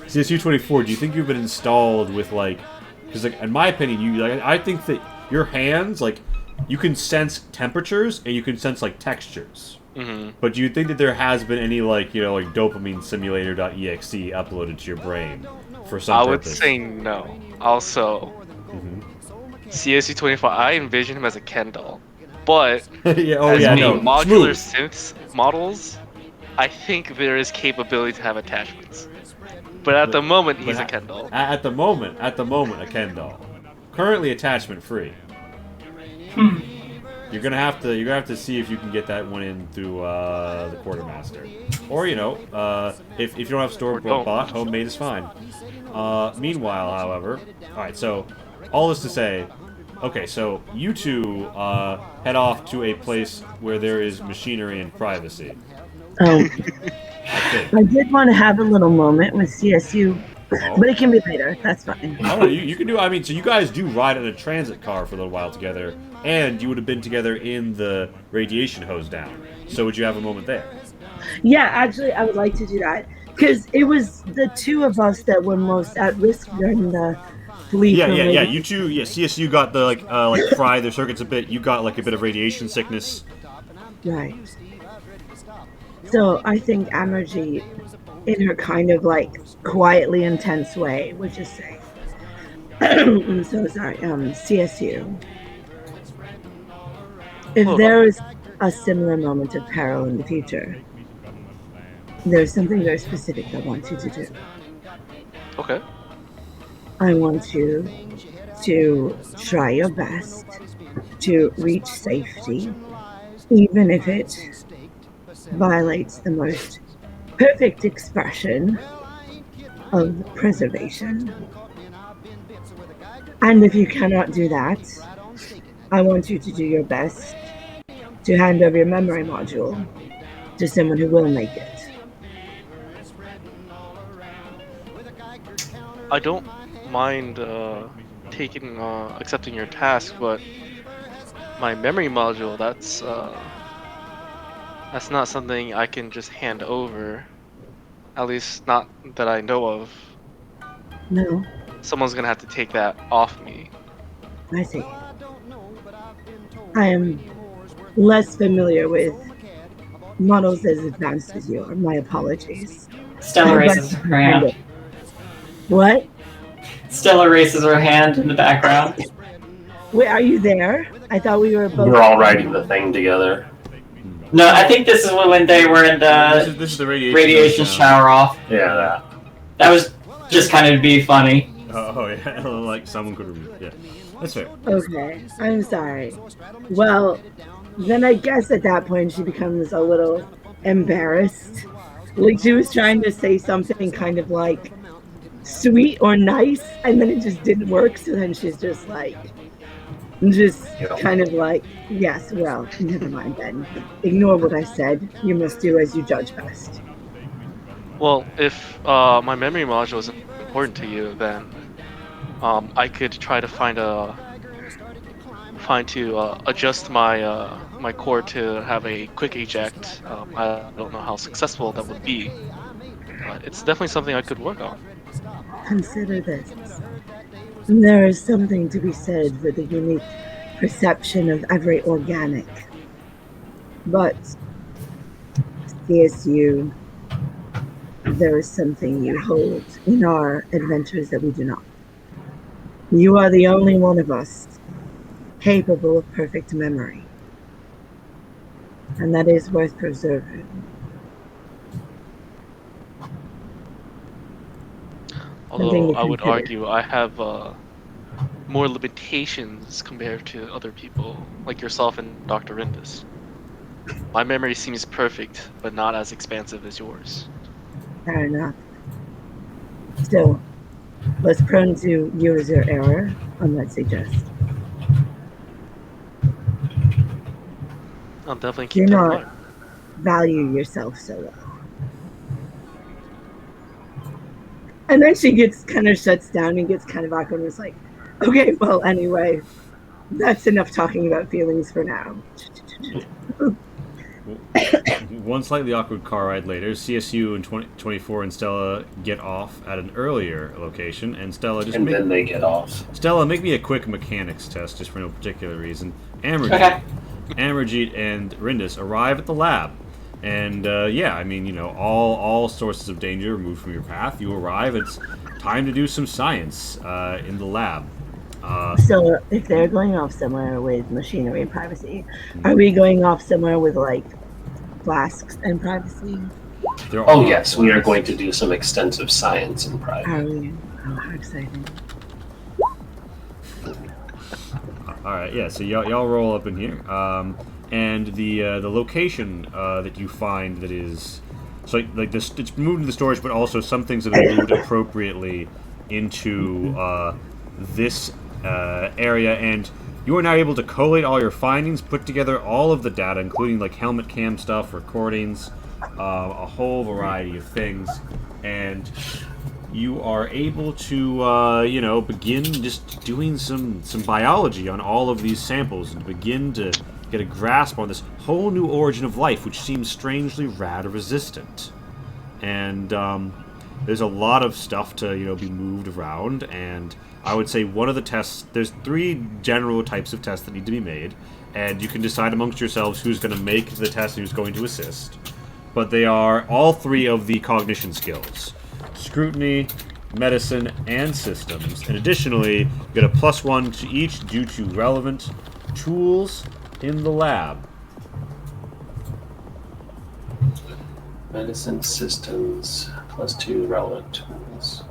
CSU-24, do you think you've been installed with, like... Because, like, in my opinion, I think that your hands, like, you can sense temperatures and you can sense, like, textures. Mm-hmm. But do you think that there has been any, like, you know, like, dopamine simulator.exe uploaded to your brain for some I purpose? would say no. Also, CSU-24, I envision him as a Ken doll. But yeah, as being no. modular Smooth. synths models, I think there is capability to have attachments. But at the moment, he's a Ken doll. At the moment, a Ken doll. Currently attachment free. You're gonna have to see if you can get that one in through the quartermaster, or you know, if you don't have store bought, homemade is fine. Meanwhile, however, all right. So all this to say, okay, so you two head off to a place where there is machinery and privacy. Oh, I think. I did want to have a little moment with CSU, Oh. but it can be later. That's fine. Oh, no, you can do. I mean, so you guys do ride in a transit car for a little while together, and you would have been together in the radiation hose down. So would you have a moment there? Yeah, actually, I would like to do that because it was the two of us that were most at risk during the flee. Yeah. You two. Yeah, CSU got the like fry their circuits a bit. You got like a bit of radiation sickness. Right. So I think Amergy, in her kind of like quietly intense way, would just say, I'm so sorry, CSU. If there is a similar moment of peril in the future, there's something very specific I want you to do. Okay. I want you to try your best to reach safety, even if it violates the most perfect expression of preservation. And if you cannot do that, I want you to do your best to hand over your memory module to someone who will make it. I don't mind accepting your task, but my memory module, that's not something I can just hand over. At least not that I know of. No, Someone's gonna have to take that off me. I see. I am less familiar with models as advanced as you are. My apologies. Stella raises her hand. What? Stella raises her hand in the background. Wait, are you there? I thought we were both. We're all riding the thing together. No, I think this is when they were in the This is the radiation shower off. Yeah, that. That was just kind of be funny. Oh yeah, like someone could remove. Yeah, that's fair. Okay, I'm sorry. Well, then I guess at that point she becomes a little embarrassed. Like she was trying to say something kind of like sweet or nice, and then it just didn't work. So then she's just like, kind of like, yes, well, never mind then. Ignore what I said. You must do as you judge best. Well, if my memory module is important to you, then I could try to adjust my core to have a quick eject. I don't know how successful that would be, but it's definitely something I could work on. Consider this. There is something to be said for the unique perception of every organic. But, CSU, there is something you hold in our adventures that we do not. You are the only one of us capable of perfect memory. And that is worth preserving. Although I would argue I have more limitations compared to other people, like yourself and Dr. Rindus. My memory seems perfect, but not as expansive as yours. Fair enough. Still, less prone to user error, I might suggest. I'll definitely Do keep that in not mind. value yourself so low. And then she gets kind of shuts down and gets kind of awkward and is like, okay, well, anyway, that's enough talking about feelings for now. One slightly awkward car ride later, CSU and 24 and Stella get off at an earlier location, and Stella just then they get off. Stella, make me a quick mechanics test, just for no particular reason. Amarjeet, Okay. Amarjeet and Rindis arrive at the lab, and yeah, I mean, you know, all sources of danger removed from your path. You arrive. It's time to do some science in the lab. So if they're going off somewhere with machinery and privacy, are we going off somewhere with like flasks and privacy? Oh yes, we are going to do some extensive science in private. Are we? Oh, how exciting. All right, yeah. So y'all roll up in here, and the location that you find that is so like this, it's moved into the storage, but also some things have been moved appropriately into this area, and you are now able to collate all your findings, put together all of the data, including like helmet cam stuff, recordings, a whole variety of things, and you are able to, you know, begin just doing some biology on all of these samples and begin to get a grasp on this whole new origin of life, which seems strangely rad-resistant. And there's a lot of stuff to, you know, be moved around, and I would say one of the tests, there's 3 general types of tests that need to be made, and you can decide amongst yourselves who's going to make the test and who's going to assist. But they are all 3 of the cognition skills: scrutiny, medicine, and systems. And additionally, you get a +1 to each due to relevant tools in the lab. Medicine, systems, +2 relevant tools.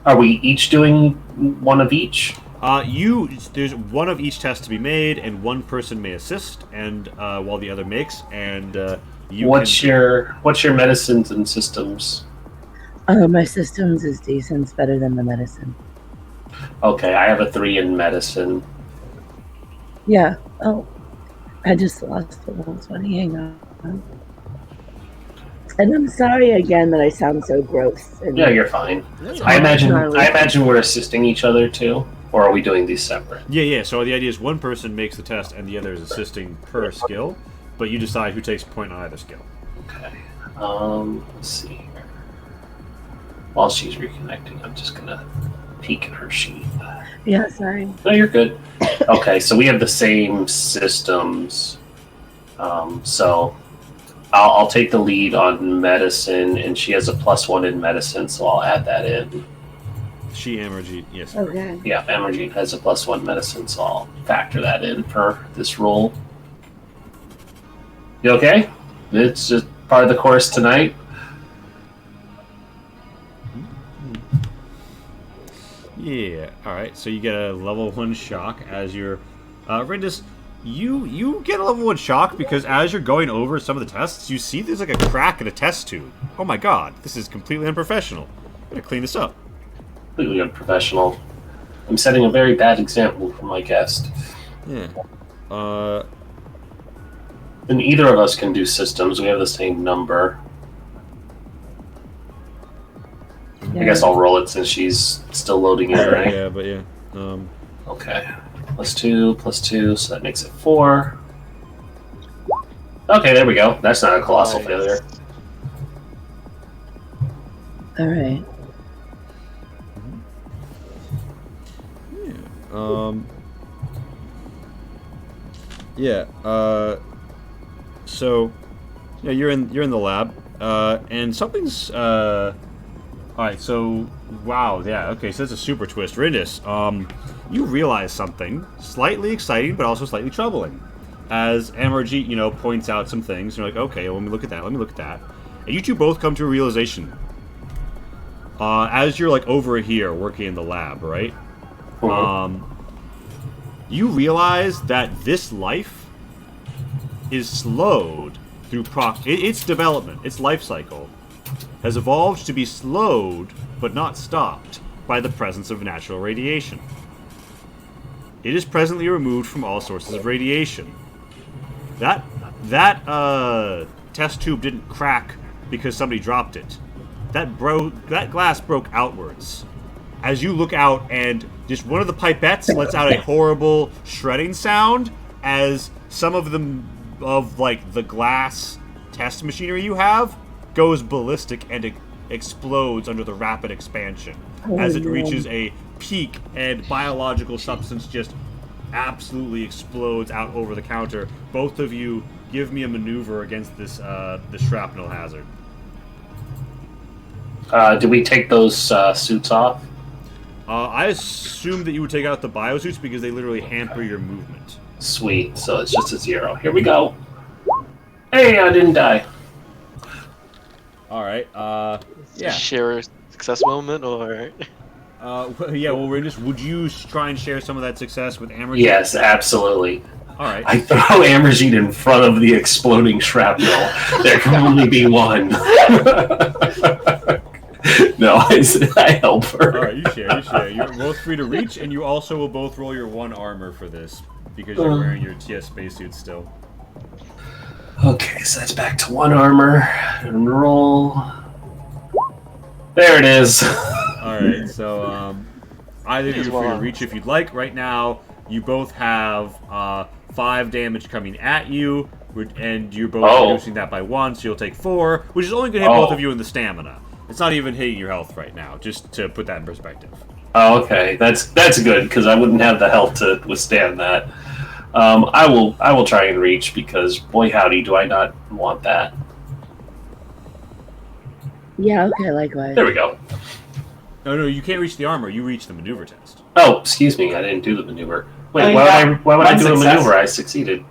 Are we each doing one of each? There's one of each test to be made, and one person may assist, and while the other makes, and What's your medicines and systems? My systems is decent. It's better than the medicine. Okay, I have a 3 in medicine. Yeah. Oh, I just lost the 120. Hang on. And I'm sorry again that I sound so gross. And Yeah, you're fine. I imagine we're assisting each other too, or are we doing these separate? Yeah. So the idea is one person makes the test, and the other is assisting per skill, but you decide who takes a point on either skill. Okay. Let's see here. While she's reconnecting, I'm just gonna peek at her sheet. Yeah, sorry. No, you're good. Okay, so we have the same systems. So I'll take the lead on medicine, and she has a +1 in medicine, so I'll add that in. She, Amarjeet, yes. Okay. Yeah, Amarjeet has a +1 medicine, so I'll factor that in for this roll. You okay? It's just part of the course tonight. Yeah. All right. So you get a level 1 shock as you're, Rindis. You get a level 1 shock because as you're going over some of the tests, you see there's like a crack in a test tube. Oh my god, this is completely unprofessional. I'm gonna clean this up. Completely unprofessional. I'm setting a very bad example for my guest. Yeah. And either of us can do systems. We have the same number. Yeah. I guess I'll roll it since she's still loading it, right? Yeah, but yeah. Okay. +2, so that makes it 4. Okay, there we go. That's not a colossal failure. All right. Yeah. So, yeah, you're in the lab, and something's. All right. So, wow. Yeah. Okay. So that's a super twist, Rindis. You realize something slightly exciting, but also slightly troubling, as Amarjeet, you know, points out some things. You're like, okay, well, let me look at that. Let me look at that. And you two both come to a realization. As you're like over here working in the lab, right? You realize that this life is slowed through its development, its life cycle has evolved to be slowed but not stopped, by the presence of natural radiation. It is presently removed from all sources of radiation. That test tube didn't crack because somebody dropped it. That glass broke outwards. As you look out, and just one of the pipettes lets out a horrible shredding sound as some of the glass test machinery you have goes ballistic and explodes under the rapid expansion as it reaches a peak, and biological substance just absolutely explodes out over the counter. Both of you give me a maneuver against this shrapnel hazard. Do we take those suits off? I assume that you would take out the biosuits because they literally hamper your movement. Sweet, so it's just a 0. Here we go. Hey, I didn't die. Alright, yeah. Share a success moment, or... Rindis, would you try and share some of that success with Amerjeet? Yes, absolutely. Alright. I throw Amerjeet in front of the exploding shrapnel. There can only be one. No, I help her. Alright, you share. You're both free to reach, and you also will both roll your 1 armor for this, because you're wearing your TS spacesuit still. Okay, so that's back to 1 armor. And roll. There it is. Alright, so either of you are free to reach if you'd like. Right now, you both have 5 damage coming at you, and you're both reducing that by 1, so you'll take 4, which is only going to hit both of you in the stamina. It's not even hitting your health right now, just to put that in perspective. Oh, okay. That's good, because I wouldn't have the health to withstand that. I will try and reach, because boy howdy do I not want that. Yeah, okay, likewise. There we go. No, you can't reach the armor. You reach the maneuver test. Oh, excuse me, I didn't do the maneuver. Wait, Oh, why would I do a success. maneuver? I succeeded.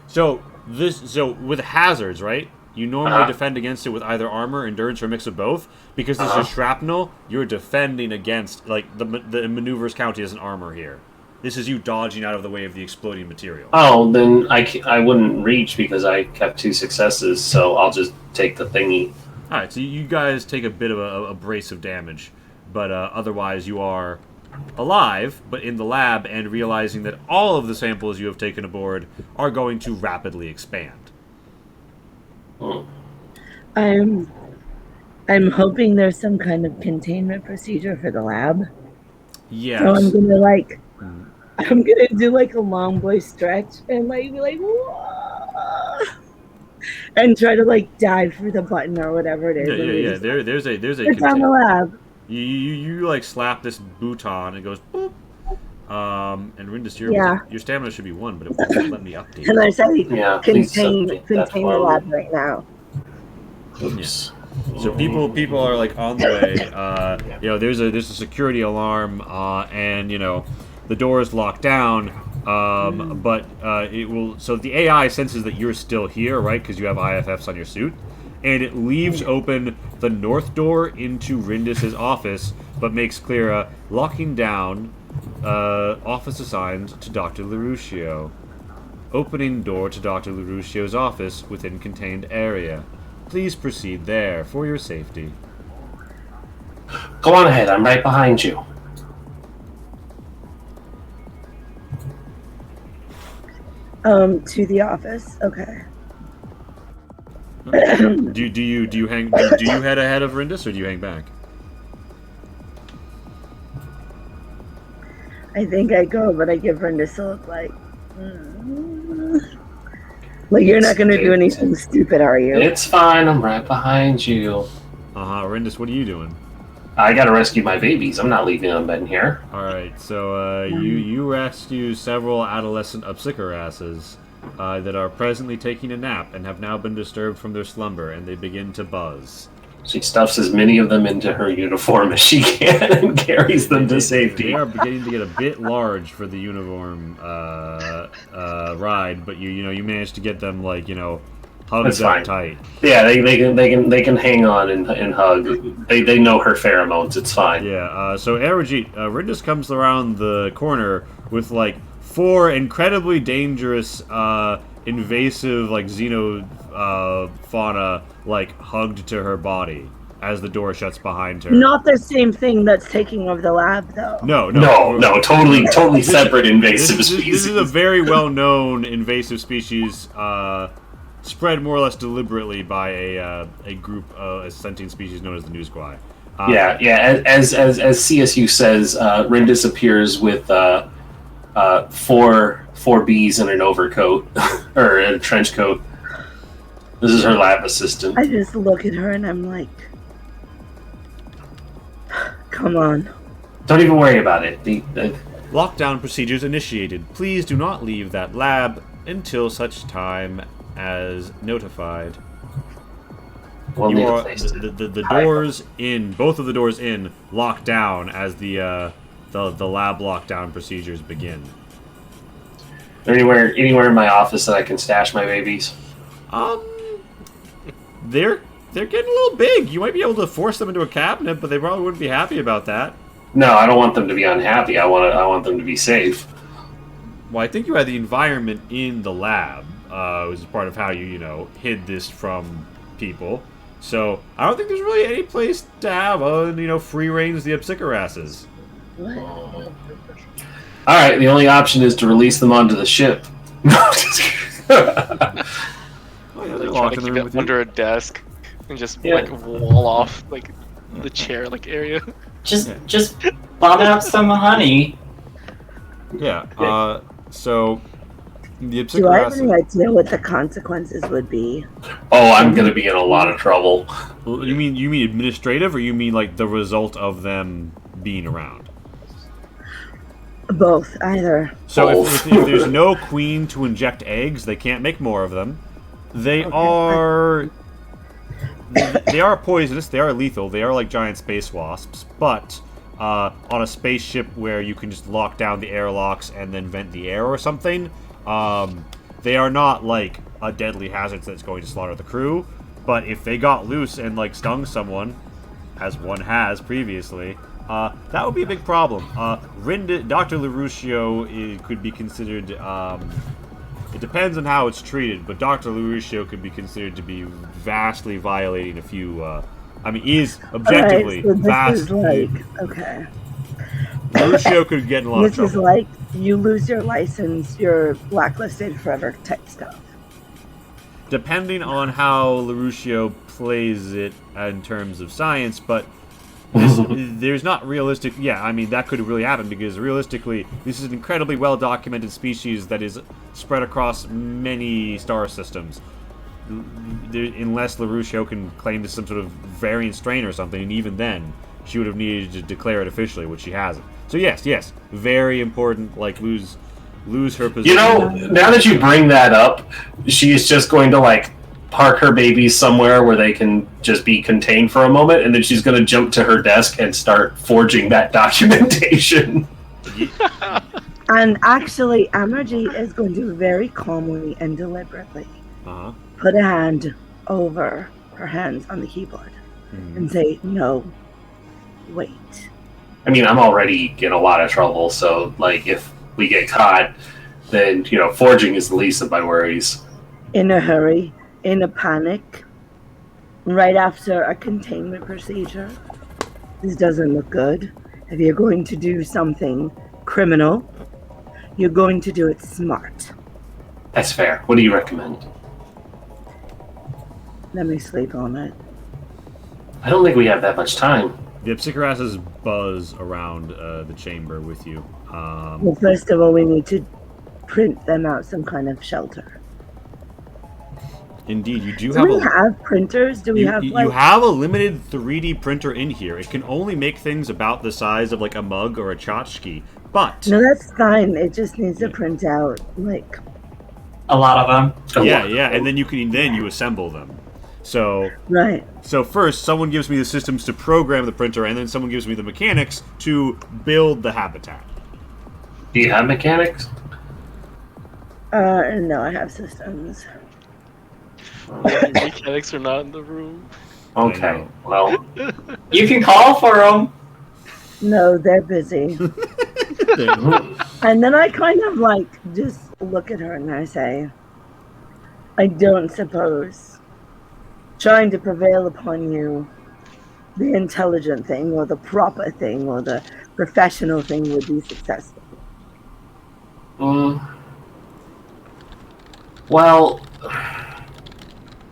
So with hazards, right? You normally defend against it with either armor, endurance, or a mix of both. Because this is shrapnel, you're defending against, like, the maneuvers count as an armor here. This is you dodging out of the way of the exploding material. Oh, then I wouldn't reach because I kept 2 successes, so I'll just take the thingy. Alright, so you guys take a bit of a brace of damage. But otherwise you are alive, but in the lab, and realizing that all of the samples you have taken aboard are going to rapidly expand. I'm hoping there's some kind of containment procedure for the lab. Yes. So I'm gonna do like a long boy stretch and like be like, whoa, and try to like dive for the button or whatever it is. Yeah. There's a It's on the lab. You like slap this boot on and it goes boop. And Rindis, your stamina should be 1, but it won't let me update. And I say please contain that's the lab right now. Oops. So people are like on the way. There's a security alarm, and the door is locked down. But it will. So the AI senses that you're still here, right? Because you have IFFs on your suit, and it leaves open the north door into Rindis's office, but makes clear locking down. Office assigned to Dr. LaRuccio. Opening door to Dr. LaRuccio's office within contained area. Please proceed there for your safety. Go on ahead, I'm right behind you. To the office. Okay. Do you head ahead of Rindis, or do you hang back? I think I go, but I give Rindis a look like you're not going to do anything stupid, are you? It's fine, I'm right behind you. Rindis, what are you doing? I gotta rescue my babies. I'm not leaving them in here. Alright, so you rescue several adolescent upsickerasses that are presently taking a nap and have now been disturbed from their slumber, and they begin to buzz. She stuffs as many of them into her uniform as she can and carries them to safety. They are beginning to get a bit large for the uniform ride, but you managed to get them hugged up tight. Yeah, they can hang on and hug. They know her pheromones. It's fine. Yeah. So Amerjeet, Rindis comes around the corner with 4 incredibly dangerous, invasive xenofauna hugged to her body. as the door shuts behind her. Not the same thing that's taking over the lab, though. No. No, totally separate invasive This species. is a very well-known invasive species, spread more or less deliberately by a group, a sentient species known as the Newsquai. As CSU says, Rindis appears with four bees in an overcoat or a trench coat. This is her lab assistant. I just look at her and I'm like, come on. Don't even worry about it. Lockdown procedures initiated. Please do not leave that lab until such time as notified. We'll You need a are place to the hide. doors in, both of the doors in, lock down as the lab lockdown procedures begin. Anywhere in my office that I can stash my babies. They're getting a little big. You might be able to force them into a cabinet, but they probably wouldn't be happy about that. No, I don't want them to be unhappy. I want them to be safe. Well, I think you had the environment in the lab. Was part of how you hid this from people. So I don't think there's really any place to have free range the Ipsicarasses. All right, the only option is to release them onto the ship. Oh, yeah, they're Trying locked to in the keep room it with you. under a desk and just Yeah. like wall off like the chair like area. Just bomb out some honey. Yeah. So the Do I have any Ipsicarasses. idea what the consequences would be? Oh, I'm gonna be in a lot of trouble. You mean administrative, or you mean like the result of them being around? Both, either. So Both. if there's no queen to inject eggs, they can't make more of them. They are poisonous. They are lethal. They are like giant space wasps. But on a spaceship where you can just lock down the airlocks and then vent the air or something, they are not like a deadly hazard that's going to slaughter the crew. But if they got loose and like stung someone, as one has previously, that would be a big problem. Dr. LaRuccio could be considered. It depends on how it's treated, but Dr. LaRuccio could be considered to be vastly violating a few. Is objectively Alright, so this vastly. is like, okay. LaRuccio could get in a lot of This is trouble. like, you lose your license, you're blacklisted forever type stuff. Depending on how LaRuccio plays it in terms of science, but there's not realistic. Yeah, that could really happen because realistically, this is an incredibly well-documented species that is spread across many star systems. Unless LaRuccio can claim this some sort of variant strain or something, and even then, she would have needed to declare it officially, which she hasn't. So yes, very important. Like lose her position. Now that you bring that up, she's just going to park her babies somewhere where they can just be contained for a moment, and then she's going to jump to her desk and start forging that documentation. And actually, Amarji is going to very calmly and deliberately put a hand over her hands on the keyboard and say, no, wait. I'm already in a lot of trouble, so if we get caught, then forging is the least of my worries. In a hurry, in a panic, right after a containment procedure. This doesn't look good. If you're going to do something criminal, you're going to do it smart. That's fair. What do you recommend? Let me sleep on it. I don't think we have that much time. The Ipsicarasses buzz around the chamber with you. Well, first of all, we need to print them out some kind of shelter. Indeed, you do Do have we have printers? Do we have you have a limited 3D printer in here. It can only make things about the size of a mug or a tchotchke. But No, that's fine. It just needs to print out A lot of them. yeah, and then you assemble them. So right. So first, someone gives me the systems to program the printer, and then someone gives me the mechanics to build the habitat. Do you have mechanics? No, I have systems. The mechanics are not in the room. Okay, well, You can call for them. No, they're busy. And then I kind of just look at her and I say, I don't suppose trying to prevail upon you the intelligent thing or the proper thing or the professional thing would be successful? Well,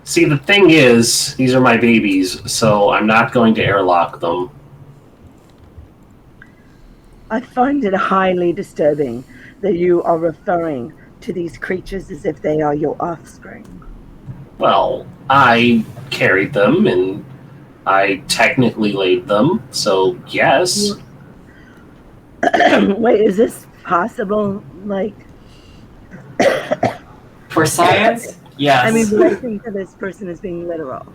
see, the thing is, these are my babies, so I'm not going to airlock them. I find it highly disturbing that you are referring to these creatures as if they are your offspring. Well, I carried them and I technically laid them, so yes. Wait, is this possible? Like, For science, yes. I mean, do I think that this person is being literal?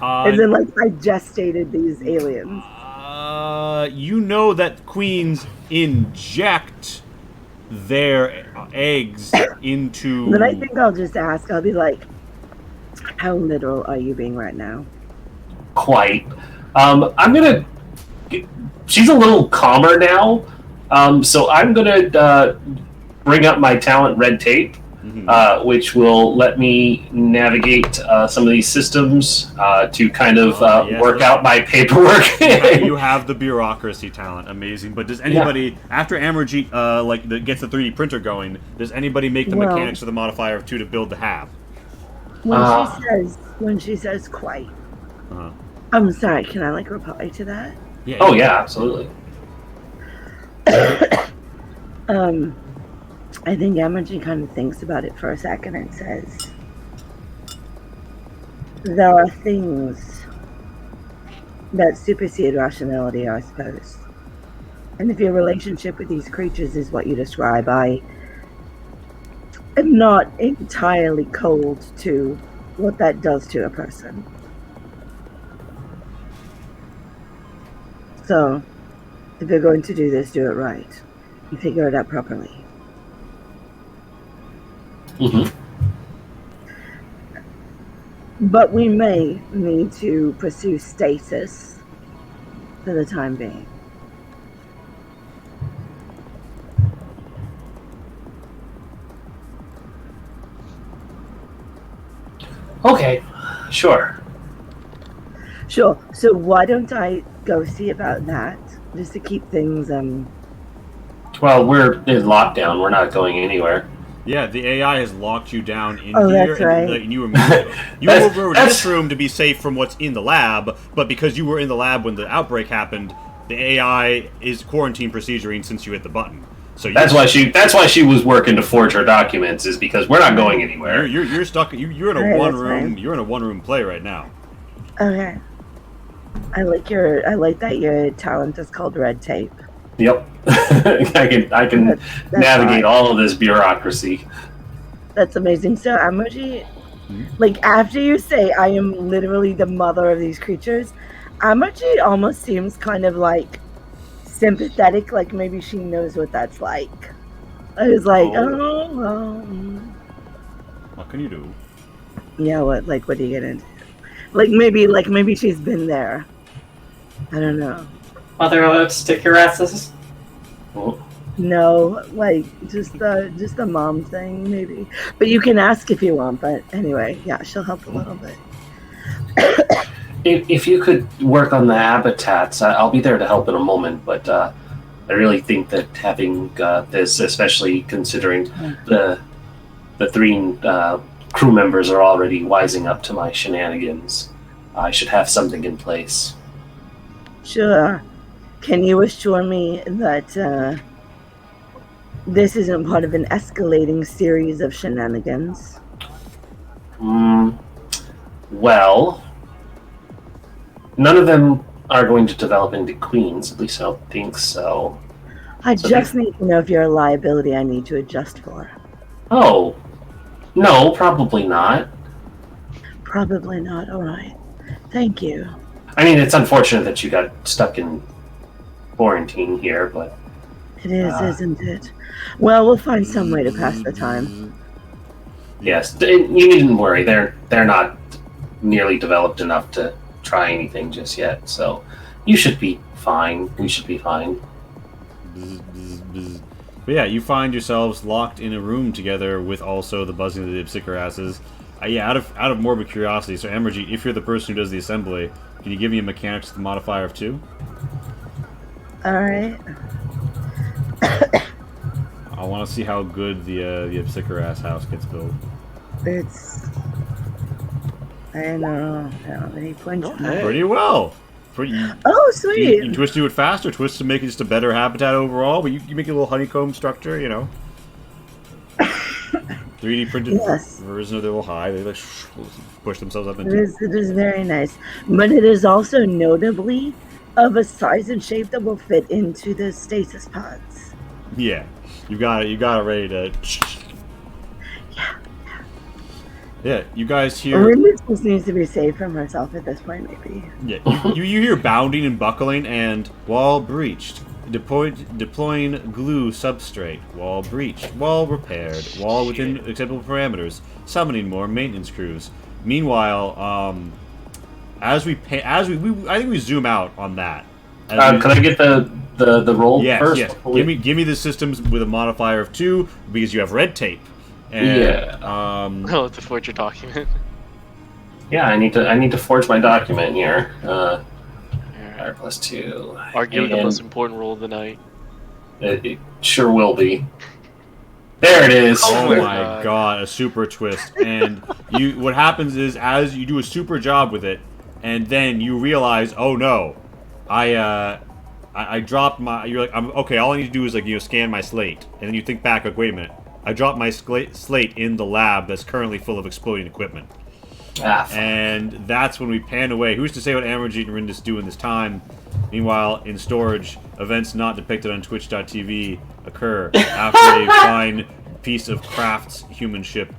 As in, like, I gestated these aliens. You know that queens inject their eggs into. Then I think I'll just ask. I'll be like, how literal are you being right now? Quite. I'm gonna. She's a little calmer now, so I'm gonna bring up my talent red tape, which will let me navigate some of these systems to kind of work out my paperwork. You have the bureaucracy talent, amazing. But does anybody, after Amerjeet gets the 3D printer going, does anybody make the mechanics of the modifier of 2 to build the hab? When she says quite. I'm sorry, can I like reply to that? Yeah. Oh yeah, absolutely. I think Emoji kind of thinks about it for a second and says, there are things that supersede rationality, I suppose. And if your relationship with these creatures is what you describe, I am not entirely cold to what that does to a person. So, if you're going to do this, do it right. And figure it out properly. But we may need to pursue stasis for the time being. Okay, sure. Sure. So why don't I go see about that, just to keep things Well, we're in lockdown. We're not going anywhere. Yeah, the AI has locked you down in here. That's right. And you were moved. You were over in this room to be safe from what's in the lab, but because you were in the lab when the outbreak happened, the AI is quarantine proceduring since you hit the button. So that's why she was working to forge her documents, is because we're not going anywhere. You're stuck. You're in a one room. You're in a 1 room play right now. Okay. I like that your talent is called red tape. Yep. I can navigate all of this bureaucracy. That's amazing. So Emoji, like after you say I am literally the mother of these creatures, Emoji almost seems kind of like sympathetic, like maybe she knows what that's like. I was like, What can you do? Yeah, what do you get into? Like maybe she's been there. I don't know. Mother of stick your asses? No, like just the mom thing maybe. But you can ask if you want, but anyway, yeah, she'll help a little bit. If you could work on the habitats, I'll be there to help in a moment, but I really think that having this, especially considering the 3 crew members are already wising up to my shenanigans, I should have something in place. Sure. Can you assure me that this isn't part of an escalating series of shenanigans? Well, none of them are going to develop into queens, at least I don't think so. I just need to know if you're a liability I need to adjust for. Oh, no, probably not. Probably not, alright. Thank you. I mean, it's unfortunate that you got stuck in quarantine here, but... It is, isn't it? Well, we'll find some way to pass the time. Yes, you needn't worry. They're not nearly developed enough to try anything just yet, so you should be fine. We should be fine. But yeah, you find yourselves locked in a room together with also the buzzing of the Ipsicker asses. Yeah, out of morbid curiosity. So, Emergy, if you're the person who does the assembly, can you give me a mechanics with a modifier of 2? All right. I want to see how good the Absicker ass house gets built. It's. I don't know how many points. Pretty well. Oh, sweet. You twist to it faster, twist to make it just a better habitat overall, but you make a little honeycomb structure, 3D printed version of the little hive. They like push themselves up into it is very nice. But it is also notably of a size and shape that will fit into the stasis pods. Yeah. You got it ready to Yeah, you guys hear. Rinda just needs to be saved from herself at this point, maybe. Yeah, you hear bounding and buckling, and wall breached. Deploying glue substrate. Wall breached. Wall repaired. Wall within acceptable parameters. Summoning more maintenance crews. Meanwhile, as we I think we zoom out on that. Can I get the roll first? Yes. Give me the systems with a modifier of 2 because you have red tape. And, Oh, to forge your document. Yeah, I need to forge my document here. Alright, +2. Arguably the most important roll of the night. It sure will be. There it is. Oh my god, a super twist. And what happens is as you do a super job with it, and then you realize, oh no, I dropped my. You're like, okay. All I need to do is scan my slate, and then you think back, like, wait a minute, I dropped my slate in the lab that's currently full of exploding equipment. And that's when we pan away. Who's to say what Amarjeet and Rindis do in this time? Meanwhile, in storage, events not depicted on Twitch.tv occur after a fine piece of crafts humanship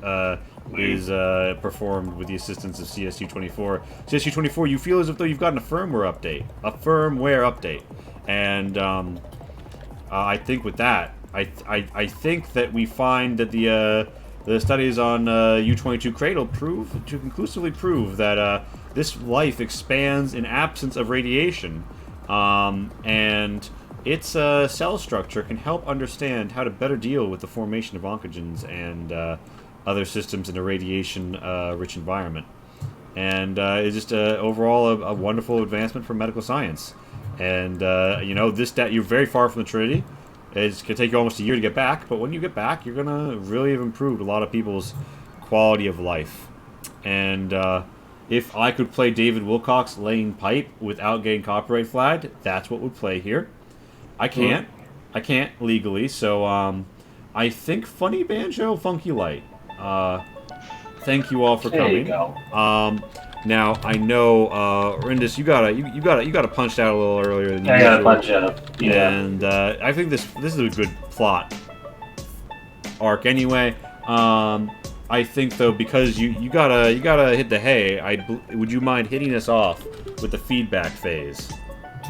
is performed with the assistance of CSU-24. CSU-24, you feel as if though you've gotten a firmware update. And I think with that, I think that we find that the studies on U-22 Cradle conclusively prove that this life expands in absence of radiation, and its cell structure can help understand how to better deal with the formation of oncogens and other systems in a radiation-rich environment. And it's just overall a wonderful advancement for medical science. And you're very far from the Trinity. It's going to take you almost a year to get back, but when you get back, you're going to really have improved a lot of people's quality of life. And if I could play David Wilcox laying pipe without getting copyright flagged, that's what would play here. I can't. I can't legally, so I think Funny Banjo, Funky Light. Thank you all for coming. There you go. Now I know, Rindis, you gotta punch out a little earlier than usual. I gotta punch out. Yeah. And I think this is a good plot arc anyway. I think though, because you gotta hit the hay. Would you mind hitting us off with the feedback phase?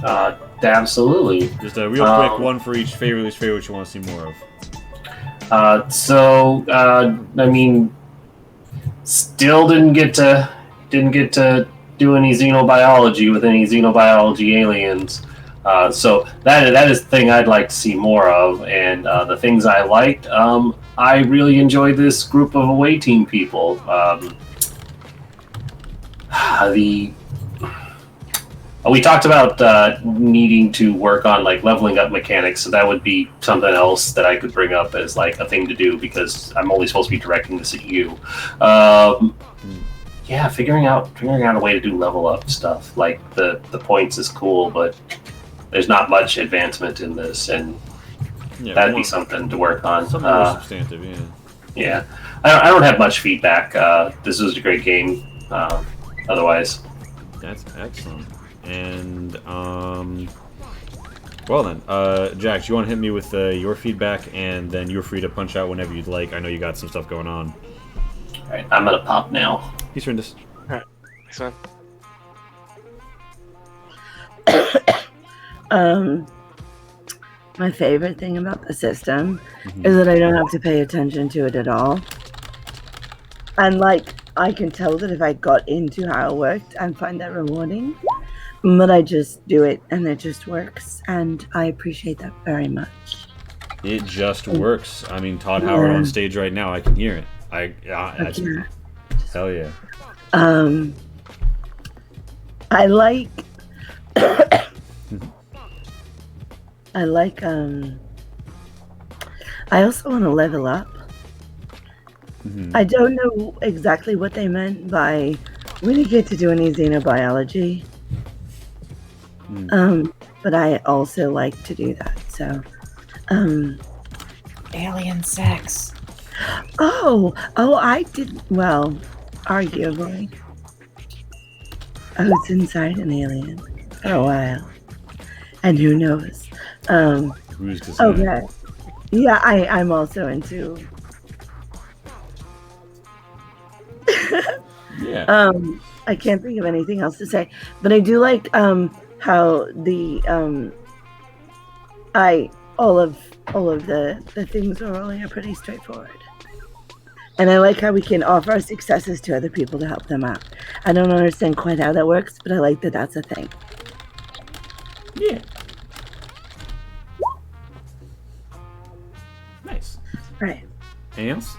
Absolutely. Just a real quick one for each favorite, least favorite, what you want to see more of. I mean, still didn't get to do any xenobiology with any xenobiology aliens. So that is the thing I'd like to see more of. And the things I liked, I really enjoyed this group of away team people. We talked about needing to work on leveling up mechanics, so that would be something else that I could bring up as a thing to do, because I'm only supposed to be directing this at you. Yeah, figuring out a way to do level up stuff. Like the points is cool, but there's not much advancement in this, and that'd be something to work on. Something more substantive, yeah. Yeah, I don't have much feedback. This was a great game. Otherwise, that's excellent. And well then, Jax, you want to hit me with your feedback, and then you're free to punch out whenever you'd like. I know you got some stuff going on. All right, I'm gonna pop now. He's turned this. All right, thanks, man. My favorite thing about the system is that I don't have to pay attention to it at all. And I can tell that if I got into how it worked, I'd find that rewarding. But I just do it, and it just works, and I appreciate that very much. It just works. I mean, Todd Howard on stage right now, I can hear it. Hell yeah. I like. I like. I also want to level up. Mhm. I don't know exactly what they meant by we didn't get to do any xenobiology. But I also like to do that. So, Alien sex. oh, I did well, arguably. I was inside an alien for a while, and who knows? Who's to say? Okay, yeah, I'm also into. Yeah. I can't think of anything else to say, but I do like how the all of the things we're rolling are pretty straightforward. And I like how we can offer our successes to other people to help them out. I don't understand quite how that works, but I like that that's a thing. Yeah. Nice. Right. Anything else?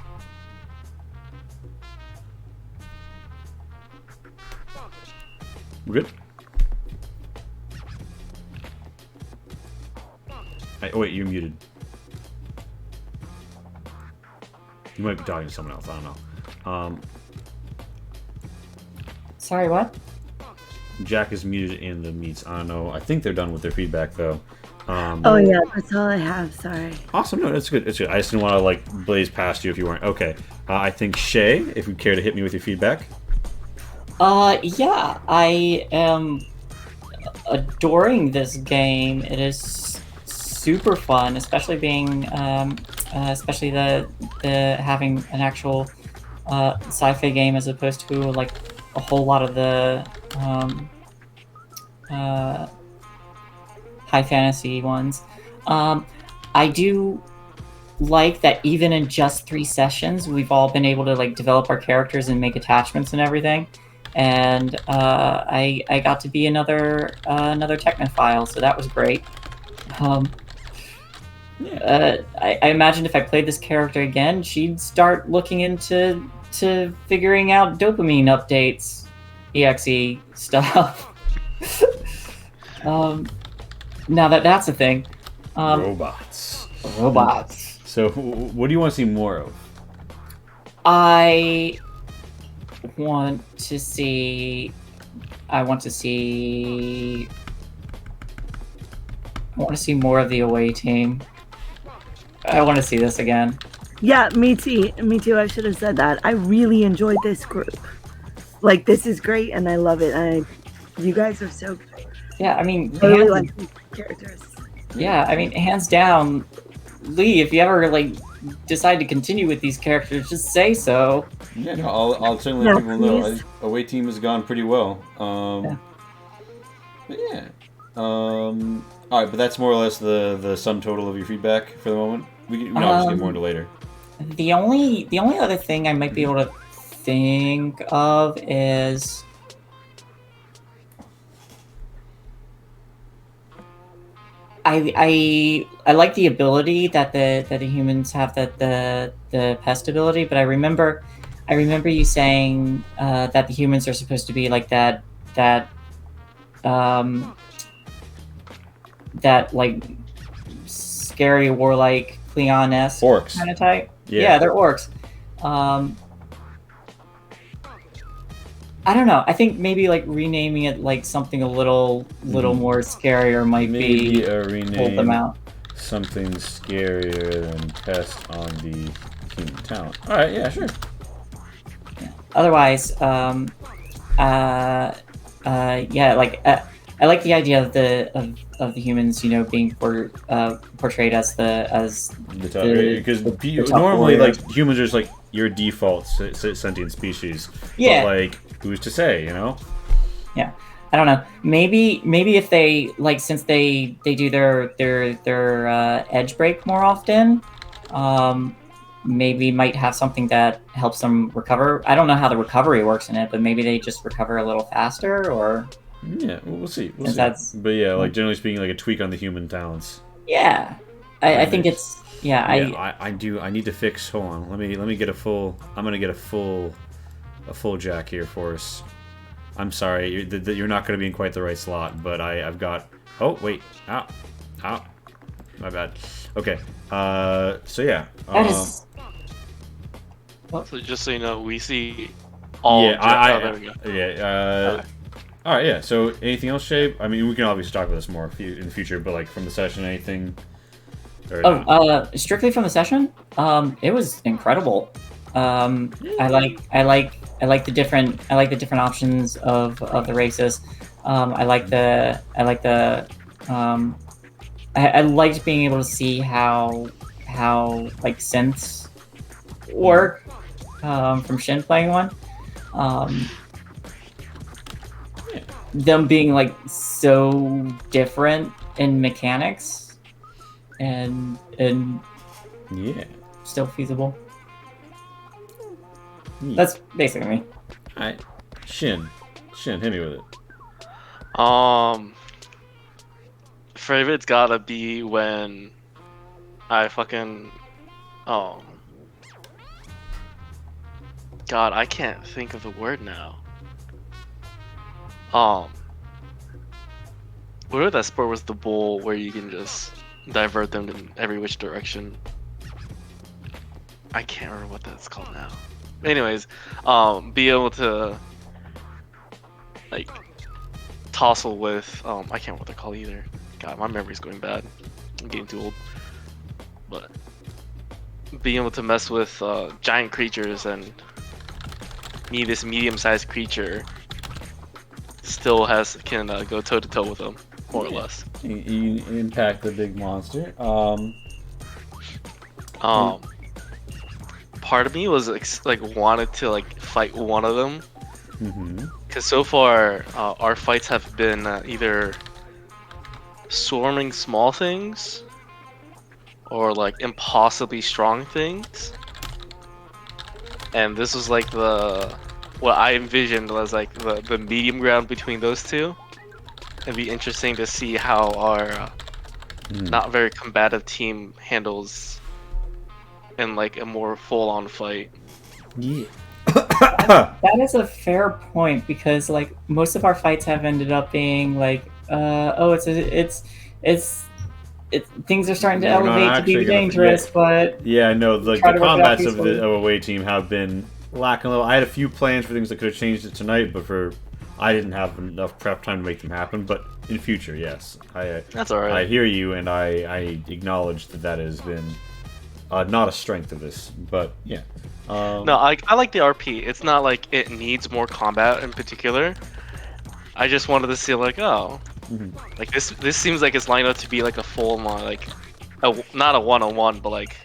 We're good? Oh wait, you're muted. You might be talking to someone else, I don't know. Sorry, what? Jack is muted in the meets. I don't know. I think they're done with their feedback though. Oh yeah, that's all I have. Sorry. Awesome. No, that's good. It's good. I just didn't want to like blaze past you if you weren't. Okay. I think Shay, if you'd care to hit me with your feedback. Yeah, I am adoring this game. It is super fun, especially being, especially the having an actual sci-fi game as opposed to like a whole lot of the high fantasy ones. I do like that even in just 3 sessions, we've all been able to like develop our characters and make attachments and everything. And I got to be another technophile, so that was great. I imagine if I played this character again, she'd start looking into figuring out dopamine updates, EXE stuff. Now that's a thing. Robots. Robots. So, what do you want to see more of? I want to see more of the away team. I want to see this again. Yeah, me too. Me too. I should have said that. I really enjoyed this group. Like, this is great, and I love it. You guys are so. Yeah, I mean, I really like these characters. Yeah, I mean, hands down, Lee. If you ever like decide to continue with these characters, just say so. Yeah, no, I'll certainly let people know. I think away team has gone pretty well. But yeah. All right, but that's more or less the sum total of your feedback for the moment. We can obviously get more into later. The only other thing I might be able to think of is I like the ability that the humans have, that the pest ability, but I remember you saying that the humans are supposed to be like that like scary warlike Cleon-esque Orcs kind of type. Yeah, they're orcs. I don't know. I think maybe like renaming it like something a little more scarier might maybe be a rename. Hold them out. Something scarier than pest on the human talent. All right, yeah, sure. Yeah. Otherwise, I like the idea of the humans, being portrayed as the top, because normally like humans are just like your default sentient species. Yeah. But, like, who's to say, Yeah. I don't know. Maybe if they like, since they do their edge break more often, maybe might have something that helps them recover. I don't know how the recovery works in it, but maybe they just recover a little faster, or yeah, we'll see. But yeah, like generally speaking, like a tweak on the human talents. Yeah, I think it's I need to fix. Hold on, let me get a full. I'm gonna get a full a full jack here for us. I'm sorry, you're not going to be in quite the right slot, but I've got... Oh, wait. Ow. My bad. Okay. So yeah. That is. So just so you know, we see all. Yeah, there we go. Yeah. All right. Yeah. So anything else, Shay? I mean, we can obviously talk about this more in the future, but like from the session, anything? Or not? Strictly from the session, it was incredible. I like the different options of the races. I liked being able to see how like synths work from Shin playing one. Them being like so different in mechanics and yeah, still feasible. Yeah. That's basically me. Alright. Shin, hit me with it. Favorite's gotta be when I fucking God, I can't think of the word now. Whatever that sport was, the bull where you can just divert them in every which direction. I can't remember what that's called now. Anyways, be able to like tussle with I can't remember what they're called either. God, my memory's going bad. I'm getting too old. But being able to mess with giant creatures and this medium-sized creature still can go toe-to-toe with them, more or less. You impact the big monster. Part of me was like wanted to like fight one of them, Mm-hmm. because so far our fights have been either swarming small things or like impossibly strong things, and this was like what I envisioned was like the medium ground between those two. It'd be interesting to see how our not very combative team handles in like a more full-on fight. Yeah. That is a fair point, because like most of our fights have ended up being like things are starting to We're not elevate to actually be gonna dangerous, forget. but Yeah, no, the try to work it out combats of peacefully. the away team have been lacking a little. I had a few plans for things that could have changed it tonight, but I didn't have enough prep time to make them happen. But in future, yes, That's alright. I hear you, and I acknowledge that has been not a strength of this, but yeah. No, I like the RP. It's not like it needs more combat in particular. I just wanted to see like, like this seems like it's lined up to be like a full on like not a one-on-one, but like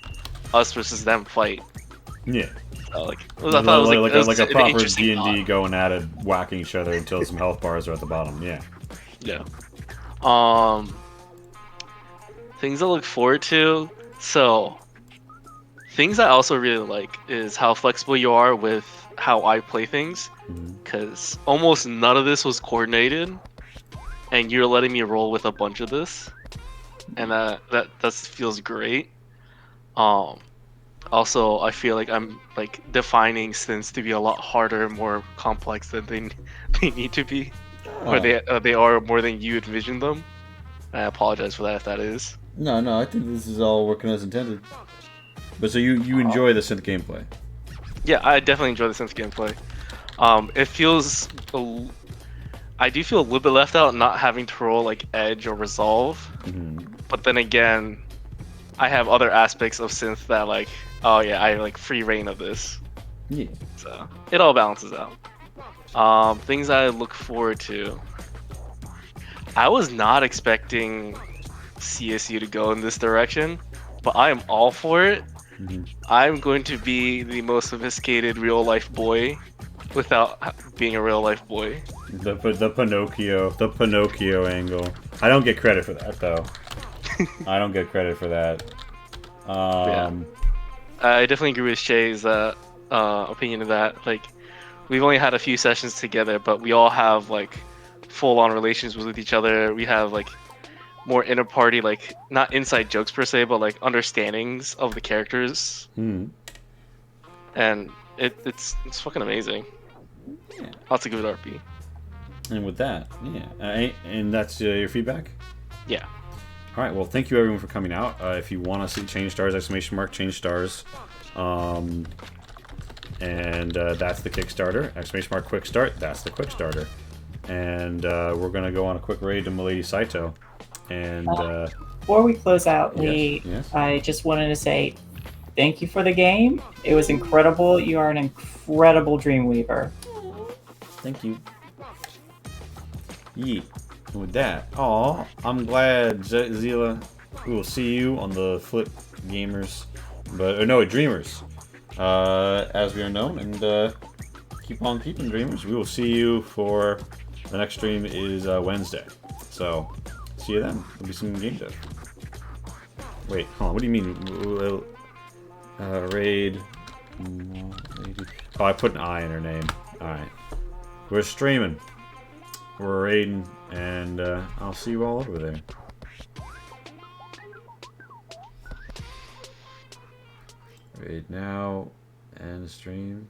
us versus them fight. Yeah. So, I thought it was like a an proper interesting D&D thought. going at it, whacking each other until some health bars are at the bottom. Yeah. Yeah. Things I look forward to. So, things I also really like is how flexible you are with how I play things, because almost none of this was coordinated, and you're letting me roll with a bunch of this, and that feels great. Also, I feel like I'm like defining synths to be a lot harder and more complex than they need to be, or they are more than you envisioned them. I apologize for that if that is. No, I think this is all working as intended. But so you enjoy the synth gameplay? Yeah, I definitely enjoy the synth gameplay. It feels I do feel a little bit left out not having to roll like edge or resolve. But then again, I have other aspects of synth that like, oh yeah, I like free reign of this. Yeah. So it all balances out. Things I look forward to. I was not expecting CSU to go in this direction, but I am all for it. I'm going to be the most sophisticated real life boy without being a real life boy. The Pinocchio angle. I don't get credit for that though. I don't get credit for that. Yeah. I definitely agree with Shay's opinion of that. Like, we've only had a few sessions together, but we all have like full-on relations with each other. We have like more inter-party, like not inside jokes per se, but like understandings of the characters. And it's fucking amazing. Yeah. Lots of good RP. And with that, yeah. And that's your feedback? Yeah. All right. Well, thank you everyone for coming out. If you want to see change stars, exclamation mark, change stars. And that's the Kickstarter. Exclamation mark, quick start. That's the quick starter. And we're going to go on a quick raid to Milady Saito. And before we close out, Lee, yes. I just wanted to say thank you for the game. It was incredible. You are an incredible Dreamweaver. Thank you. Yeah. And with that, I'm glad, Zila. We will see you on the Flip Gamers, Dreamers, as we are known. And keep on keeping, Dreamers. We will see you for the next stream is Wednesday. So see you then. There'll be some game dev. Wait, hold on. What do you mean? Raid. Oh, I put an I in her name. All right. We're streaming. We're raiding, and I'll see you all over there. Raid now, and stream.